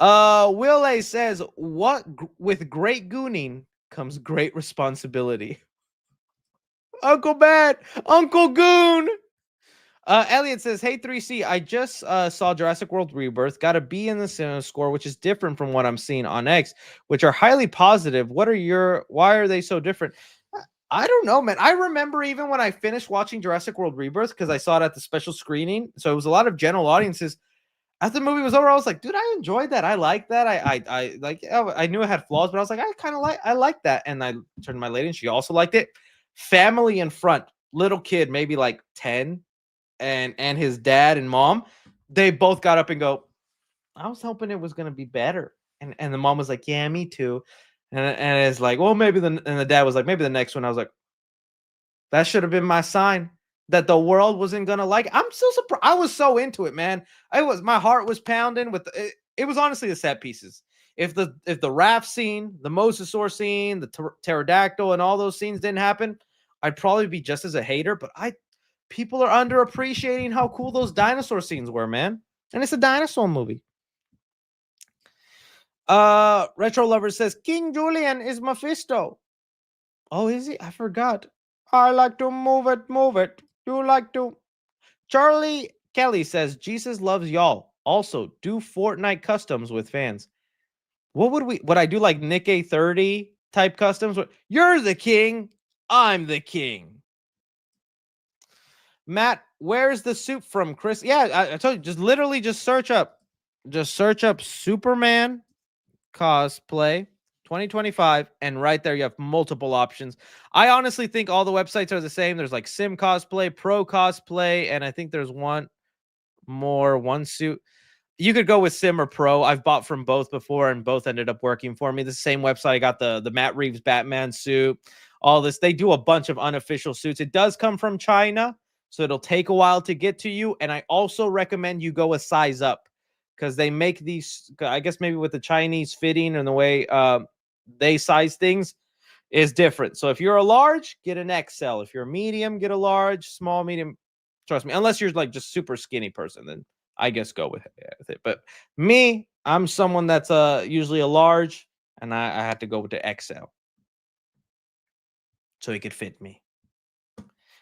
Will A says, with great gooning comes great responsibility. Uncle Bad, Uncle Goon. Elliot says, hey, 3C, I just saw Jurassic World Rebirth. Got a B in the cinema score, which is different from what I'm seeing on X, which are highly positive. Why are they so different? I don't know, man. I remember even when I finished watching Jurassic World Rebirth, because I saw it at the special screening. So it was a lot of general audiences. After the movie was over, I was like, dude, I enjoyed that. I liked that. I like, I knew it had flaws, but I was like, I like that. And I turned to my lady and she also liked it. Family in front, little kid, maybe like 10. And his dad and mom, they both got up and go, I was hoping it was going to be better. And the mom was like, yeah, me too. And it's like, well, maybe and the dad was like, maybe the next one. I was like, that should have been my sign that the world wasn't going to like it. I'm so surprised. I was so into it, man. My heart was pounding with it was honestly the set pieces. If the raft scene, the mosasaur scene, the pterodactyl and all those scenes didn't happen, I'd probably be just as a hater, but people are underappreciating how cool those dinosaur scenes were, man. And it's a dinosaur movie. Retro Lover says King Julian is Mephisto. Oh, is he? I forgot. I like to move it, move it. You like to. Charlie Kelly says Jesus loves y'all. Also, do Fortnite customs with fans. What would I do, like Nick A30 type customs? You're the king, I'm the king. Matt, where's the soup from, Chris? Yeah, I told you, just search up Superman cosplay 2025, and right there you have multiple options. I honestly think all the websites are the same. There's like Sim Cosplay, Pro Cosplay, and I think there's one suit. You could go with Sim or Pro. I've bought from both before, and both ended up working for me. The same website, I got the Matt Reeves Batman suit. All this, they do a bunch of unofficial suits. It does come from China, so it'll take a while to get to you. And I also recommend you go a size up, because they make these, I guess maybe with the Chinese fitting and the way they size things is different. So if you're a large, get an XL. If you're a medium, get a large. Small, medium, trust me. Unless you're like just super skinny person, then I guess go with it. But me, I'm someone that's usually a large, and I had to go with the XL so he could fit me.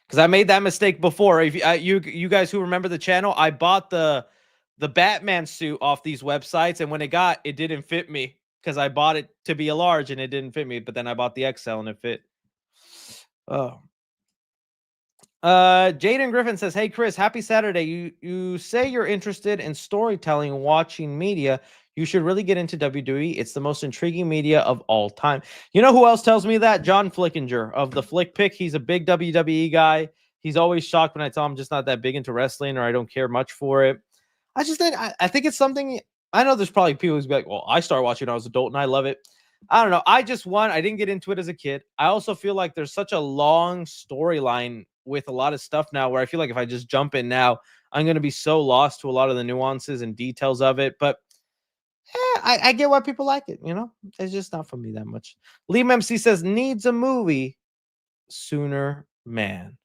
Because I made that mistake before. If you guys who remember the channel, I bought the Batman suit off these websites, and when it didn't fit me, because I bought it to be a large and it didn't fit me. But then I bought the XL and it fit. Oh. Jaden Griffin says, "Hey Chris, happy Saturday. You say you're interested in storytelling, watching media. You should really get into WWE. It's the most intriguing media of all time." You know who else tells me that? John Flickinger of the Flick Pick. He's a big WWE guy. He's always shocked when I tell him I'm just not that big into wrestling, or I don't care much for it. I think it's something. I know there's probably people who's like, "Well, I started watching when I was an adult and I love it." I don't know. I didn't get into it as a kid. I also feel like there's such a long storyline with a lot of stuff now, where I feel like if I just jump in now, I'm going to be so lost to a lot of the nuances and details of it. But I get why people like it. It's just not for me that much. Liam MC says, needs a movie. Sooner Man.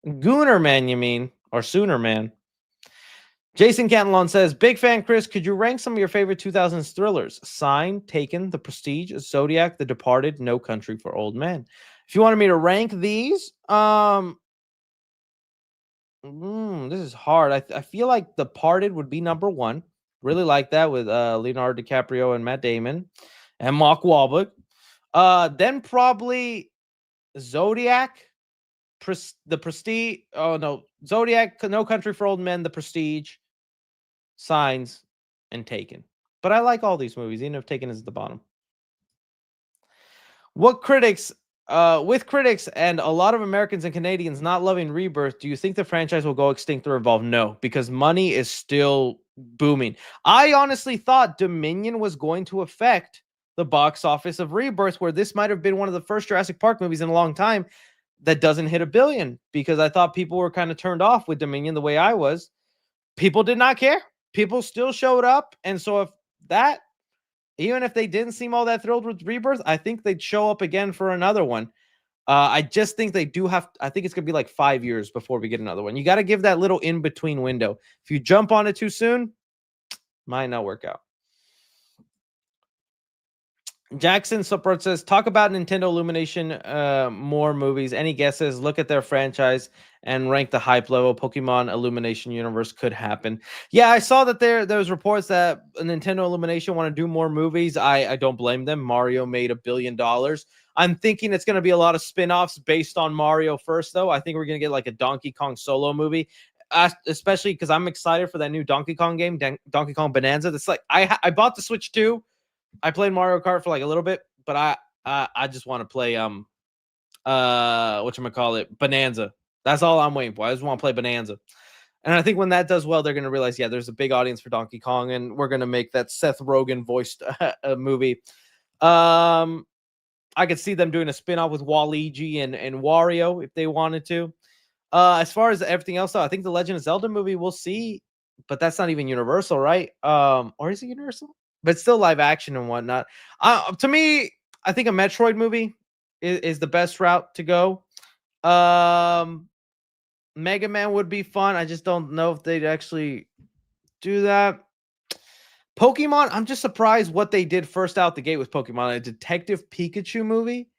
Gooner Man, you mean? Or Sooner Man. Jason Cantelon says, big fan, Chris. Could you rank some of your favorite 2000s thrillers? Sign, Taken, The Prestige, Zodiac, The Departed, No Country for Old Men. If you wanted me to rank these, this is hard. I feel like Departed would be number one. Really like that with Leonardo DiCaprio and Matt Damon and Mark Wahlberg. Then probably Zodiac, The Prestige. Oh no, Zodiac, No Country for Old Men, The Prestige, Signs, and Taken. But I like all these movies, even if Taken is at the bottom. With critics and a lot of Americans and Canadians not loving Rebirth, do you think the franchise will go extinct or evolve? No, because money is still booming. I honestly thought Dominion was going to affect the box office of Rebirth, where this might have been one of the first Jurassic Park movies in a long time that doesn't hit $1 billion, because I thought people were kind of turned off with Dominion the way I was. People did not care. People still showed up. And so even if they didn't seem all that thrilled with Rebirth, I think they'd show up again for another one. I just think they do have. I think it's going to be like 5 years before we get another one. You got to give that little in-between window. If you jump on it too soon, might not work out. Jackson Support says, talk about Nintendo Illumination, more movies. Any guesses? Look at their franchise and rank the hype level. Pokemon Illumination universe could happen. Yeah, I saw that there was reports that Nintendo Illumination want to do more movies. I don't blame them. Mario made $1 billion. I'm thinking it's going to be a lot of spin-offs based on Mario first, though. I think we're going to get like a Donkey Kong solo movie, especially because I'm excited for that new Donkey Kong game, Donkey Kong Bonanza. That's like I bought the Switch 2. I played Mario Kart for like a little bit, but I just want to play whatchamacallit, Bonanza. That's all I'm waiting for. I just want to play Bonanza. And I think when that does well, they're going to realize, yeah, there's a big audience for Donkey Kong, and we're going to make that Seth Rogen voiced movie. I could see them doing a spin-off with Waluigi and Wario if they wanted to. As far as everything else, though, I think the Legend of Zelda movie, we'll see, but that's not even Universal, right? Or is it Universal? But still live action and whatnot. To me, I think a Metroid movie is the best route to go. Mega Man would be fun. I just don't know if they'd actually do that. Pokemon, I'm just surprised what they did first out the gate with Pokemon, a Detective Pikachu movie.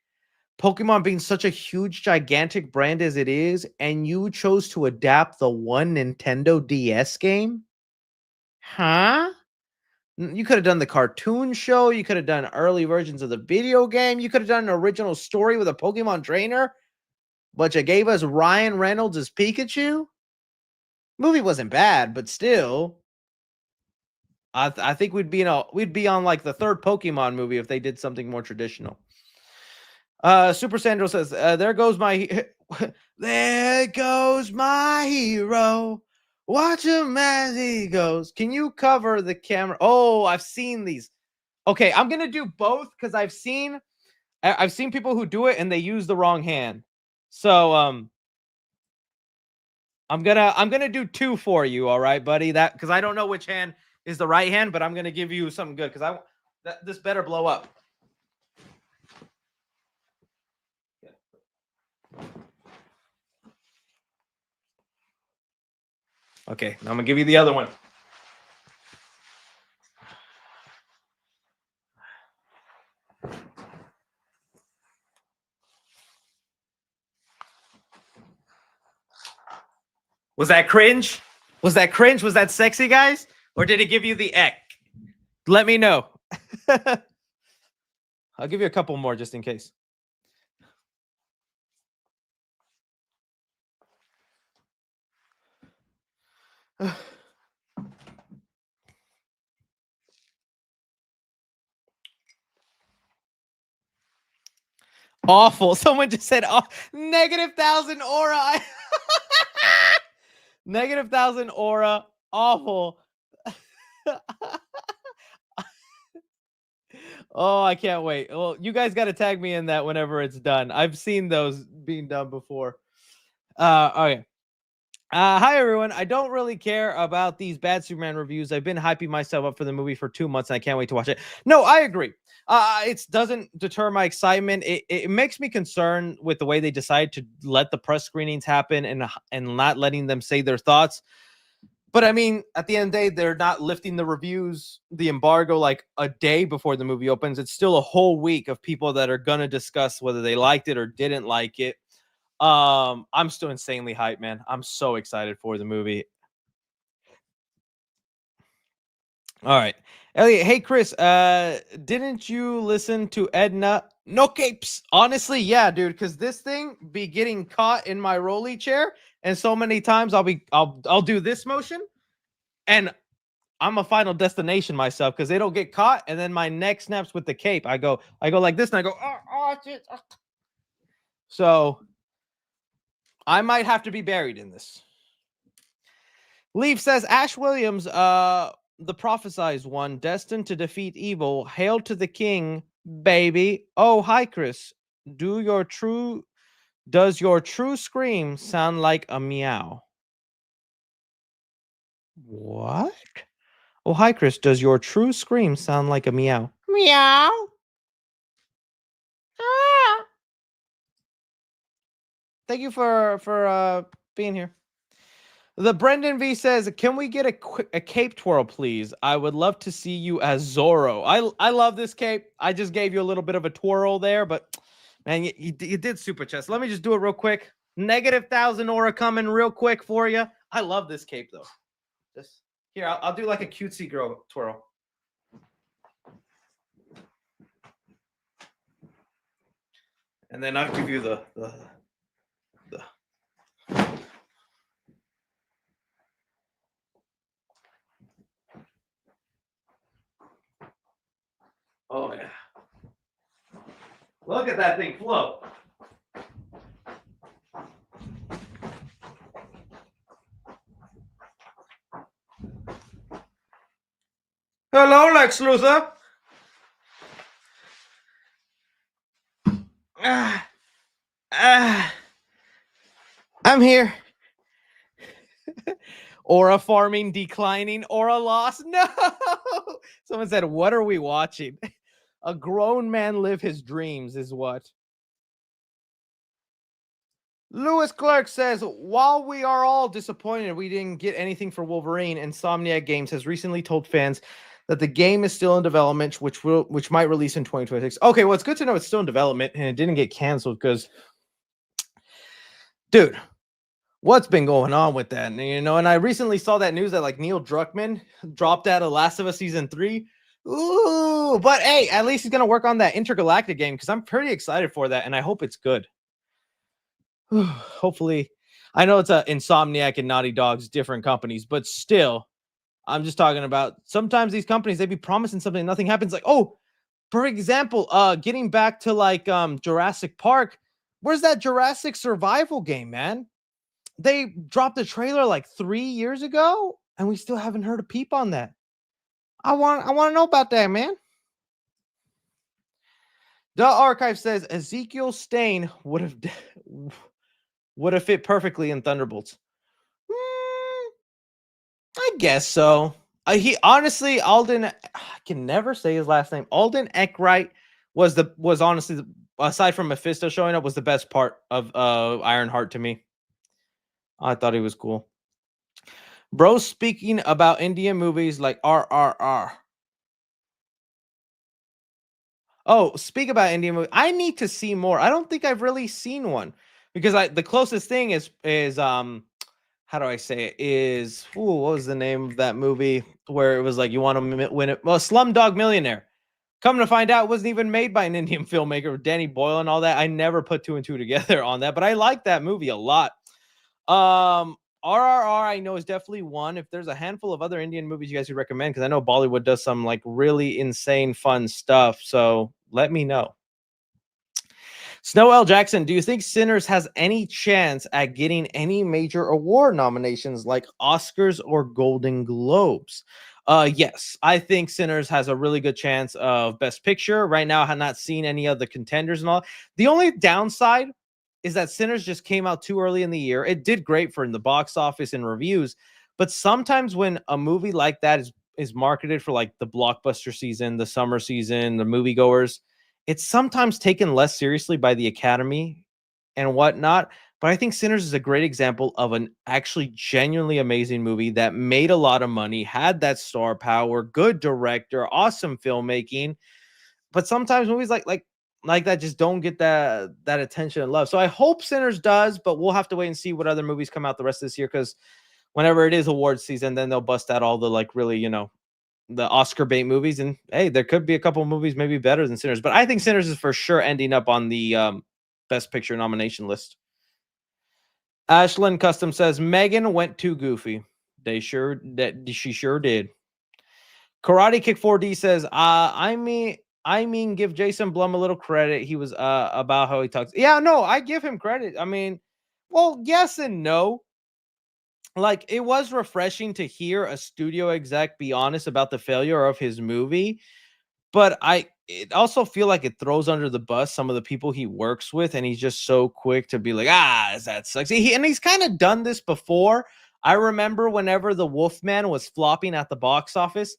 Pokemon being such a huge, gigantic brand as it is, and you chose to adapt the one Nintendo DS game? Huh? You could have done the cartoon show. You could have done early versions of the video game. You could have done an original story with a Pokemon trainer, but you gave us Ryan Reynolds as Pikachu? Movie wasn't bad, but still, I think we'd be on like the third Pokemon movie if they did something more traditional. Super Sandro says, there goes my there goes my hero. Watch him as he goes. Can you cover the camera? Oh, I've seen these. Okay, I'm gonna do both because I've seen people who do it and they use the wrong hand. So I'm gonna do two for you, all right, buddy? That because I don't know which hand is the right hand, but I'm gonna give you something good because this better blow up. Okay, now I'm gonna give you the other one. Was that cringe? Was that cringe? Was that sexy, guys? Or did it give you the eck? Let me know. I'll give you a couple more just in case. Awful. Someone just said negative 1,000 aura. Negative 1,000 aura. Awful. Oh, I can't wait. Well, you guys got to tag me in that whenever it's done. I've seen those being done before. Okay. Hi, everyone. I don't really care about these bad Superman reviews. I've been hyping myself up for the movie for 2 months, and I can't wait to watch it. No, I agree. It doesn't deter my excitement. It makes me concerned with the way they decide to let the press screenings happen and not letting them say their thoughts. But I mean, at the end of the day, they're not lifting the reviews, the embargo, like a day before the movie opens. It's still a whole week of people that are going to discuss whether they liked it or didn't like it. I'm still insanely hyped, man. I'm so excited for the movie. All right. Elliot, hey Chris, didn't you listen to Edna? No capes. Honestly, yeah, dude, because this thing be getting caught in my rolly chair, and so many times I'll do this motion, and I'm a Final Destination myself because it'll get caught, and then my neck snaps with the cape. I go like this, and I go, shit. So I might have to be buried in this. Leaf says Ash Williams, the prophesized one, destined to defeat evil. Hail to the king, baby. Oh, hi, Chris. Does your true scream sound like a meow? What? Oh, hi, Chris. Does your true scream sound like a meow? Meow. Ah. Thank you for being here. The Brendan V says, "Can we get a cape twirl, please? I would love to see you as Zorro." I love this cape. I just gave you a little bit of a twirl there, but man, you did super chest. Let me just do it real quick. Negative 1,000 aura coming real quick for you. I love this cape though. Just here, I'll do like a cutesy girl twirl. And then I'll give you the oh yeah. Look at that thing float. Hello, Lex Luthor. I'm here. Aura farming declining, aura loss. No. Someone said, "What are we watching?" A grown man live his dreams is what. Lewis Clark says, while we are all disappointed we didn't get anything for Wolverine, Insomniac Games has recently told fans that the game is still in development, which might release in 2026. Okay, well, it's good to know it's still in development and it didn't get canceled because, dude, what's been going on with that? And I recently saw that news that like Neil Druckmann dropped out of Last of Us Season 3. Ooh, but hey, at least he's gonna work on that intergalactic game because I'm pretty excited for that, and I hope it's good. Hopefully, I know it's a Insomniac and Naughty Dog's different companies, but still, I'm just talking about sometimes these companies they be promising something and nothing happens. Like, oh, for example, getting back to like Jurassic Park, where's that Jurassic survival game, man? They dropped a trailer like 3 years ago, and we still haven't heard a peep on that. I want to know about that, man. The archive says Ezekiel Stain would have fit perfectly in Thunderbolts. I guess so. He honestly, Alden, I can never say his last name. Alden Ehrenreich was honestly, aside from Mephisto showing up, was the best part of Ironheart to me. I thought he was cool. Bro, speaking about Indian movies like RRR. Oh, speak about Indian movie. I need to see more. I don't think I've really seen one because the closest thing is how do I say it? What was the name of that movie where it was like you want to win it? Well, Slumdog Millionaire. Come to find out, it wasn't even made by an Indian filmmaker, Danny Boyle and all that. I never put 2 and 2 together on that, but I like that movie a lot. RRR, I know is definitely one. If there's a handful of other Indian movies you guys would recommend, because I know Bollywood does some like really insane fun stuff. So let me know. Snow L. Jackson, do you think Sinners has any chance at getting any major award nominations like Oscars or Golden Globes? Yes, I think Sinners has a really good chance of Best Picture. Right now, I have not seen any of the contenders and all. The only downside is that Sinners just came out too early in the year. It did great for in the box office and reviews, but sometimes when a movie like that is marketed for like the blockbuster season, the summer season, the moviegoers, it's sometimes taken less seriously by the Academy and whatnot. But I think Sinners is a great example of an actually genuinely amazing movie that made a lot of money, had that star power, good director, awesome filmmaking. But sometimes movies like that just don't get that attention and love. So I hope Sinners does, but we'll have to wait and see what other movies come out the rest of this year, because whenever it is award season, then they'll bust out all the like really, the Oscar bait movies. And hey, there could be a couple of movies maybe better than Sinners, but I think Sinners is for sure ending up on the Best Picture nomination list. Ashlyn Custom says Megan went too goofy. She sure did. Karate Kick 4D says, I mean, give Jason Blum a little credit. He was about how he talks. Yeah, no, I give him credit. I mean, well, yes and no. Like, it was refreshing to hear a studio exec be honest about the failure of his movie, but it also feel like it throws under the bus some of the people he works with, and he's just so quick to be like, that sucks. And he's kind of done this before. I remember whenever The Wolfman was flopping at the box office,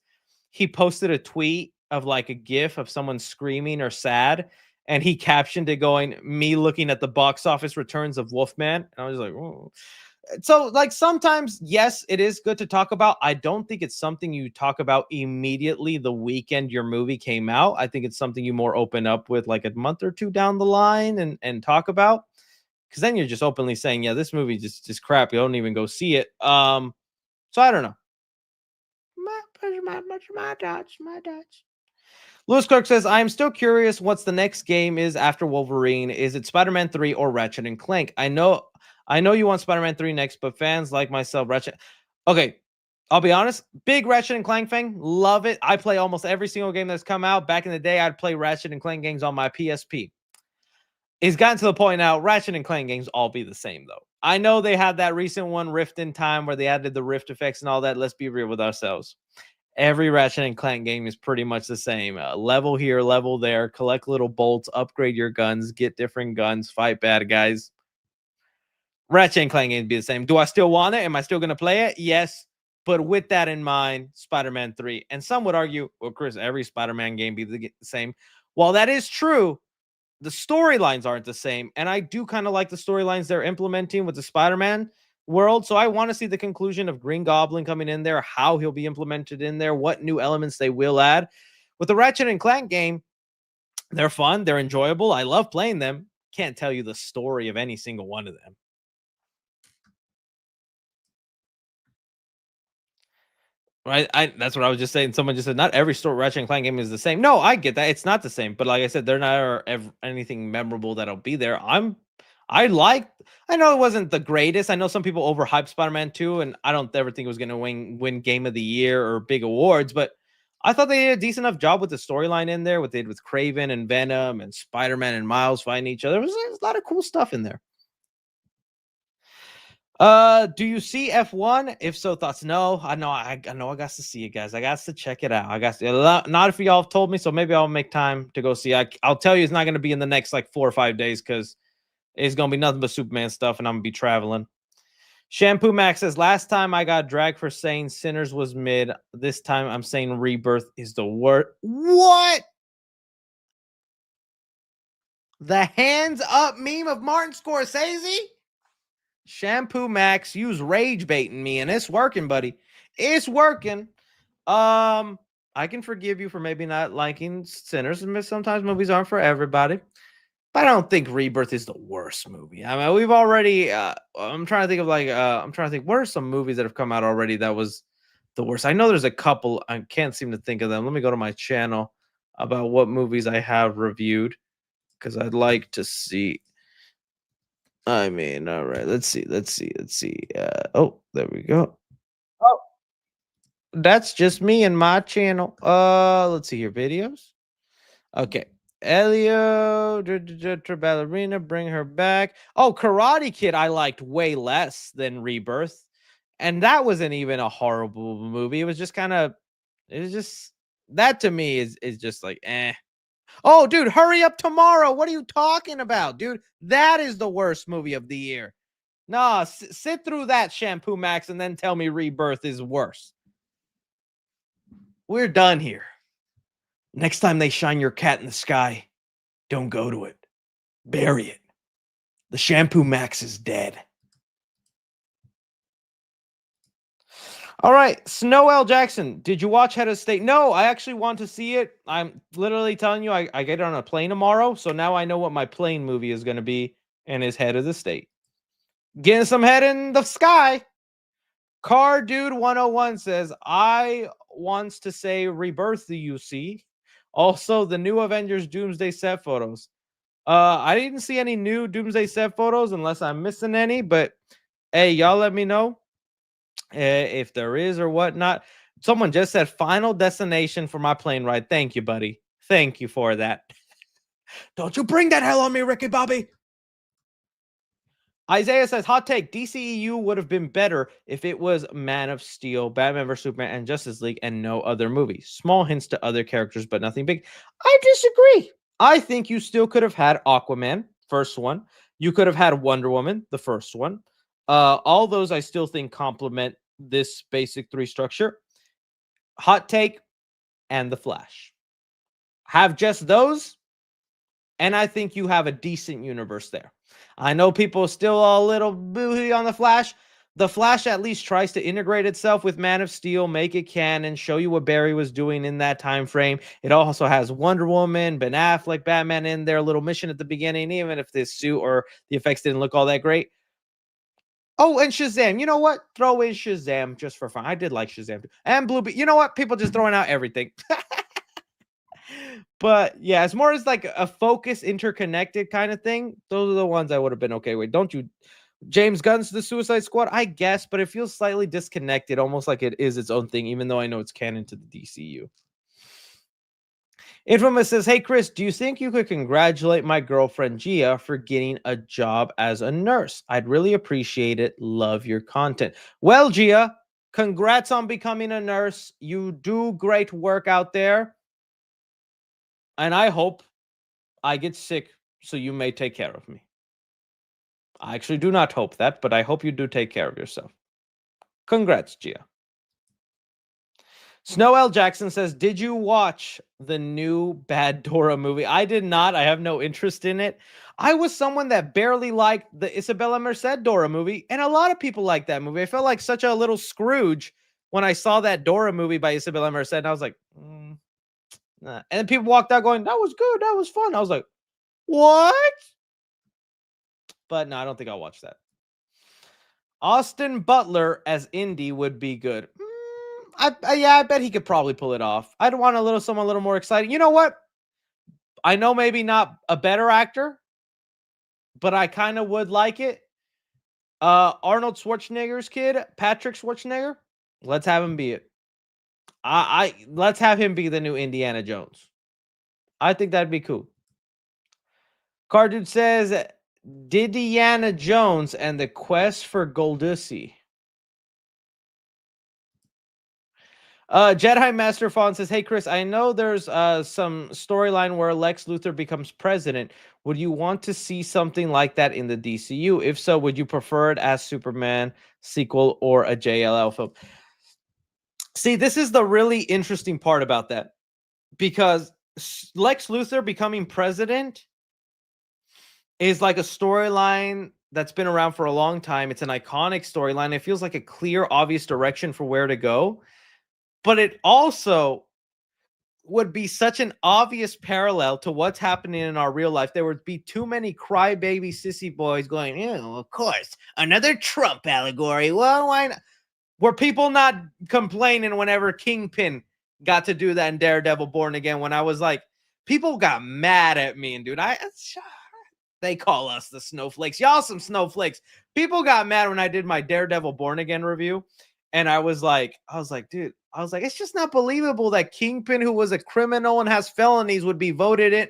he posted a tweet of like a gif of someone screaming or sad, and he captioned it going, "Me looking at the box office returns of Wolfman." And I was like, oh. So like sometimes, yes, it is good to talk about. I don't think it's something you talk about immediately the weekend your movie came out. I think it's something you more open up with like a month or two down the line and talk about, because then you're just openly saying, yeah, this movie just crap. You don't even go see it. So I don't know. My touch. Lewis Clark says, I am still curious what's the next game is after Wolverine. Is it Spider-Man 3 or Ratchet and Clank? I know you want Spider-Man 3 next, but fans like myself, Ratchet. Okay, I'll be honest. Big Ratchet and Clank fan. Love it. I play almost every single game that's come out. Back in the day, I'd play Ratchet and Clank games on my PSP. It's gotten to the point now, Ratchet and Clank games all be the same, though. I know they had that recent one, Rift in Time, where they added the Rift effects and all that. Let's be real with ourselves. Every Ratchet and Clank game is pretty much the same. Level here, level there, collect little bolts, upgrade your guns, get different guns, fight bad guys. Ratchet and Clank games be the same. Do I still want it? Am I still going to play it? Yes. But with that in mind, Spider-Man 3. And some would argue, well, Chris, every Spider-Man game be the same. While that is true, the storylines aren't the same. And I do kind of like the storylines they're implementing with the Spider-Man. world. So I want to see the conclusion of Green Goblin coming in there, how he'll be implemented in there, what new elements they will add. With the Ratchet and Clank game, they're fun, they're enjoyable. I love playing them. Can't tell you the story of any single one of them. Right, that's what I was just saying. Someone just said not every Ratchet and Clank game is the same. No, I get that. It's not the same, but like I said, they're not anything memorable that'll be there. I know it wasn't the greatest. I know some people overhyped Spider-Man 2, and I don't ever think it was going to win Game of the Year or big awards, but I thought they did a decent enough job with the storyline in there, with Kraven and Venom and Spider-Man and Miles fighting each other. There was a lot of cool stuff in there. Do you see F1? If so, thoughts? No, I know I got to see it, guys. I got to check it out. I got to, not if y'all have told me, so maybe I'll make time to go see. I'll tell you, it's not going to be in the next like 4 or 5 days because it's going to be nothing but Superman stuff, and I'm going to be traveling. Shampoo Max says, last time I got dragged for saying Sinners was mid. This time I'm saying Rebirth is the worst. What? The hands up meme of Martin Scorsese? Shampoo Max, use rage baiting me, and it's working, buddy. It's working. I can forgive you for maybe not liking Sinners. Sometimes movies aren't for everybody, but I don't think Rebirth is the worst movie. I mean, we've already. I'm trying to think of what are some movies that have come out already that was the worst. I know there's a couple. I can't seem to think of them. Let me go to my channel about what movies I have reviewed because I'd like to see. I mean, all right, let's see. Oh, there we go. Oh, that's just me and my channel. Let's see here, videos. Okay. Elio, ballerina, bring her back. Oh, Karate Kid, I liked way less than Rebirth. And that wasn't even a horrible movie. It was just that to me is just like, eh. Oh, dude, Hurry Up Tomorrow. What are you talking about, dude? That is the worst movie of the year. Nah, sit through that, Shampoo Max, and then tell me Rebirth is worse. We're done here. Next time they shine your cat in the sky, don't go to it. Bury it. The Shampoo Max is dead. All right, Snow L. Jackson, did you watch Head of State? No, I actually want to see it. I'm literally telling you, I get it on a plane tomorrow, so now I know what my plane movie is going to be, and is Head of the State. Getting some head in the sky. Car Dude 101 says, I wants to say Rebirth the UC. Also, the new Avengers Doomsday set photos. I didn't see any new Doomsday set photos unless I'm missing any, but hey, y'all let me know if there is or whatnot. Someone just said final destination for my plane ride. Thank you, buddy. Thank you for that. Don't you bring that hell on me, Ricky Bobby. Isaiah says, hot take, DCEU would have been better if it was Man of Steel, Batman vs. Superman, and Justice League, and no other movies. Small hints to other characters, but nothing big. I disagree. I think you still could have had Aquaman, first one. You could have had Wonder Woman, the first one. All those I still think complement this basic 3 structure. Hot take, and The Flash. Have just those, and I think you have a decent universe there. I know people are still a little booty on The Flash. The Flash at least tries to integrate itself with Man of Steel, make it canon, show you what Barry was doing in that time frame. It also has Wonder Woman, Ben Affleck, Batman in their little mission at the beginning, even if this suit or the effects didn't look all that great. Oh, and Shazam. You know what? Throw in Shazam just for fun. I did like Shazam too. And Blue Beetle. You know what? People just throwing out everything. But yeah, as more as like a focus, interconnected kind of thing, those are the ones I would have been okay with. Don't you? James Gunn's The Suicide Squad, I guess, but it feels slightly disconnected, almost like it is its own thing, even though I know it's canon to the DCU. Infamous says, hey, Chris, do you think you could congratulate my girlfriend, Gia, for getting a job as a nurse? I'd really appreciate it. Love your content. Well, Gia, congrats on becoming a nurse. You do great work out there. And I hope I get sick so you may take care of me. I actually do not hope that, but I hope you do take care of yourself. Congrats, Gia. Snow L. Jackson says, did you watch the new Bad Dora movie? I did not. I have no interest in it. I was someone that barely liked the Isabella Merced Dora movie, and a lot of people like that movie. I felt like such a little Scrooge when I saw that Dora movie by Isabella Merced, and I was like, nah. And then people walked out going, that was good. That was fun. I was like, what? But no, I don't think I'll watch that. Austin Butler as Indy would be good. Yeah, I bet he could probably pull it off. I'd want someone a little more exciting. You know what? I know maybe not a better actor, but I kind of would like it. Arnold Schwarzenegger's kid, Patrick Schwarzenegger. Let's have him be it. Let's have him be the new Indiana Jones. I think that'd be cool. Car Dude says Didiana Jones and the Quest for Odyssey. Jedi Master Fawn says, hey, Chris, I know there's some storyline where Lex Luthor becomes president. Would you want to see something like that in the DCU? If so, would you prefer it as Superman sequel or a JLL film? See, this is the really interesting part about that, because Lex Luthor becoming president is like a storyline that's been around for a long time. It's an iconic storyline. It feels like a clear, obvious direction for where to go. But it also would be such an obvious parallel to what's happening in our real life. There would be too many crybaby sissy boys going, of course, another Trump allegory. Well, why not? Were people not complaining whenever Kingpin got to do that in Daredevil Born Again? When I was like, people got mad at me, and dude, they call us the snowflakes. Y'all some snowflakes. People got mad when I did my Daredevil Born Again review. And I was like, dude, it's just not believable that Kingpin, who was a criminal and has felonies, would be voted in.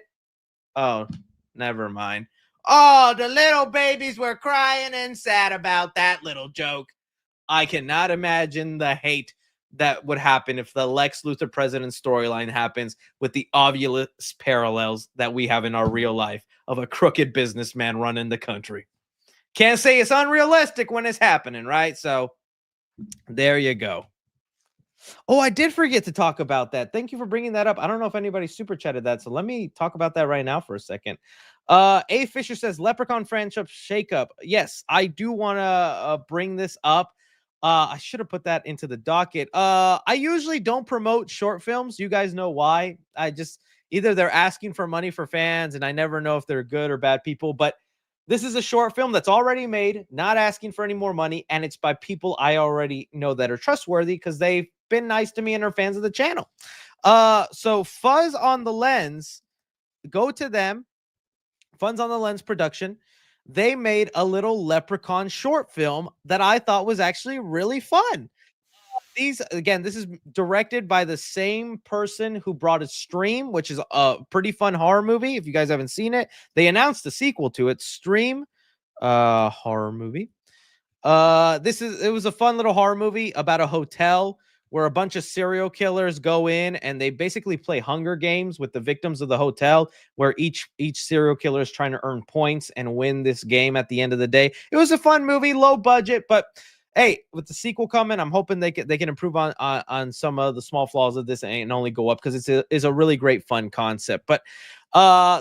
Oh, never mind. Oh, the little babies were crying and sad about that little joke. I cannot imagine the hate that would happen if the Lex Luthor president storyline happens with the obvious parallels that we have in our real life of a crooked businessman running the country. Can't say it's unrealistic when it's happening, right? So there you go. Oh, I did forget to talk about that. Thank you for bringing that up. I don't know if anybody super chatted that, so let me talk about that right now for a second. A Fisher says Leprechaun franchise shakeup. Yes, I do want to bring this up. I should have put that into the docket. I usually don't promote short films. You guys know why. Either they're asking for money for fans, and I never know if they're good or bad people, but this is a short film that's already made, not asking for any more money, and it's by people I already know that are trustworthy because they've been nice to me and are fans of the channel. So Fuzz on the Lens, go to them. Fuzz on the Lens production. They made a little Leprechaun short film that I thought was actually really fun. This is directed by the same person who brought us Stream, which is a pretty fun horror movie. If you guys haven't seen it, they announced the sequel to it, Stream, horror movie. It was a fun little horror movie about a hotel where a bunch of serial killers go in and they basically play Hunger Games with the victims of the hotel, where each serial killer is trying to earn points and win this game at the end of the day. It was a fun movie, low budget, but hey, with the sequel coming, I'm hoping they can improve on some of the small flaws of this and only go up, because it's a really great fun concept. But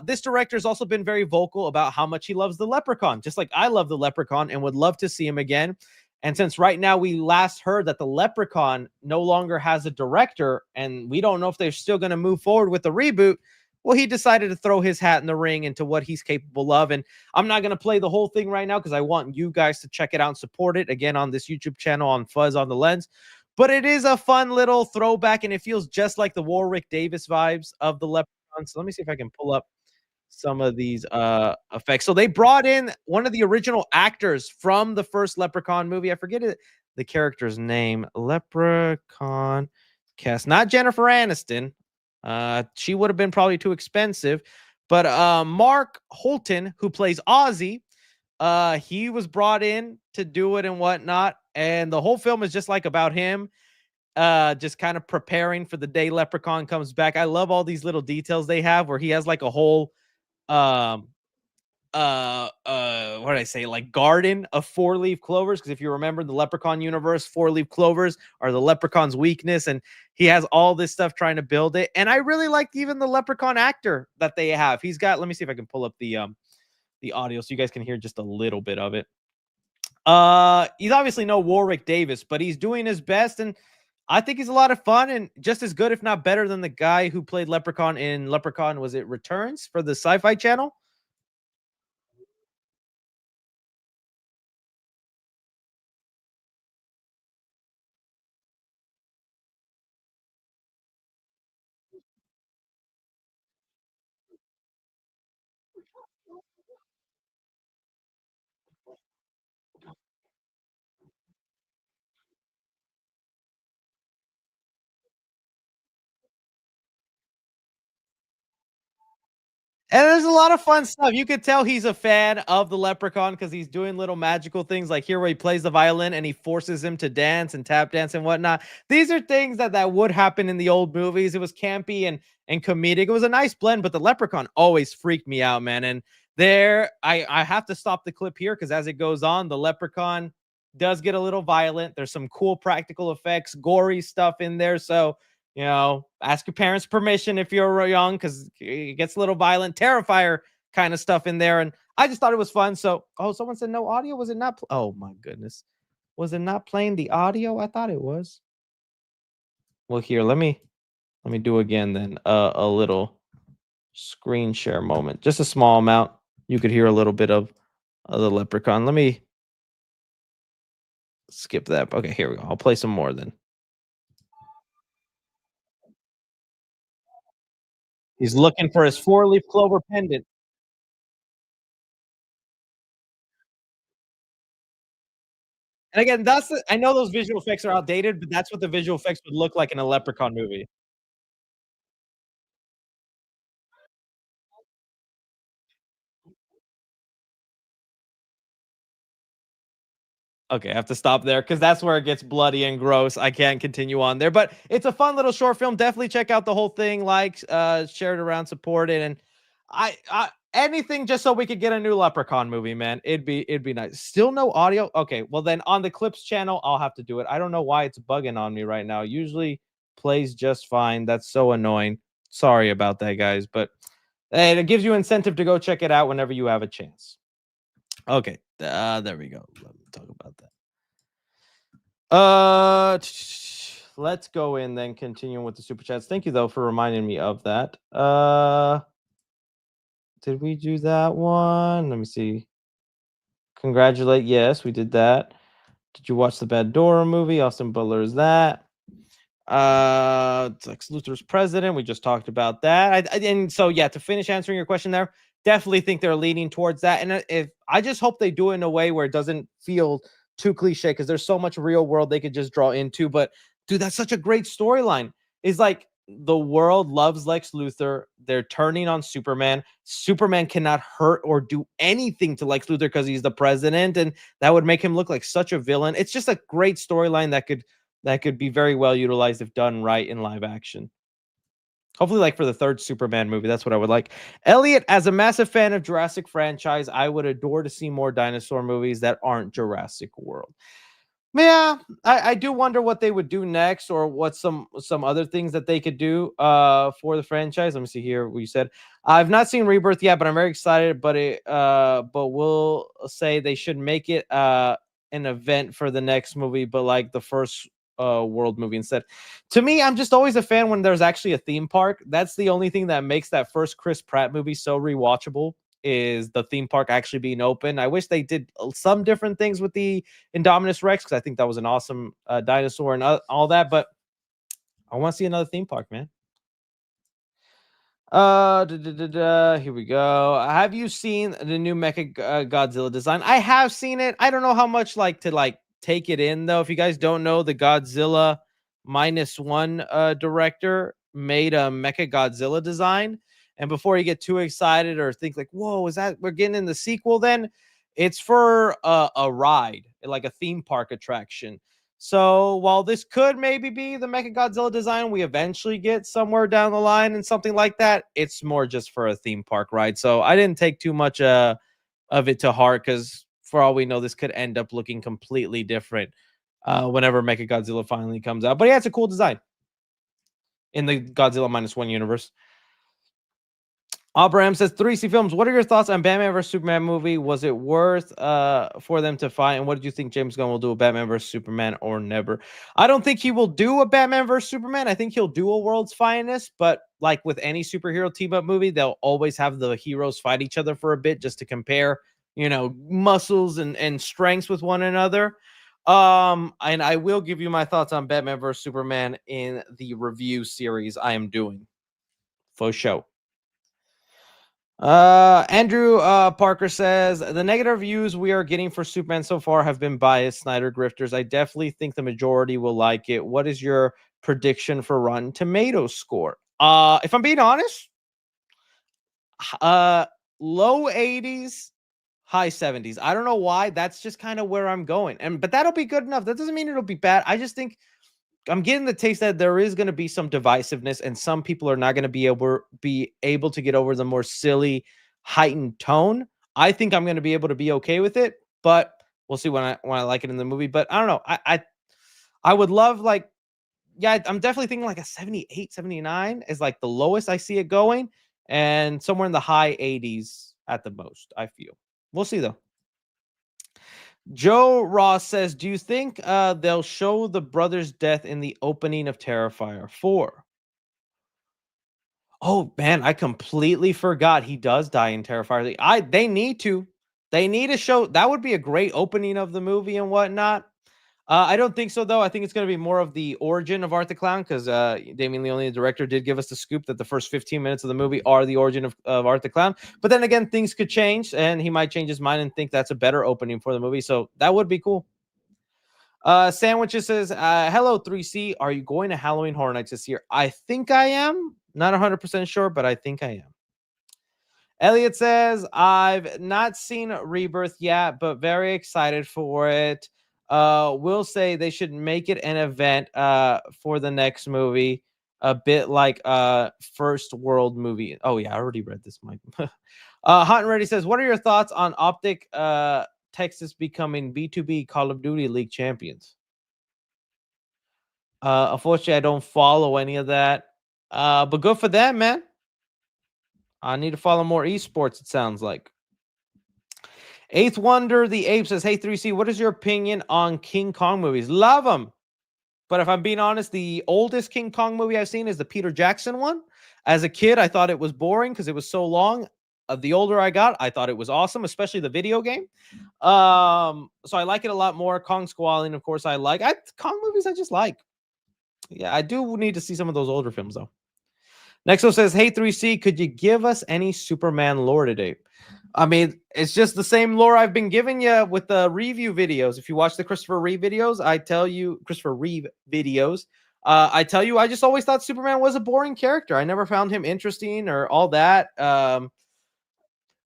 this director has also been very vocal about how much he loves the Leprechaun, just like I love the Leprechaun and would love to see him again. And since right now we last heard that the Leprechaun no longer has a director, and we don't know if they're still going to move forward with the reboot, well, he decided to throw his hat in the ring into what he's capable of. And I'm not going to play the whole thing right now because I want you guys to check it out and support it again on this YouTube channel on Fuzz on the Lens. But it is a fun little throwback, and it feels just like the Warwick Davis vibes of the Leprechaun. So let me see if I can pull up some of these effects. So they brought in one of the original actors from the first Leprechaun movie. I forget the character's name. Leprechaun cast, not Jennifer Aniston. She would have been probably too expensive, but Mark Holton, who plays Ozzy, he was brought in to do it and whatnot, and the whole film is just like about him, just kind of preparing for the day Leprechaun comes back. I love all these little details they have where he has like a whole what did I say, like garden of 4-leaf clovers, because if you remember the Leprechaun universe, 4-leaf clovers are the Leprechaun's weakness, and he has all this stuff trying to build it. And I really liked even the Leprechaun actor that they have. He's got, let me see if I can pull up the audio so you guys can hear just a little bit of it. He's obviously no Warwick Davis, but he's doing his best, and I think he's a lot of fun and just as good, if not better, than the guy who played Leprechaun in Leprechaun, was it Returns for the Sci-Fi Channel? And there's a lot of fun stuff. You could tell he's a fan of the Leprechaun because he's doing little magical things like here where he plays the violin and he forces him to dance and tap dance and whatnot. These are things that would happen in the old movies. It was campy and comedic. It was a nice blend, but the Leprechaun always freaked me out, man. And there, I have to stop the clip here because as it goes on, the Leprechaun does get a little violent. There's some cool practical effects, gory stuff in there. So ask your parents' permission if you're young because it gets a little violent, Terrifier kind of stuff in there. And I just thought it was fun. So, someone said no audio. Was it not? Oh my goodness. Was it not playing the audio? I thought it was. Well, here, let me do again then. A little screen share moment, just a small amount. You could hear a little bit of the Leprechaun. Let me skip that. Okay, here we go. I'll play some more then. He's looking for his 4-leaf clover pendant. And again, I know those visual effects are outdated, but that's what the visual effects would look like in a Leprechaun movie. Okay, I have to stop there because that's where it gets bloody and gross. I can't continue on there, but it's a fun little short film. Definitely check out the whole thing. Like, share it around, support it, and I anything just so we could get a new Leprechaun movie, man. It'd be nice. Still no audio. Okay, well then on the Clips channel, I'll have to do it. I don't know why it's bugging on me right now. Usually plays just fine. That's so annoying. Sorry about that, guys, but hey, it gives you incentive to go check it out whenever you have a chance. Okay, there we go. Let me talk about that. Let's go in then, continuing with the super chats. Thank you though for reminding me of that. Did we do that one? Let me see. Congratulate. Yes, we did that. Did you watch the Bad Dora movie? Austin Butler is that. Lex Luthor's president. We just talked about that. And so yeah, to finish answering your question there, definitely think they're leaning towards that. And if I just hope they do it in a way where it doesn't feel too cliche because there's so much real world they could just draw into. But dude, that's such a great storyline. Is like the world loves Lex Luthor. They're turning on Superman. Superman cannot hurt or do anything to Lex Luthor because he's the president, and that would make him look like such a villain. It's just a great storyline that could be very well utilized if done right in live action. Hopefully, like for the third Superman movie, that's what I would like. Elliot, as a massive fan of Jurassic franchise, I would adore to see more dinosaur movies that aren't Jurassic World. Yeah, I do wonder what they would do next, or what some other things that they could do for the franchise. Let me see here. What you said. I've not seen Rebirth yet, but I'm very excited. But we'll say they should make it an event for the next movie, but like the first world movie instead. To me, I'm just always a fan when there's actually a theme park. That's the only thing that makes that first Chris Pratt movie so rewatchable. Is the theme park actually being open. I wish they did some different things with the Indominus Rex because I think that was an awesome dinosaur and all that, but I want to see another theme park, man. Here we go. Have you seen the new Mecha Godzilla design? I have seen it. I don't know how much to take it in though. If you guys don't know, the Godzilla -1 director made a Mecha Godzilla design. And before you get too excited or think like, whoa, is that we're getting in the sequel? Then it's for a ride, like a theme park attraction. So while this could maybe be the Mechagodzilla design we eventually get somewhere down the line and something like that, it's more just for a theme park ride. So I didn't take too much of it to heart, because for all we know, this could end up looking completely different whenever Mechagodzilla finally comes out. But yeah, it's a cool design in the Godzilla -1 universe. Abraham says 3C Films, what are your thoughts on Batman vs Superman movie? Was it worth for them to fight? And what did you think James Gunn will do a Batman vs Superman or never? I don't think he will do a Batman vs Superman. I think he'll do a World's Finest, but like with any superhero team-up movie, they'll always have the heroes fight each other for a bit just to compare, you know, muscles and strengths with one another. And I will give you my thoughts on Batman vs Superman in the review series I am doing for show. Andrew Parker says the negative reviews we are getting for Superman so far have been biased Snyder grifters. I definitely think the majority will like it. What is your prediction for Rotten Tomatoes score? If I'm being honest, low 80s, high 70s. I don't know why. That's just kind of where I'm going. But that'll be good enough. That doesn't mean it'll be bad. I just think I'm getting the taste that there is going to be some divisiveness, and some people are not going to be able to get over the more silly, heightened tone. I think I'm going to be able to be okay with it, but we'll see when I like it in the movie. But I don't know. I would love, like, yeah, I'm definitely thinking like a 78, 79 is like the lowest I see it going, and somewhere in the high 80s at the most, I feel. We'll see though. Joe Ross says, do you think they'll show the brother's death in the opening of Terrifier 4? Oh, man, I completely forgot he does die in Terrifier. They need to. They need to show. That would be a great opening of the movie and whatnot. I don't think so, though. I think it's going to be more of the origin of Art the Clown, because Damien Leone, the director, did give us the scoop that the first 15 minutes of the movie are the origin of Art the Clown. But then again, things could change, and he might change his mind and think that's a better opening for the movie. So that would be cool. Sandwiches says, hello, 3C. Are you going to Halloween Horror Nights this year? I think I am. Not 100% sure, but I think I am. Elliot says, I've not seen Rebirth yet, but very excited for it. Will say they should make it an event for the next movie, a bit like First World movie. Oh yeah, I already read this, Mike. Hot and Ready says, what are your thoughts on Optic Texas becoming B2B Call of Duty League champions? Unfortunately, I don't follow any of that, but good for them, man. I need to follow more esports, it sounds like. Eighth Wonder, the Ape says, hey, 3C, what is your opinion on King Kong movies? Love them. But if I'm being honest, the oldest King Kong movie I've seen is the Peter Jackson one. As a kid, I thought it was boring because it was so long. The older I got, I thought it was awesome, especially the video game. So I like it a lot more. Kong Squalling, of course, I like. Kong movies I just like. Yeah, I do need to see some of those older films, though. Nexo says, hey, 3C, could you give us any Superman lore today? I mean, it's just the same lore I've been giving you with the review videos. If you watch the Christopher Reeve videos, I tell you, I tell you, I just always thought Superman was a boring character. I never found him interesting or all that.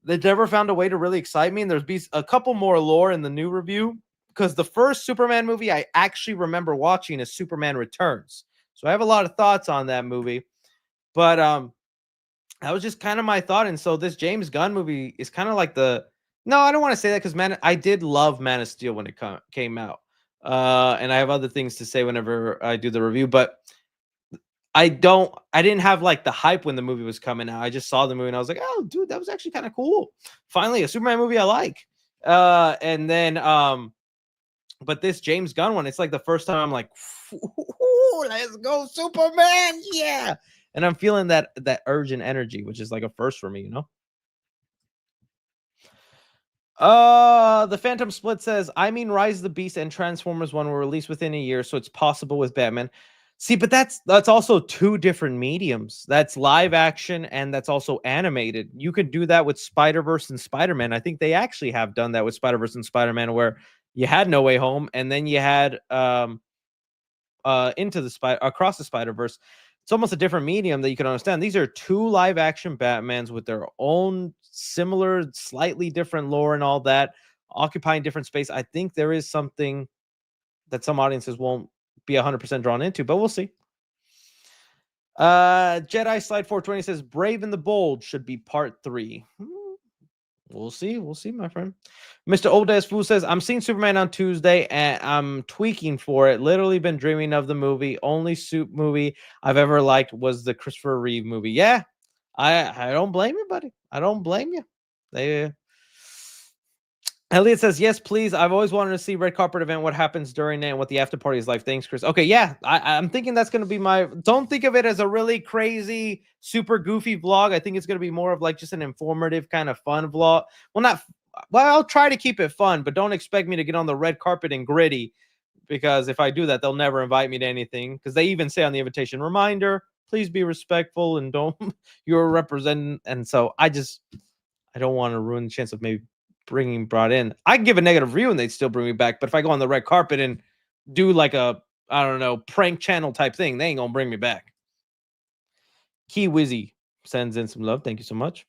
They never found a way to really excite me. And there's a couple more lore in the new review, because the first Superman movie I actually remember watching is Superman Returns. So I have a lot of thoughts on that movie. But that was just kind of my thought. And so this James Gunn movie is kind of like no, I don't want to say that, because I did love Man of Steel when it came out. And I have other things to say whenever I do the review, but I didn't have like the hype when the movie was coming out. I just saw the movie and I was like, oh, dude, that was actually kind of cool. Finally, a Superman movie I like. And then, but this James Gunn one, it's like the first time I'm like, let's go Superman. Yeah. And I'm feeling that urgent energy, which is like a first for me, you know? The Phantom Split says, I mean, Rise of the Beast and Transformers 1 were released within a year, so it's possible with Batman. See, but that's also two different mediums. That's live action and that's also animated. You could do that with Spider-Verse and Spider-Man. I think they actually have done that with Spider-Verse and Spider-Man, where you had No Way Home and then you had Across the Spider-Verse. It's almost a different medium that you can understand. These are two live action Batmans with their own similar, slightly different lore and all that, occupying different space. I think there is something that some audiences won't be 100% drawn into, but we'll see. Jedi Slide 420 says, Brave and the Bold should be part 3. We'll see. We'll see, my friend. Mr. Odes Fu says, I'm seeing Superman on Tuesday and I'm tweaking for it. Literally been dreaming of the movie. Only soup movie I've ever liked was the Christopher Reeve movie. Yeah, I don't blame you, buddy. I don't blame you. They Elliot says, yes, please. I've always wanted to see red carpet event, what happens during it and what the after party is like. Thanks, Chris. Okay, yeah. I'm thinking that's going to be my... Don't think of it as a really crazy, super goofy vlog. I think it's going to be more of like just an informative kind of fun vlog. Well, I'll try to keep it fun, but don't expect me to get on the red carpet and gritty, because if I do that, they'll never invite me to anything, because they even say on the invitation, reminder, please be respectful and don't... You're representing... And so I don't want to ruin the chance of maybe brought in. I can give a negative review and they'd still bring me back. But if I go on the red carpet and do like a, I don't know, prank channel type thing, they ain't gonna bring me back. Key Wizzy sends in some love. Thank you so much.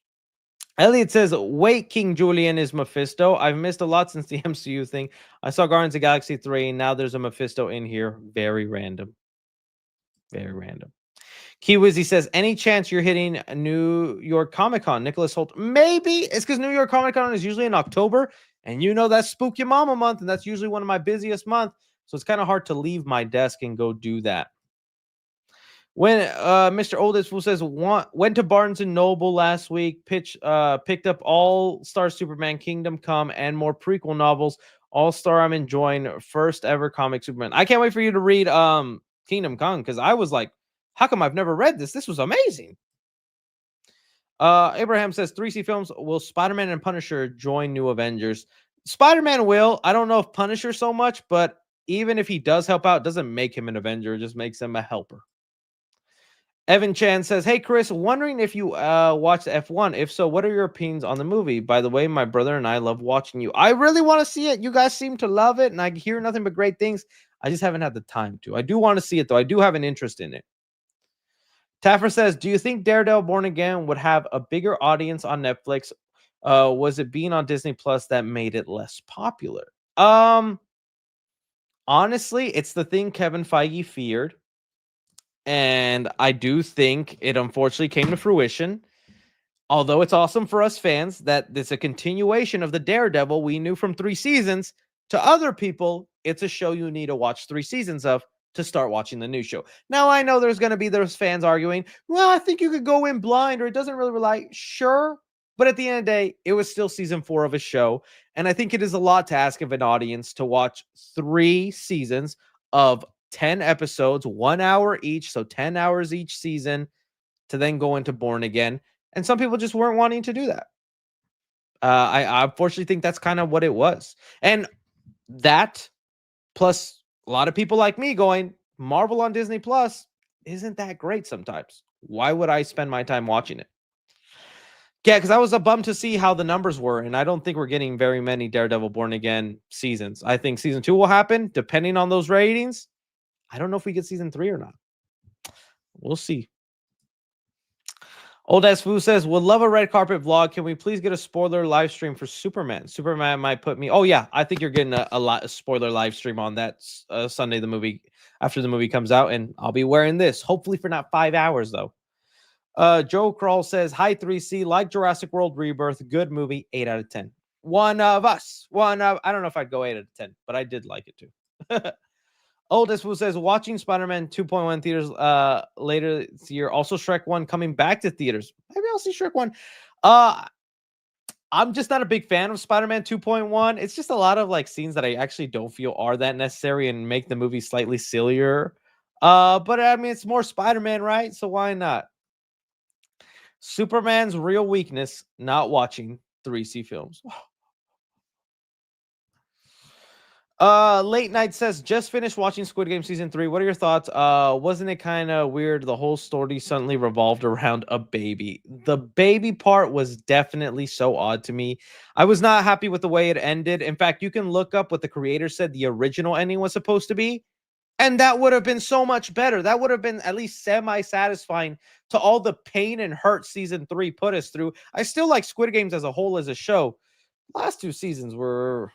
Elliot says, wait, King Julian is Mephisto. I've missed a lot since the MCU thing. I saw Guardians of the Galaxy 3. Now there's a Mephisto in here. Very random. Very random. Key Wizzy says, any chance you're hitting New York Comic Con? Nicholas Holt, maybe. It's because New York Comic Con is usually in October, and you know that's Spook Your Mama month, and that's usually one of my busiest months, so it's kind of hard to leave my desk and go do that. When Mr. Oldest Fool says, went to Barnes & Noble last week, picked up All-Star Superman, Kingdom Come, and more prequel novels. All-Star, I'm enjoying. First ever comic Superman. I can't wait for you to read Kingdom Come, because I was like, how come I've never read this? This was amazing. Abraham says, 3C Films, will Spider-Man and Punisher join New Avengers? Spider-Man will. I don't know if Punisher so much, but even if he does help out, doesn't make him an Avenger. It just makes him a helper. Evan Chan says, hey, Chris, wondering if you watched F1. If so, what are your opinions on the movie? By the way, my brother and I love watching you. I really want to see it. You guys seem to love it, and I hear nothing but great things. I just haven't had the time to. I do want to see it, though. I do have an interest in it. Taffer says, do you think Daredevil Born Again would have a bigger audience on Netflix? Was it being on Disney Plus that made it less popular? Honestly, it's the thing Kevin Feige feared. And I do think it unfortunately came to fruition. Although it's awesome for us fans that it's a continuation of the Daredevil we knew from 3 seasons, to other people, it's a show you need to watch 3 seasons of to start watching the new show. Now, I know there's going to be those fans arguing, well, I think you could go in blind, or it doesn't really rely. Sure. But at the end of the day, it was still season 4 of a show. And I think it is a lot to ask of an audience to watch 3 seasons of 10 episodes, 1 hour each. So 10 hours each season to then go into Born Again. And some people just weren't wanting to do that. I unfortunately think that's kind of what it was. And that, plus a lot of people like me going, Marvel on Disney Plus isn't that great sometimes. Why would I spend my time watching it? Yeah, because I was a bum to see how the numbers were, and I don't think we're getting very many Daredevil Born Again seasons. I think season 2 will happen, depending on those ratings. I don't know if we get season 3 or not. We'll see. Old S Fu says, would love a red carpet vlog. Can we please get a spoiler live stream for Superman? Superman might put me... Oh, yeah. I think you're getting a spoiler live stream on that Sunday, the movie, after the movie comes out. And I'll be wearing this. Hopefully for not 5 hours, though. Joe Kroll says, hi, 3C. Like Jurassic World Rebirth. Good movie. 8 out of 10. One of us. I don't know if I'd go 8 out of 10, but I did like it, too. Oldest Fu says, watching Spider-Man 2.1 theaters later this year. Also, Shrek 1 coming back to theaters. Maybe I'll see Shrek 1. I'm just not a big fan of Spider-Man 2.1. It's just a lot of like scenes that I actually don't feel are that necessary and make the movie slightly sillier. But I mean, it's more Spider-Man, right? So why not? Superman's real weakness, not watching 3C films. Late Night says, just finished watching Squid Game season 3. What are your thoughts? Wasn't it kind of weird? The whole story suddenly revolved around a baby. The baby part was definitely so odd to me. I was not happy with the way it ended. In fact, you can look up what the creator said the original ending was supposed to be. And that would have been so much better. That would have been at least semi-satisfying to all the pain and hurt season 3 put us through. I still like Squid Games as a whole as a show. Last 2 seasons were...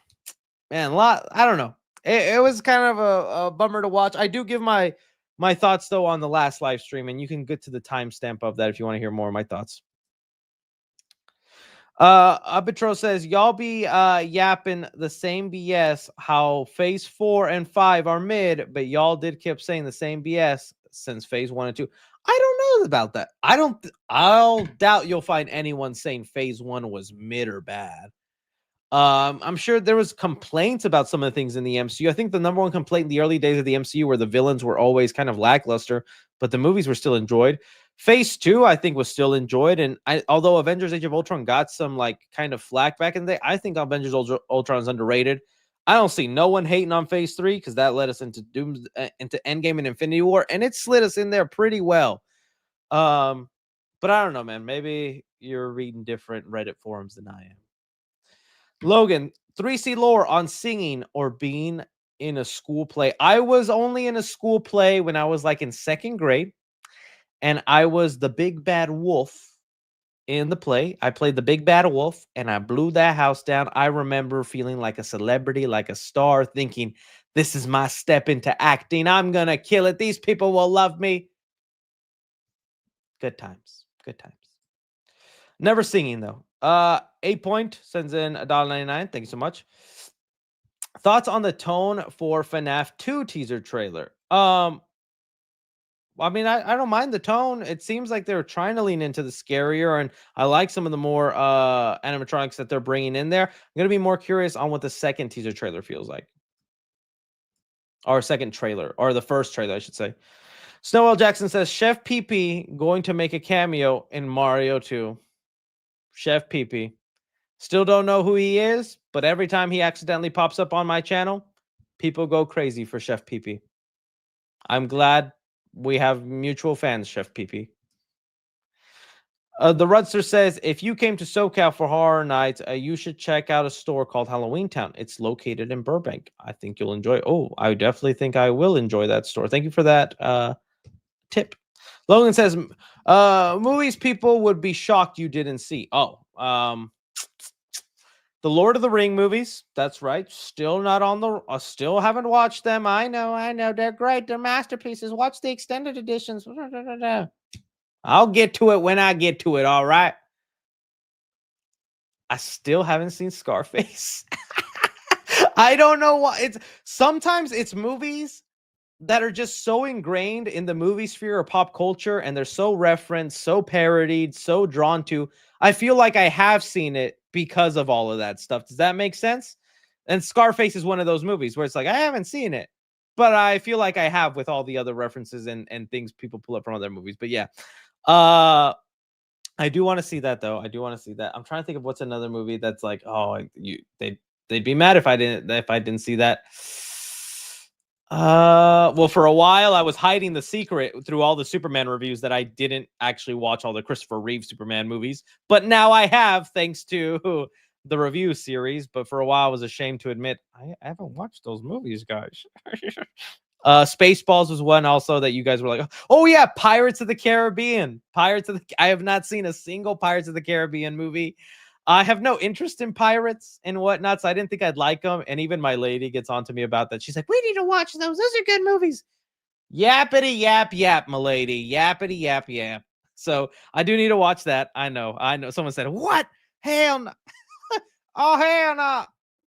Man, I don't know. It was kind of a bummer to watch. I do give my thoughts, though, on the last live stream, and you can get to the timestamp of that if you want to hear more of my thoughts. Abitro says y'all be yapping the same BS how phase 4 and 5 are mid, but y'all did keep saying the same BS since phase 1 and 2. I don't know about that. I'll doubt you'll find anyone saying phase 1 was mid or bad. I'm sure there was complaints about some of the things in the MCU. I think the number one complaint in the early days of the MCU were the villains were always kind of lackluster, but the movies were still enjoyed. Phase 2, I think, was still enjoyed, and although Avengers: Age of Ultron got some like kind of flack back in the day, I think Avengers: Ultron is underrated. I don't see no one hating on Phase 3 because that led us into into Endgame and Infinity War, and it slid us in there pretty well. But I don't know, man. Maybe you're reading different Reddit forums than I am. Logan, 3C lore on singing or being in a school play. I was only in a school play when I was like in second grade, and I was the big bad wolf in the play. I played the big bad wolf, and I blew that house down. I remember feeling like a celebrity, like a star, thinking, this is my step into acting. I'm going to kill it. These people will love me. Good times. Good times. Never singing, though. 8 Point sends in $1.99. Thank you so much. Thoughts on the tone for FNAF 2 teaser trailer? I mean, I don't mind the tone. It seems like they're trying to lean into the scarier, and I like some of the more animatronics that they're bringing in there. I'm going to be more curious on what the second teaser trailer feels like. Or second trailer, or the first trailer, I should say. Snowell Jackson says, Chef PP going to make a cameo in Mario 2. Chef PP. Still don't know who he is, but every time he accidentally pops up on my channel, people go crazy for Chef PP. I'm glad we have mutual fans, Chef PP. The Rudster says, if you came to SoCal for Horror Nights, you should check out a store called Halloween Town. It's located in Burbank. I think you'll enjoy it. Oh, I definitely think I will enjoy that store. Thank you for that tip. Logan says, movies people would be shocked you didn't see. Oh, the Lord of the Ring movies. That's right. Still not on the. Still haven't watched them. I know. They're great. They're masterpieces. Watch the extended editions. I'll get to it when I get to it. All right. I still haven't seen Scarface. I don't know why. Sometimes it's movies that are just so ingrained in the movie sphere or pop culture, and they're so referenced, so parodied, so drawn to. I feel like I have seen it because of all of that stuff. Does that make sense? And Scarface is one of those movies where it's like, I haven't seen it, but I feel like I have with all the other references and things people pull up from other movies. But yeah, I do want to see that though. I do want to see that. I'm trying to think of what's another movie that's like, oh, they'd be mad if I didn't see that. Well, for a while I was hiding the secret through all the Superman reviews that I didn't actually watch all the Christopher Reeve Superman movies, but now I have, thanks to the review series. But for a while I was ashamed to admit I haven't watched those movies, guys. Spaceballs was one also that you guys were like, oh yeah, Pirates of the Caribbean. I have not seen a single Pirates of the Caribbean movie. I have no interest in pirates and whatnot, so I didn't think I'd like them. And even my lady gets on to me about that. She's like, we need to watch those. Those are good movies. Yappity yap yap, my lady. Yappity yap yap. So I do need to watch that. I know. Someone said, what? Hell no. Oh, hell no.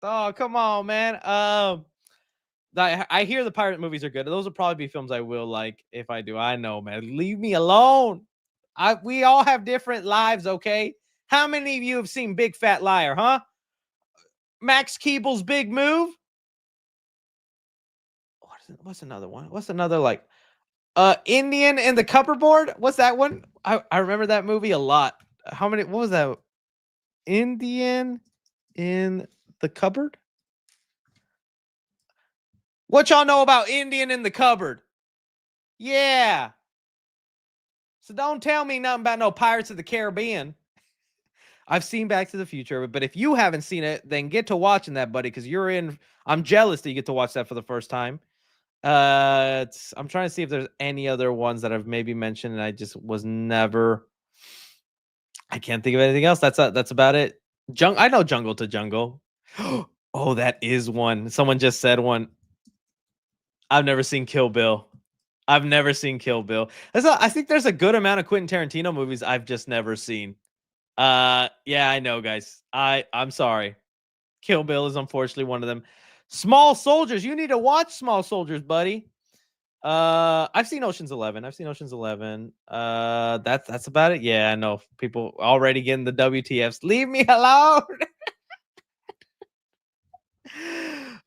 Oh, come on, man. I hear the pirate movies are good. Those will probably be films I will like if I do. I know, man. Leave me alone. We all have different lives, okay? How many of you have seen Big Fat Liar, huh? Max Keeble's Big Move? What's another one? What's another like Indian in the Cupboard? What's that one? I remember that movie a lot. What was that? Indian in the Cupboard? What y'all know about Indian in the Cupboard? Yeah. So don't tell me nothing about no Pirates of the Caribbean. I've seen Back to the Future, but if you haven't seen it, then get to watching that, buddy, because you're in. I'm jealous that you get to watch that for the first time. I'm trying to see if there's any other ones that I've maybe mentioned, and I just was never. I can't think of anything else. That's about it. I know Jungle to Jungle. Oh, that is one. Someone just said one. I've never seen Kill Bill. I think there's a good amount of Quentin Tarantino movies I've just never seen. Yeah, I know, guys. I'm sorry. Kill Bill is unfortunately one of them. Small Soldiers. You need to watch Small Soldiers, buddy. I've seen Ocean's 11. That's about it. Yeah, I know people already getting the WTFs. Leave me alone.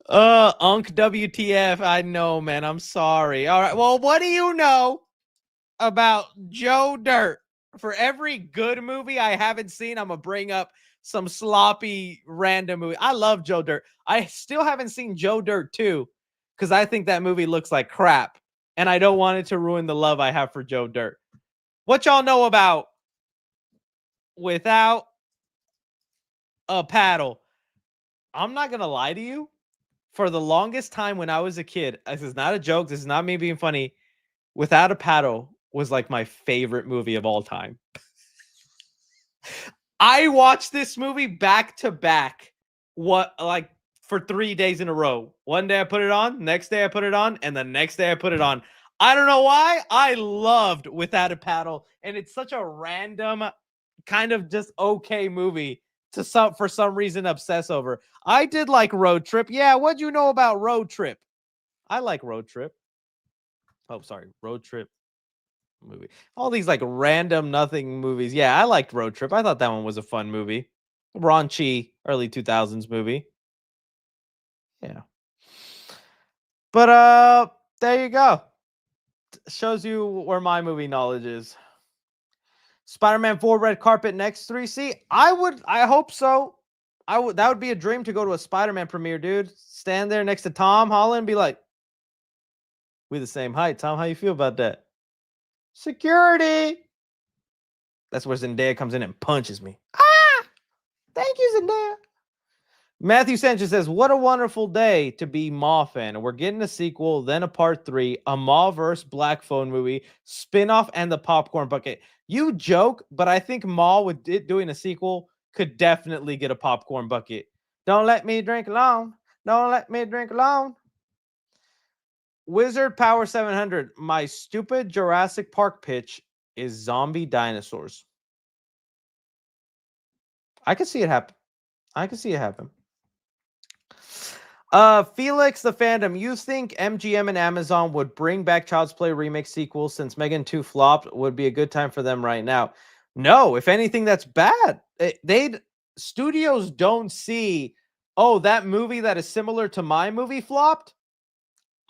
Unk WTF. I know, man. I'm sorry. All right. Well, what do you know about Joe Dirt? For every good movie I haven't seen, I'm gonna bring up some sloppy random movie. I love Joe Dirt. I still haven't seen Joe Dirt 2 because I think that movie looks like crap. And I don't want it to ruin the love I have for Joe Dirt. What y'all know about Without a Paddle? I'm not gonna lie to you. For the longest time when I was a kid, this is not a joke. This is not me being funny. Without a Paddle was like my favorite movie of all time. I watched this movie back to back. Like for 3 days in a row. One day I put it on, next day I put it on, and the next day I put it on. I don't know why. I loved Without a Paddle, and it's such a random kind of just okay movie to for some reason obsess over. I did like Road Trip. Yeah, what'd you know about Road Trip? I like Road Trip. Oh, sorry, Road Trip movie. All these like random nothing movies. Yeah, I liked Road Trip. I thought that one was a fun movie. Raunchy early 2000s movie. Yeah. But there you go. Shows you where my movie knowledge is. Spider-Man 4 red carpet next 3C. I hope so. That would be a dream to go to a Spider-Man premiere, dude. Stand there next to Tom Holland and be like, we the same height. Tom, how you feel about that? Security. That's where Zendaya comes in and punches me. Ah! Thank you, Zendaya. Matthew Sanchez says, what a wonderful day to be Maw fan. We're getting a sequel, then a part 3, a Maw-verse Black Phone movie, spin-off, and the popcorn bucket. You joke, but I think Maw with it doing a sequel could definitely get a popcorn bucket. Don't let me drink alone. Don't let me drink alone. Wizard Power 700. My stupid Jurassic Park pitch is zombie dinosaurs. I could see it happen. Felix the Fandom, you think MGM and Amazon would bring back Child's Play remake sequels since Megan 2 flopped? Would be a good time for them right now. No, if anything, that's bad. Studios don't see, oh, that movie that is similar to my movie flopped.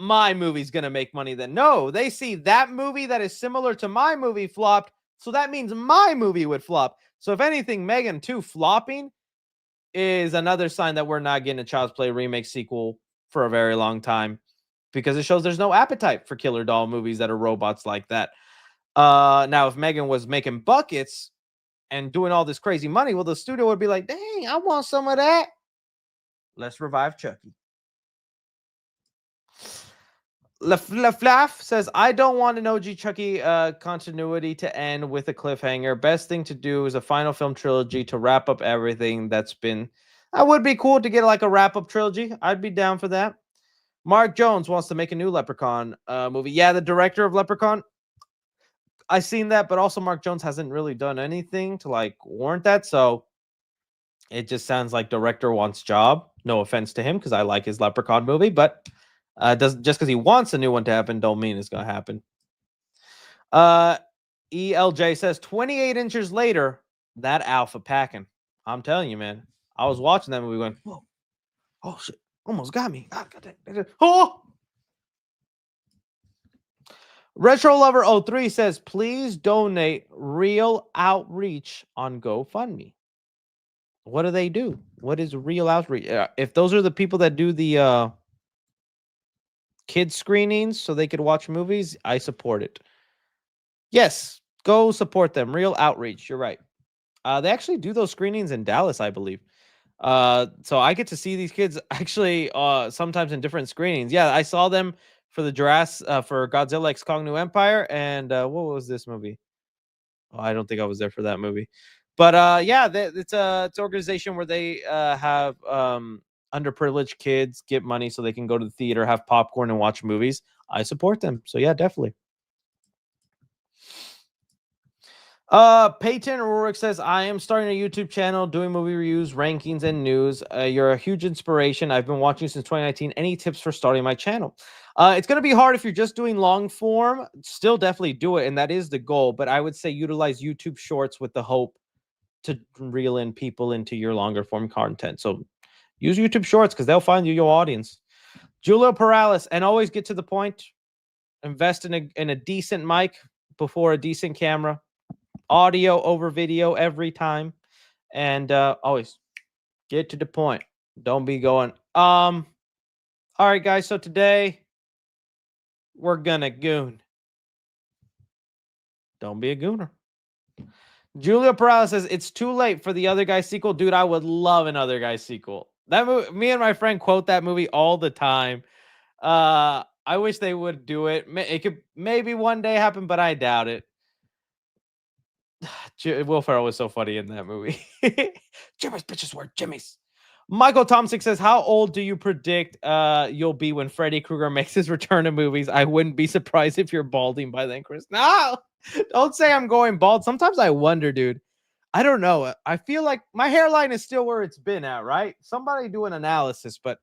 My movie's gonna make money then. No, they see that movie that is similar to my movie flopped, so that means my movie would flop. So if anything, Megan 2 flopping is another sign that we're not getting a Child's Play remake sequel for a very long time, because it shows there's no appetite for killer doll movies that are robots like that. Now, if Megan was making buckets and doing all this crazy money, well, the studio would be like, dang, I want some of that. Let's revive Chucky. Laflaf says, I don't want an OG Chucky continuity to end with a cliffhanger. Best thing to do is a final film trilogy to wrap up everything that's been. That would be cool to get like a wrap-up trilogy. I'd be down for that. Mark Jones wants to make a new Leprechaun movie. Yeah, the director of Leprechaun. I've seen that, but also Mark Jones hasn't really done anything to like warrant that. So it just sounds like director wants job. No offense to him, because I like his Leprechaun movie, but doesn't just because he wants a new one to happen don't mean it's gonna happen. ELJ says 28 inches later, that alpha packing. I'm telling you, man. I was watching that movie going, whoa, oh shit, almost got me. Ah, oh. Retro Lover 03 says, please donate Real Outreach on GoFundMe. What do they do? What is Real Outreach? If those are the people that do the kids screenings so they could watch movies, I support it. Yes, go support them. Real Outreach. You're right. They actually do those screenings in Dallas, I believe. So I get to see these kids actually sometimes in different screenings. Yeah, I saw them for the Jurassic for Godzilla X Kong New Empire, and what was this movie? Oh, I don't think I was there for that movie. But yeah, it's an organization where they have underprivileged kids get money so they can go to the theater, have popcorn, and watch movies. I support them. So yeah, definitely. Peyton Rourke says, I am starting a YouTube channel doing movie reviews, rankings, and news. You're a huge inspiration. I've been watching you since 2019. Any tips for starting my channel? It's going to be hard if you're just doing long form. Still definitely do it, and that is the goal. But I would say utilize YouTube Shorts with the hope to reel in people into your longer form content. So use YouTube Shorts because they'll find you your audience. Julio Perales, and always get to the point. Invest in a decent mic before a decent camera. Audio over video every time, and always get to the point. Don't be going all right, guys, so today we're gonna goon. Don't be a gooner. Julia Perales says it's too late for the Other Guy sequel. Dude, I would love an Other Guy sequel. That movie, me and my friend quote that movie all the time. I wish they would do it. It could maybe one day happen, but I doubt it. Will Ferrell was so funny in that movie. Jimmy's bitches were Jimmy's. Michael Thompson says, how old do you predict you'll be when Freddy Krueger makes his return to movies? I wouldn't be surprised if you're balding by then, Chris. No, don't say I'm going bald. Sometimes I wonder, dude. I don't know. I feel like my hairline is still where it's been at, right? Somebody do an analysis, but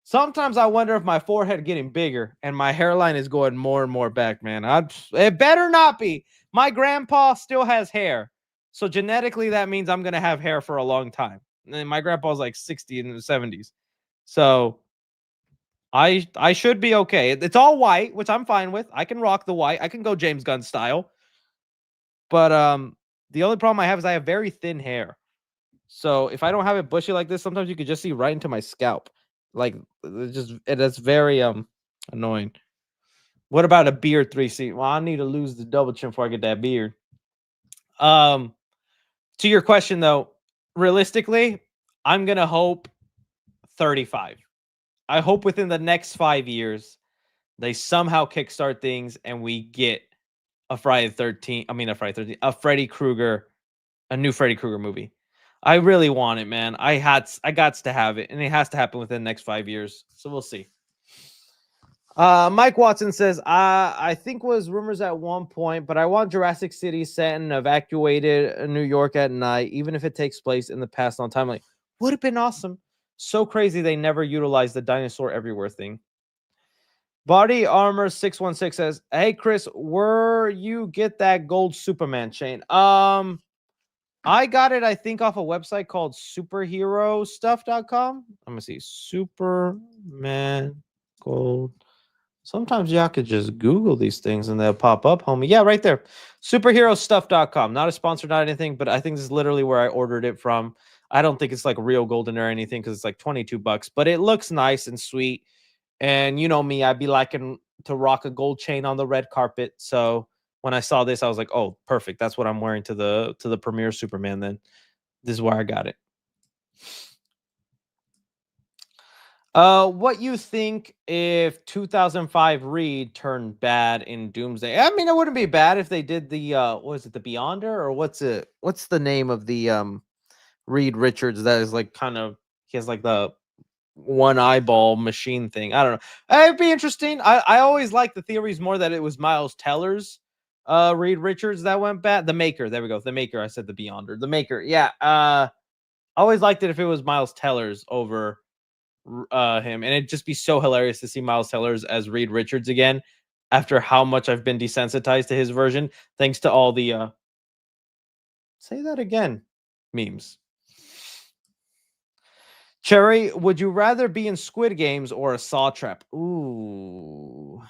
sometimes I wonder if my forehead getting bigger and my hairline is going more and more back, man. It better not be. My grandpa still has hair. So genetically, that means I'm going to have hair for a long time. And my grandpa's like 60 in the 70s. So I should be okay. It's all white, which I'm fine with. I can rock the white. I can go James Gunn style. But the only problem I have is I have very thin hair. So if I don't have it bushy like this, sometimes you could just see right into my scalp. Like it's very annoying. What about a beard 3C? Well, I need to lose the double chin before I get that beard. To your question though, realistically, I'm gonna hope 35. I hope within the next 5 years they somehow kickstart things and we get a Friday 13. I mean a Friday 13, a Freddy Krueger, a new Freddy Krueger movie. I really want it, man. I got to have it, and it has to happen within the next 5 years. So we'll see. Mike Watson says, I think was rumors at one point, but I want Jurassic City set in evacuated New York at night, even if it takes place in the past on time. Like, would have been awesome. So crazy they never utilized the dinosaur everywhere thing. Body Armor 616 says, hey Chris, where you get that gold Superman chain? I got it, I think, off a website called superherostuff.com. I'm gonna see Superman gold. Sometimes y'all could just Google these things and they'll pop up, homie. Yeah, right there. Superherostuff.com. Not a sponsor, not anything, but I think this is literally where I ordered it from. I don't think it's like real golden or anything because it's like $22, but it looks nice and sweet. And you know me, I'd be liking to rock a gold chain on the red carpet. So when I saw this, I was like, oh, perfect. That's what I'm wearing to the premiere Superman then. This is where I got it. What you think if 2005 Reed turned bad in Doomsday? I mean, it wouldn't be bad if they did the what is it, the Beyonder, or what's the name of the Reed Richards that is like kind of, he has like the one eyeball machine thing. I don't know. It'd be interesting. I always like the theories more that it was Miles Teller's Reed Richards that went bad. The Maker, there we go. The Maker. I said the Beyonder. The Maker. Yeah. I always liked it if it was Miles Teller's over him, and it'd just be so hilarious to see Miles Teller's as Reed Richards again after how much I've been desensitized to his version thanks to all the say that again memes. Cherry, would you rather be in Squid Games or a Saw Trap? Ooh.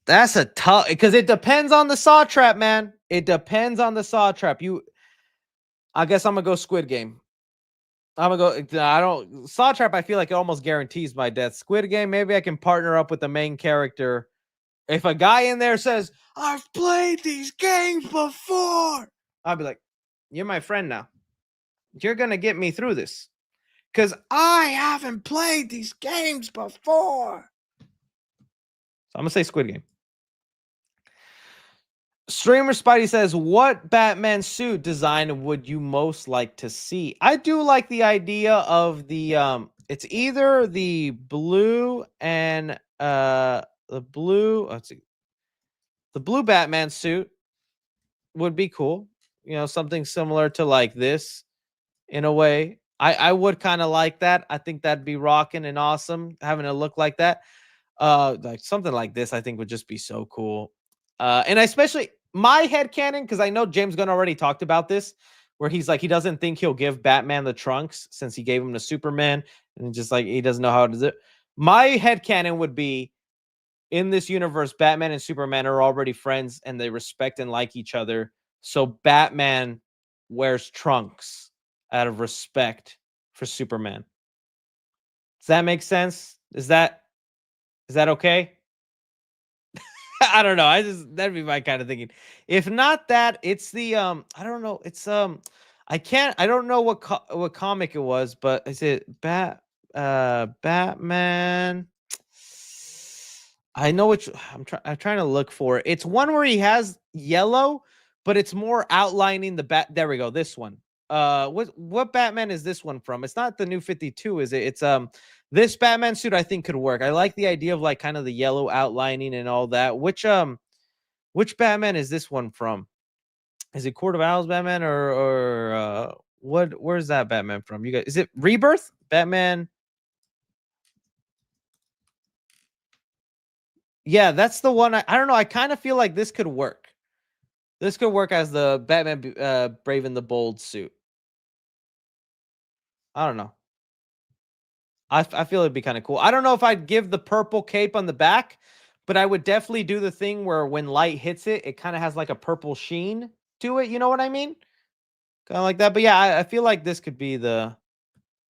That's a tough, because it depends on the Saw Trap, man. It depends on the Saw Trap. I guess I'm gonna go Squid Game. I'm gonna go. Saw Trap, I feel like it almost guarantees my death. Squid Game, maybe I can partner up with the main character. If a guy in there says, I've played these games before, I'll be like, you're my friend now. You're going to get me through this because I haven't played these games before. So I'm going to say Squid Game. Streamer Spidey says, what Batman suit design would you most like to see? I do like the idea of the, it's either the blue and, let's see, the blue Batman suit would be cool. You know, something similar to like this in a way. I would kind of like that. I think that'd be rocking and awesome having a look like that. Like something like this, I think would just be so cool. And especially my headcanon, because I know James Gunn already talked about this, where he's like, he doesn't think he'll give Batman the trunks since he gave him to Superman, and just like he doesn't know how to do it. My headcanon would be in this universe, Batman and Superman are already friends and they respect and like each other. So Batman wears trunks out of respect for Superman. Does that make sense? Is that okay? I don't know. That'd be my kind of thinking. If not that, it's the I don't know. It's I don't know what comic it was, but is it Batman? I know which I'm trying to look for it. It's one where he has yellow, but it's more outlining the bat. There we go. This one. What Batman is this one from? It's not the New 52, is it? It's this Batman suit I think could work. I like the idea of like kind of the yellow outlining and all that. Which Batman is this one from? Is it Court of Owls Batman or where's that Batman from? You guys, is it Rebirth? Batman? Yeah, that's the one. I don't know. I kind of feel like this could work. This could work as the Batman Brave and the Bold suit. I don't know. I feel it'd be kind of cool. I don't know if I'd give the purple cape on the back, but I would definitely do the thing where when light hits it, it kind of has like a purple sheen to it. You know what I mean? Kind of like that. But yeah, I feel like this could be the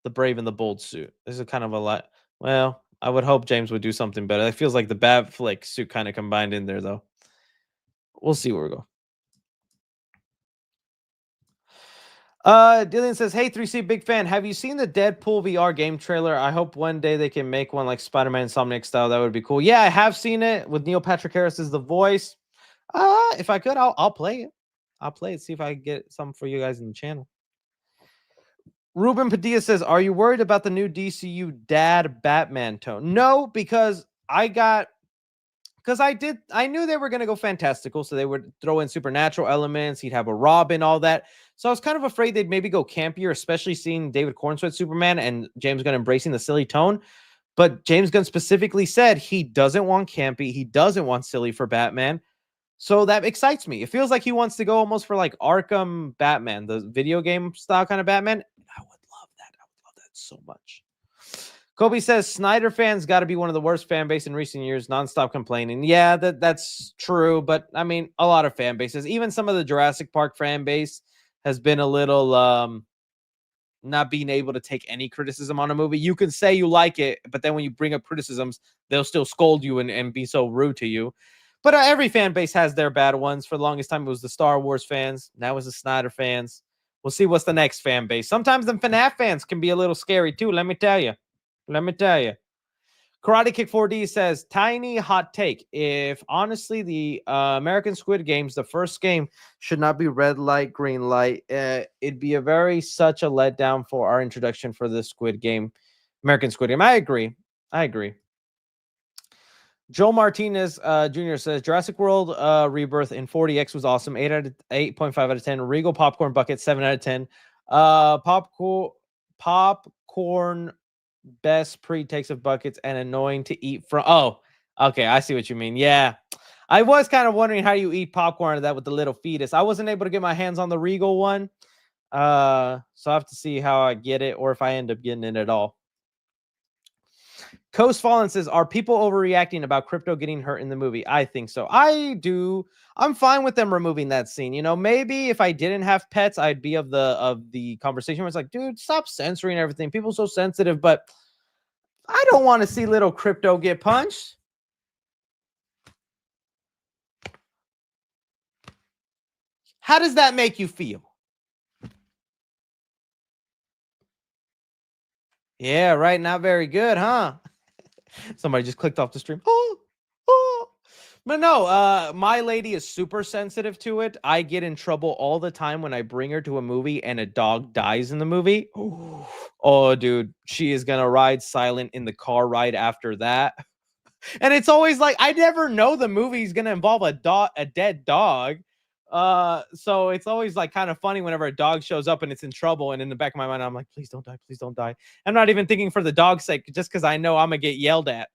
Brave and the Bold suit. This is kind of a lot. Well, I would hope James would do something better. It feels like the Batflick suit kind of combined in there, though. We'll see where we go. Dylan says, "Hey, 3C, big fan. Have you seen the Deadpool VR game trailer? I hope one day they can make one like Spider-Man Insomniac style. That would be cool." Yeah, I have seen it with Neil Patrick Harris as the voice. If I could, I'll play it. I'll play it. See if I can get something for you guys in the channel. Ruben Padilla says, "Are you worried about the new DCU dad Batman tone?" No, because I knew they were going to go fantastical, so they would throw in supernatural elements. He'd have a Robin, all that. So I was kind of afraid they'd maybe go campier, especially seeing David Cornsweet Superman and James Gunn embracing the silly tone. But James Gunn specifically said he doesn't want campy. He doesn't want silly for Batman. So that excites me. It feels like he wants to go almost for like Arkham Batman, the video game style kind of Batman. I would love that. I would love that so much. Kobe says Snyder fans got to be one of the worst fan base in recent years, nonstop complaining. Yeah, that's true. But I mean, a lot of fan bases, even some of the Jurassic Park fan base has been a little not being able to take any criticism on a movie. You can say you like it, but then when you bring up criticisms, they'll still scold you and be so rude to you. But every fan base has their bad ones. For the longest time, it was the Star Wars fans. Now it's the Snyder fans. We'll see what's the next fan base. Sometimes the FNAF fans can be a little scary too, let me tell you. Let me tell you. Karate Kick 4D says, tiny hot take. If honestly, the American Squid Games, the first game should not be red light, green light. It'd be such a letdown for our introduction for the Squid Game, American Squid Game. I agree. Joel Martinez Jr. says, Jurassic World Rebirth in 40X was awesome. 8.5 out of 10. Regal Popcorn Bucket, 7 out of 10. Popcorn best pre-takes of buckets and annoying to eat from. Oh, okay, I see what you mean. Yeah, I was kind of wondering how you eat popcorn of that with the little fetus. I wasn't able to get my hands on the Regal one, so I have to see how I get it or if I end up getting it at all. Coast Fallen says, are people overreacting about Crypto getting hurt in the movie? I think so. I do. I'm fine with them removing that scene. You know, maybe if I didn't have pets, I'd be of the conversation where it's like, dude, stop censoring everything. People are so sensitive, but I don't want to see little Crypto get punched. How does that make you feel? Yeah, right. Not very good, huh? Somebody just clicked off the stream. But no, my lady is super sensitive to it. I get in trouble all the time when I bring her to a movie and a dog dies in the movie. Oh, dude, she is going to ride silent in the car ride after that. And it's always like, I never know the movie is going to involve a dead dog. So it's always like kind of funny whenever a dog shows up and it's in trouble, and in the back of my mind I'm like, please don't die, please don't die. I'm not even thinking for the dog's sake, just because I know I'm gonna get yelled at.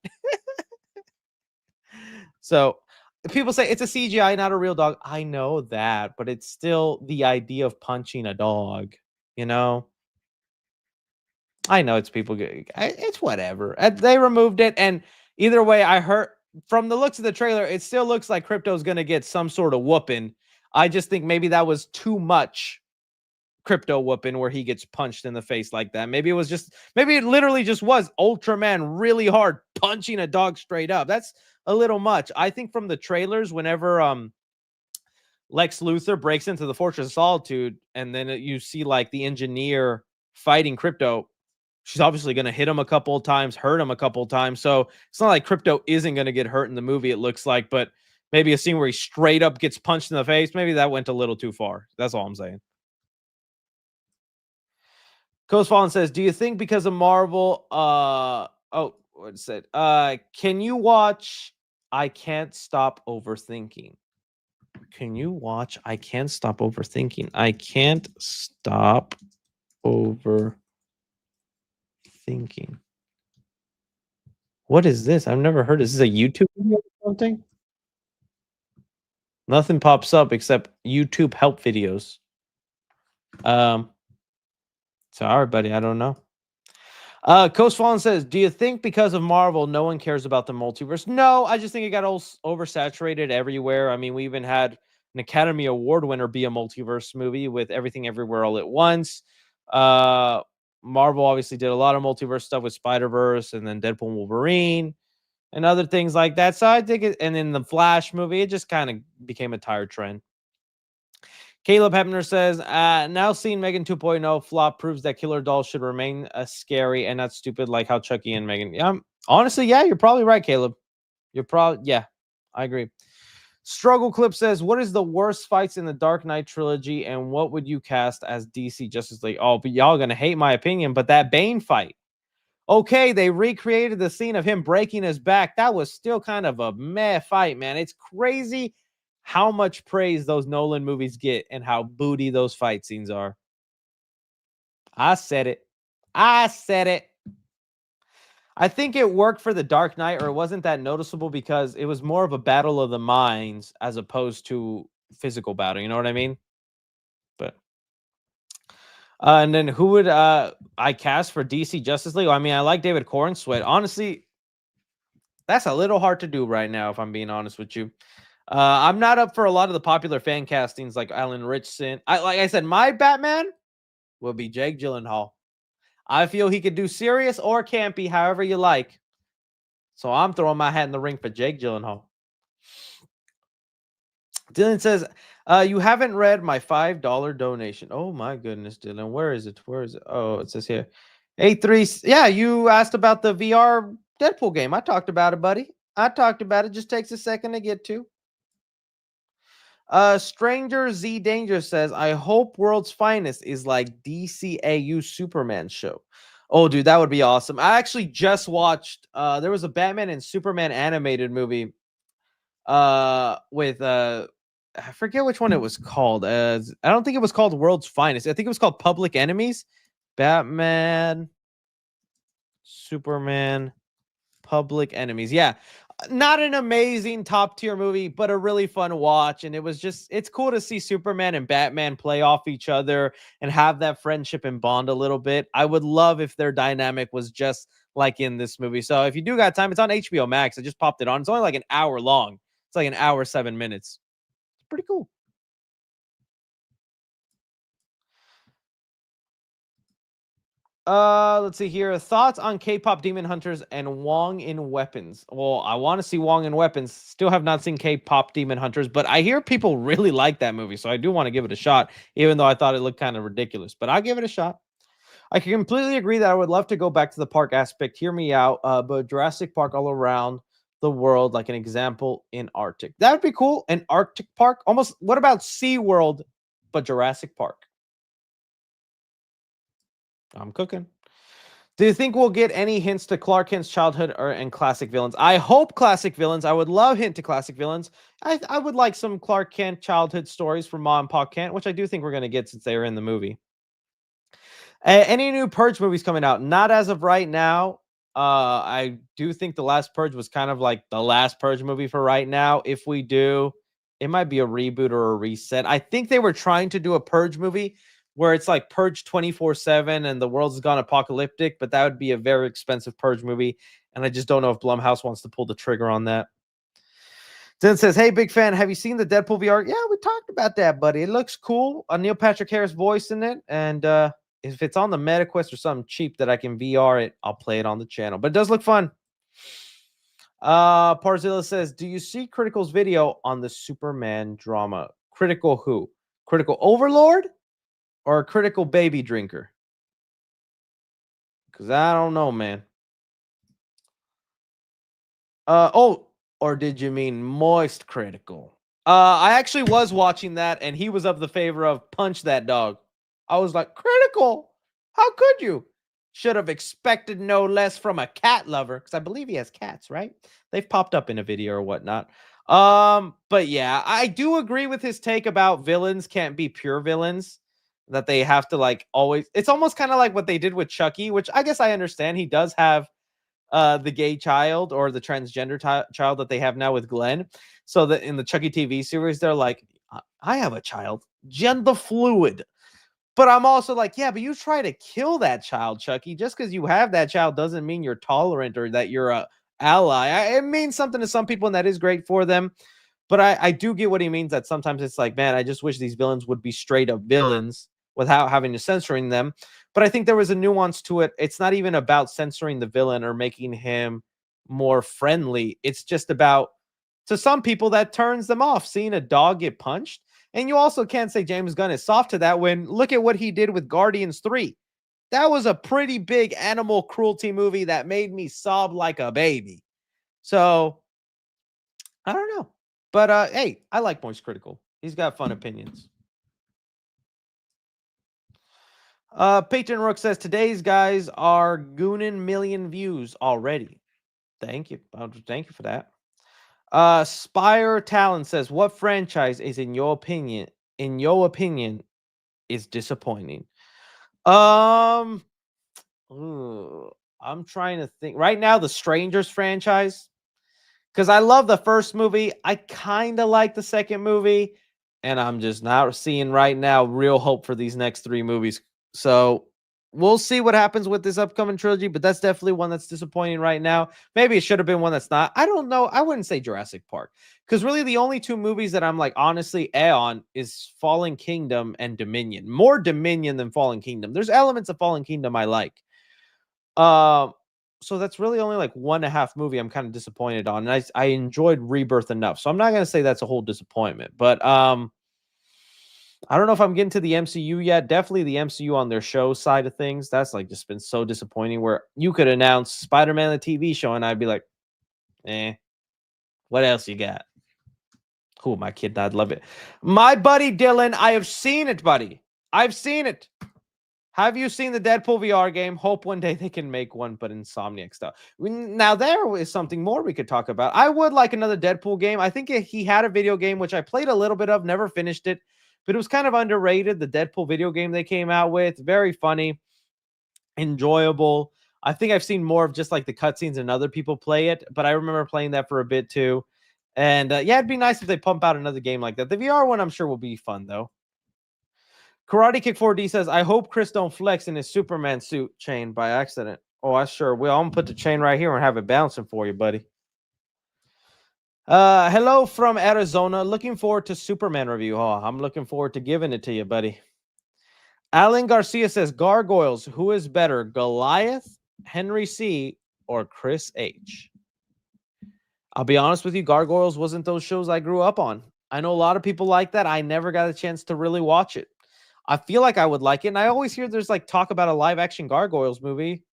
So people say it's a CGI, not a real dog. I know that, but it's still the idea of punching a dog, you know. I know it's people get it's whatever. They removed it, and either way, I heard from the looks of the trailer, it still looks like Crypto's gonna get some sort of whooping. I just think maybe that was too much Crypto whooping where he gets punched in the face like that. Maybe it literally just was Ultraman really hard punching a dog straight up. That's a little much. I think from the trailers, whenever Lex Luthor breaks into the Fortress of Solitude, and then you see like the engineer fighting Crypto, she's obviously going to hit him a couple of times, hurt him a couple of times. So it's not like Crypto isn't going to get hurt in the movie, it looks like, but maybe a scene where he straight up gets punched in the face, maybe that went a little too far. That's all I'm saying. Coast Fallen says, do you think because of Marvel, what it said? Can you watch I Can't Stop Overthinking? Can you watch I Can't Stop Overthinking? I can't stop overthinking. What is this? I've never heard. Is this a YouTube video or something? Nothing pops up except YouTube help videos. Sorry, buddy. I don't know. Coast Fallen says, do you think because of Marvel, no one cares about the multiverse? No, I just think it got oversaturated everywhere. I mean, we even had an Academy Award winner be a multiverse movie with Everything Everywhere All at Once. Marvel obviously did a lot of multiverse stuff with Spider-Verse and then Deadpool and Wolverine and other things like that. So I think it, and in the Flash movie, it just kind of became a tired trend. Caleb Hebner says, now seeing Megan 2.0 flop proves that killer dolls should remain scary and not stupid like how Chucky and Megan. Yeah, honestly, yeah, you're probably right, Caleb. Yeah, I agree. Struggle Clip says, what is the worst fights in the Dark Knight trilogy and what would you cast as DC Justice League? Oh, but y'all gonna hate my opinion, but that Bane fight. Okay, they recreated the scene of him breaking his back. That was still kind of a meh fight, man. It's crazy how much praise those Nolan movies get and how booty those fight scenes are. I said it. I think it worked for the Dark Knight, or it wasn't that noticeable because it was more of a battle of the minds as opposed to physical battle. You know what I mean? But and then who would I cast for DC Justice League? I mean, I like David Cornsweet. Honestly, that's a little hard to do right now, if I'm being honest with you. I'm not up for a lot of the popular fan castings like Alan Richson. Like I said, my Batman will be Jake Gyllenhaal. I feel he could do serious or campy, however you like. So I'm throwing my hat in the ring for Jake Gyllenhaal. Dylan says, you haven't read my $5 donation. Oh my goodness, Dylan. Where is it? Oh, it says here. 83. Yeah, you asked about the VR Deadpool game. I talked about it, buddy. I talked about it. Just takes a second to get to. Stranger Z Danger says, I hope World's Finest is like DCAU Superman show. Oh, dude, that would be awesome. I actually just watched there was a Batman and Superman animated movie with I forget which one it was called. I don't think it was called World's Finest. I think it was called Public Enemies. Batman, Superman, Public Enemies. Yeah. Not an amazing top tier movie, but a really fun watch. And it's cool to see Superman and Batman play off each other and have that friendship and bond a little bit. I would love if their dynamic was just like in this movie. So if you do got time, it's on HBO Max. I just popped it on. It's only like an hour long. It's like an hour, 7 minutes. It's pretty cool. Let's see here. Thoughts on K-pop Demon Hunters and Wong in Weapons. Well, I want to see Wong in Weapons. Still have not seen K-pop Demon Hunters, but I hear people really like that movie, so I do want to give it a shot, even though I thought it looked kind of ridiculous. But I'll give it a shot. I can completely agree that I would love to go back to the park aspect. Hear me out. But Jurassic Park all around the world, like an example in Arctic. That would be cool. An Arctic park. Almost. What about SeaWorld, but Jurassic Park? I'm cooking. Do you think we'll get any hints to Clark Kent's childhood and classic villains? I hope classic villains. I would love hint to classic villains. I would like some Clark Kent childhood stories from Ma and Pa Kent, which I do think we're going to get since they were in the movie. Any new Purge movies coming out? Not as of right now. I do think the last Purge was kind of like the last Purge movie for right now. If we do, it might be a reboot or a reset. I think they were trying to do a Purge movie where it's like Purge 24/7 and the world's gone apocalyptic, but that would be a very expensive Purge movie. And I just don't know if Blumhouse wants to pull the trigger on that. Then says, hey, big fan, have you seen the Deadpool VR? Yeah, we talked about that, buddy. It looks cool. Neil Patrick Harris voice in it. And if it's on the MetaQuest or something cheap that I can VR it, I'll play it on the channel. But it does look fun. Parzilla says, do you see Critical's video on the Superman drama? Critical who? Critical Overlord? Or a critical baby drinker? Because I don't know, man. Or did you mean moist critical? I actually was watching that, and he was of the favor of punch that dog. I was like, critical? How could you? Should have expected no less from a cat lover, because I believe he has cats, right? They've popped up in a video or whatnot. But yeah, I do agree with his take about villains can't be pure villains. That they have to like always, it's almost kind of like what they did with Chucky, which I guess I understand. He does have the gay child or the transgender child that they have now with Glenn. So that in the Chucky TV series, they're like, I have a child, gender fluid. But I'm also like, yeah, but you try to kill that child, Chucky. Just because you have that child doesn't mean you're tolerant or that you're a ally. It means something to some people, and that is great for them. But I do get what he means, that sometimes it's like, man, I just wish these villains would be straight up villains without having to censoring them. But I think there was a nuance to it. It's not even about censoring the villain or making him more friendly. It's just about, to some people, that turns them off, seeing a dog get punched. And you also can't say James Gunn is soft to that when look at what he did with Guardians 3. That was a pretty big animal cruelty movie that made me sob like a baby. So, I don't know. But, hey, I like Moist Critical. He's got fun opinions. Patron Rook says, today's guys are gooning million views already. Thank you. Thank you for that. Spire Talon says, what franchise is in your opinion, is disappointing? I'm trying to think. Right now, the Strangers franchise. Because I love the first movie. I kind of like the second movie. And I'm just not seeing right now real hope for these next 3 movies. So we'll see what happens with this upcoming trilogy, but that's definitely one that's disappointing right now. Maybe it should have been one that's not. I don't know. I wouldn't say Jurassic Park, because really the only 2 movies that I'm like honestly on is Fallen Kingdom and Dominion. More Dominion than Fallen Kingdom. There's elements of Fallen Kingdom I like. So that's really only like 1.5 movie I'm kind of disappointed on. And I enjoyed Rebirth enough, so I'm not gonna say that's a whole disappointment, but I don't know if I'm getting to the MCU yet. Definitely the MCU on their show side of things. That's like just been so disappointing, where you could announce Spider-Man the TV show and I'd be like, what else you got? Cool, my kid, I'd love it. My buddy Dylan, I have seen it, buddy. I've seen it. Have you seen the Deadpool VR game? Hope one day they can make one, but Insomniac stuff. Now, there is something more we could talk about. I would like another Deadpool game. I think he had a video game, which I played a little bit of, never finished it. But it was kind of underrated, the Deadpool video game they came out with. Very funny, enjoyable. I think I've seen more of just like the cutscenes and other people play it. But I remember playing that for a bit too. And yeah, it'd be nice if they pump out another game like that. The VR one, I'm sure, will be fun though. Karate Kick 4D says, I hope Chris don't flex in his Superman suit chain by accident. Oh, I sure will. I'm going to put the chain right here and have it bouncing for you, buddy. Hello from Arizona. Looking forward to Superman review. Oh, I'm looking forward to giving it to you, buddy. Alan Garcia says, Gargoyles, who is better, Goliath, Henry C., or Chris H? I'll be honest with you, Gargoyles wasn't those shows I grew up on. I know a lot of people like that. I never got a chance to really watch it. I feel like I would like it, and I always hear there's like talk about a live-action Gargoyles movie.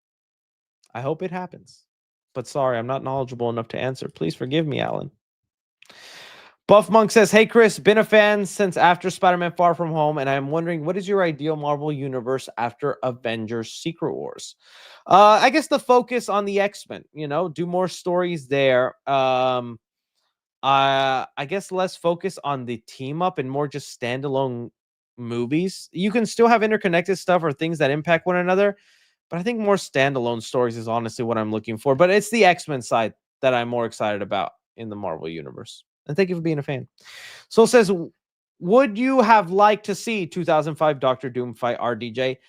I hope it happens. But sorry, I'm not knowledgeable enough to answer. Please forgive me, Alan. Buff Monk says, hey, Chris, been a fan since after Spider-Man Far From Home, and I'm wondering, what is your ideal Marvel universe after Avengers Secret Wars? I guess the focus on the X-Men, do more stories there. I guess less focus on the team up and more just standalone movies. You can still have interconnected stuff or things that impact one another, but I think more standalone stories is honestly what I'm looking for. But it's the X-Men side that I'm more excited about in the Marvel universe. And thank you for being a fan. Soul says, would you have liked to see 2005 Doctor Doom fight RDJ?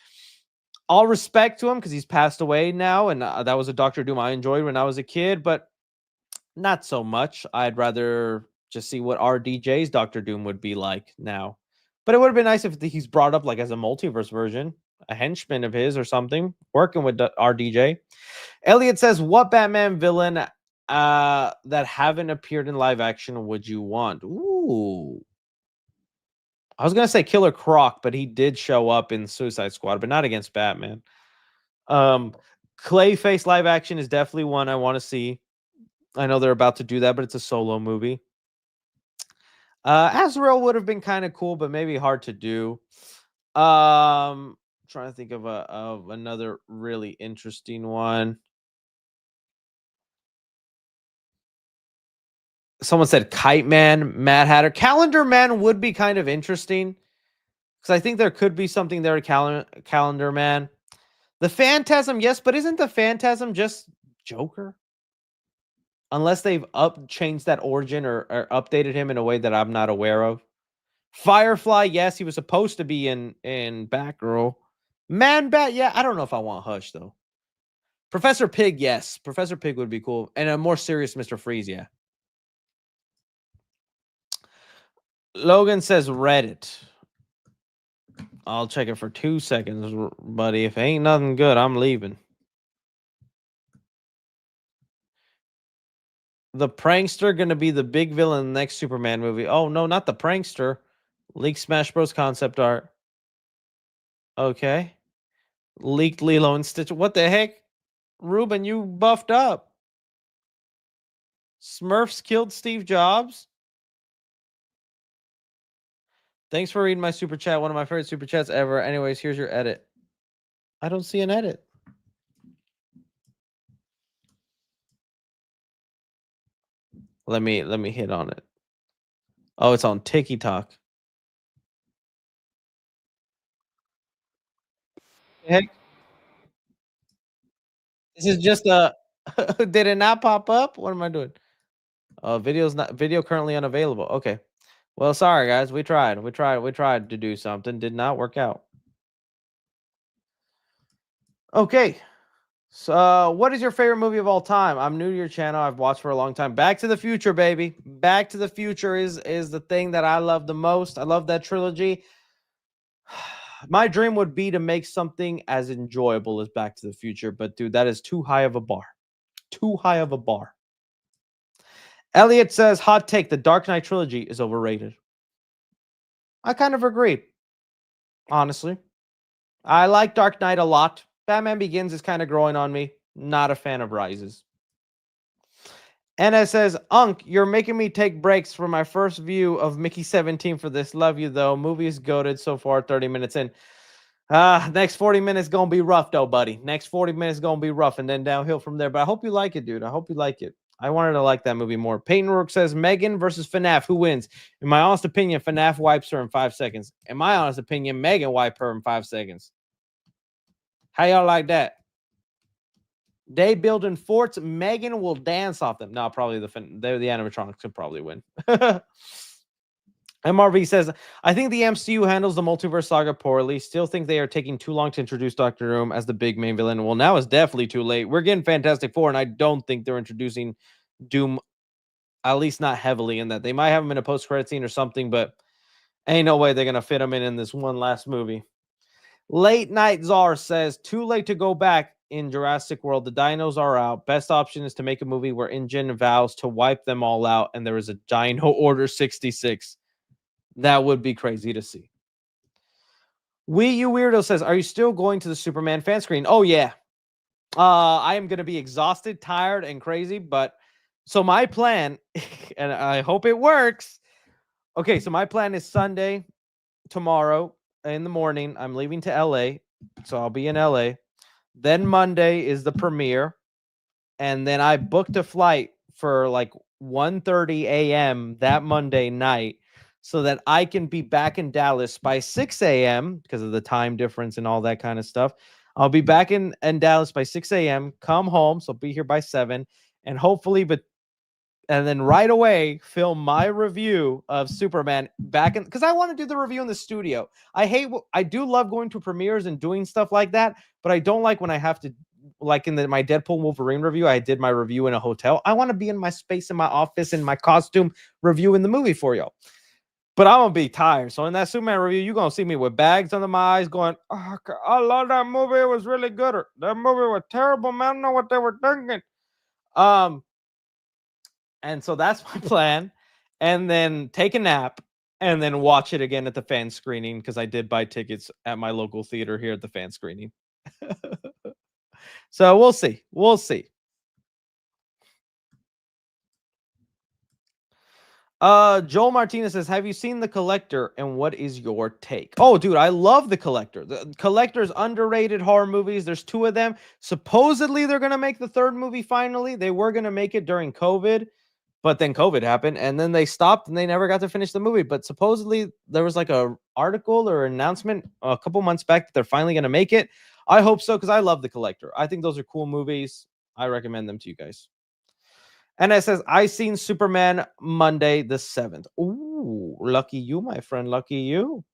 All respect to him because he's passed away now, and that was a Doctor Doom I enjoyed when I was a kid, but not so much. I'd rather just see what RDJ's Doctor Doom would be like now. But it would have been nice if he's brought up like as a multiverse version, a henchman of his or something, working with RDJ. Elliot says, what Batman villain that haven't appeared in live action would you want? Ooh. I was going to say Killer Croc, but he did show up in Suicide Squad, but not against Batman. Clayface live action is definitely one I want to see. I know they're about to do that, but it's a solo movie. Azrael would have been kind of cool, but maybe hard to do. Trying to think of another really interesting one. Someone said Kite Man, Mad Hatter. Calendar Man would be kind of interesting because I think there could be something there. Calendar Man. The Phantasm, yes, but isn't the Phantasm just Joker? Unless they've changed that origin or updated him in a way that I'm not aware of. Firefly, yes, he was supposed to be in Batgirl. Man-Bat, yeah, I don't know if I want Hush, though. Professor Pig, yes. Professor Pig would be cool. And a more serious Mr. Freeze, yeah. Logan says Reddit. I'll check it for 2 seconds, buddy. If it ain't nothing good, I'm leaving. The prankster going to be the big villain in the next Superman movie. Oh, no, not the prankster. Leaked Smash Bros. Concept art. Okay. Leaked Lilo and Stitch. What the heck? Ruben, you buffed up. Smurfs killed Steve Jobs. Thanks for reading my super chat. One of my favorite super chats ever. Anyways, here's your edit. I don't see an edit. Let me hit on it. Oh, it's on TikTok. Heck. This is just a did it not pop up? What am I doing? Video currently unavailable. Okay. Well, sorry guys. We tried to do something. Did not work out. Okay. So, what is your favorite movie of all time? I'm new to your channel. I've watched for a long time. Back to the Future, baby. Back to the Future is the thing that I love the most. I love that trilogy. My dream would be to make something as enjoyable as Back to the Future, but dude, that is too high of a bar. Too high of a bar. Elliot says, hot take, the Dark Knight trilogy is overrated. I kind of agree. Honestly. I like Dark Knight a lot. Batman Begins is kind of growing on me. Not a fan of Rises. And it says, Unk, you're making me take breaks for my first view of Mickey 17 for this. Love you, though. Movie is goated so far, 30 minutes in. Next 40 minutes going to be rough, though, buddy. Next 40 minutes going to be rough and then downhill from there. But I hope you like it, dude. I hope you like it. I wanted to like that movie more. Peyton Rourke says, Megan versus FNAF. Who wins? In my honest opinion, FNAF wipes her in 5 seconds. In my honest opinion, Megan wiped her in 5 seconds. How y'all like that? They building forts. Megan will dance off them. No, probably the animatronics could probably win. MRV says, I think the MCU handles the multiverse saga poorly. Still think they are taking too long to introduce Dr. Doom as the big main villain. Well, now it's definitely too late. We're getting Fantastic Four, and I don't think they're introducing Doom, at least not heavily in that. They might have him in a post-credit scene or something, but ain't no way they're going to fit him in this one last movie. Late Night Czar says, too late to go back in Jurassic World. The dinos are out. Best option is to make a movie where InGen vows to wipe them all out, and there is a Dino Order 66. That would be crazy to see. Wii U Weirdo says, are you still going to the Superman fan screen? Oh, yeah. I am going to be exhausted, tired, and crazy. But so my plan, and I hope it works, Okay, so my plan is Sunday, tomorrow in the morning. I'm leaving to LA, so I'll be in LA. Then Monday is the premiere, and then I booked a flight for like 1:30 a.m. that Monday night so that I can be back in Dallas by 6 a.m. because of the time difference and all that kind of stuff. I'll be back in Dallas by 6 a.m. Come home, so I'll be here by 7, and hopefully, and then right away film my review of Superman back in, because I want to do the review in the studio. I do love going to premieres and doing stuff like that, but I don't like when I have to, like in my Deadpool Wolverine review, I did my review in a hotel. I want to be in my space, in my office, in my costume, reviewing the movie for y'all. But I'm gonna be tired. So in that Superman review, you're gonna see me with bags under my eyes going, oh, I love that movie. It was really good. Or that movie was terrible, man. I don't know what they were thinking. And so that's my plan. And then take a nap and then watch it again at the fan screening, because I did buy tickets at my local theater here at the fan screening. So we'll see. We'll see. Joel Martinez says, have you seen The Collector and what is your take? Oh, dude, I love The Collector. The Collector's underrated horror movies. There's 2 of them. Supposedly they're going to make the 3rd movie finally. They were going to make it during COVID, but then COVID happened and then they stopped and they never got to finish the movie. But supposedly there was like a article or announcement a couple months back that they're finally going to make it. I hope so, because I love The Collector. I think those are cool movies. I recommend them to you guys. And it says, I seen Superman Monday the 7th. Ooh, lucky you, my friend. Lucky you.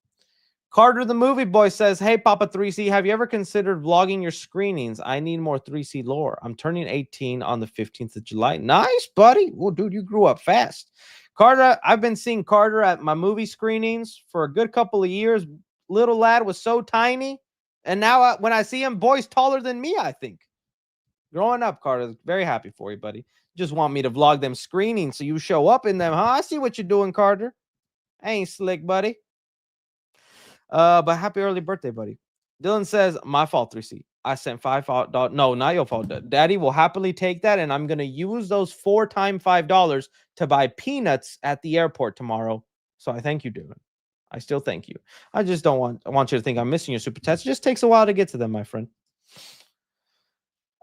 Carter the Movie Boy says, hey, Papa 3C, have you ever considered vlogging your screenings? I need more 3C lore. I'm turning 18 on the 15th of July. Nice, buddy. Oh, dude, you grew up fast. Carter, I've been seeing Carter at my movie screenings for a good couple of years. Little lad was so tiny. And now when I see him, boy's taller than me, I think. Growing up, Carter, very happy for you, buddy. Just want me to vlog them screenings so you show up in them, huh? I see what you're doing, Carter. Ain't slick, buddy. But happy early birthday, buddy. Dylan says, my fault, 3C. I sent $5. No, not your fault. Daddy will happily take that, and I'm going to use those 4 times $5 to buy peanuts at the airport tomorrow. So I thank you, Dylan. I still thank you. I just don't want you to think I'm missing your super chats. It just takes a while to get to them, my friend.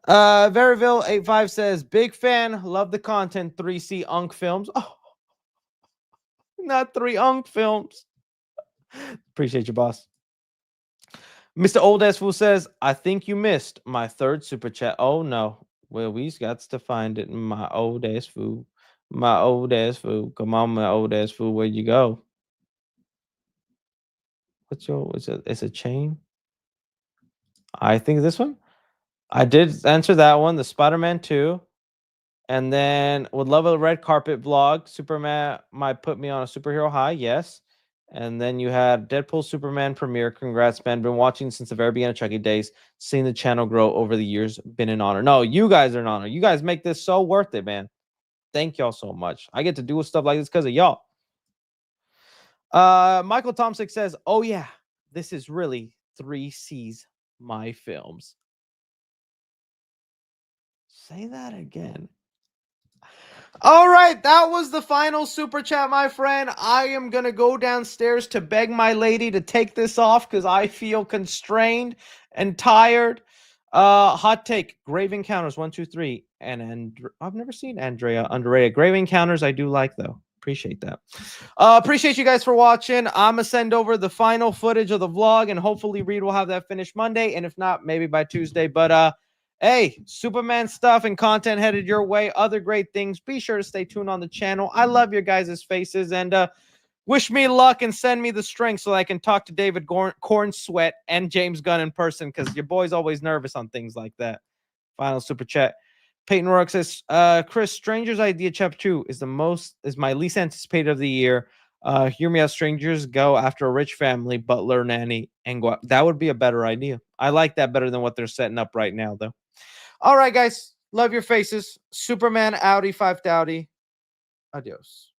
Veryville85 says, big fan, love the content. 3C Unk Films. Oh, not 3 Unk Films. Appreciate you, boss. Mr. Old Ass Fool says, I think you missed my 3rd super chat. Oh no. Well, we's got to find it. My old ass fool. My old ass fool. Come on, my old ass fool. Where'd you go? It's a chain? I think this one. I did answer that one. The Spider-Man 2. And then would love a red carpet vlog. Superman might put me on a superhero high. Yes. And then you had Deadpool Superman premiere. Congrats, man. Been watching since the very beginning of Chucky Days. Seeing the channel grow over the years. Been an honor. No, you guys are an honor. You guys make this so worth it, man. Thank y'all so much. I get to do stuff like this because of y'all. Michael Tomsick says, oh yeah, this is really 3C's my films. Say that again. All right, that was the final super chat, my friend. I am going to go downstairs to beg my lady to take this off because I feel constrained and tired. Hot take, Grave Encounters 1, 2, 3. And I've never seen Andrea underrated. Grave Encounters I do like, though. Appreciate that. Appreciate you guys for watching. I'm going to send over the final footage of the vlog, and hopefully Reed will have that finished Monday. And if not, maybe by Tuesday. But, hey, Superman stuff and content headed your way. Other great things. Be sure to stay tuned on the channel. I love your guys' faces. And wish me luck and send me the strength so I can talk to David Corn Sweat and James Gunn in person, because your boy's always nervous on things like that. Final super chat. Peyton Rourke says, Chris, Stranger's Idea Chapter 2 is my least anticipated of the year. Hear me out, strangers go after a rich family, butler, nanny, and go out. That would be a better idea. I like that better than what they're setting up right now, though. All right, guys. Love your faces. Superman, Audi, 5 Dowdy. Adios.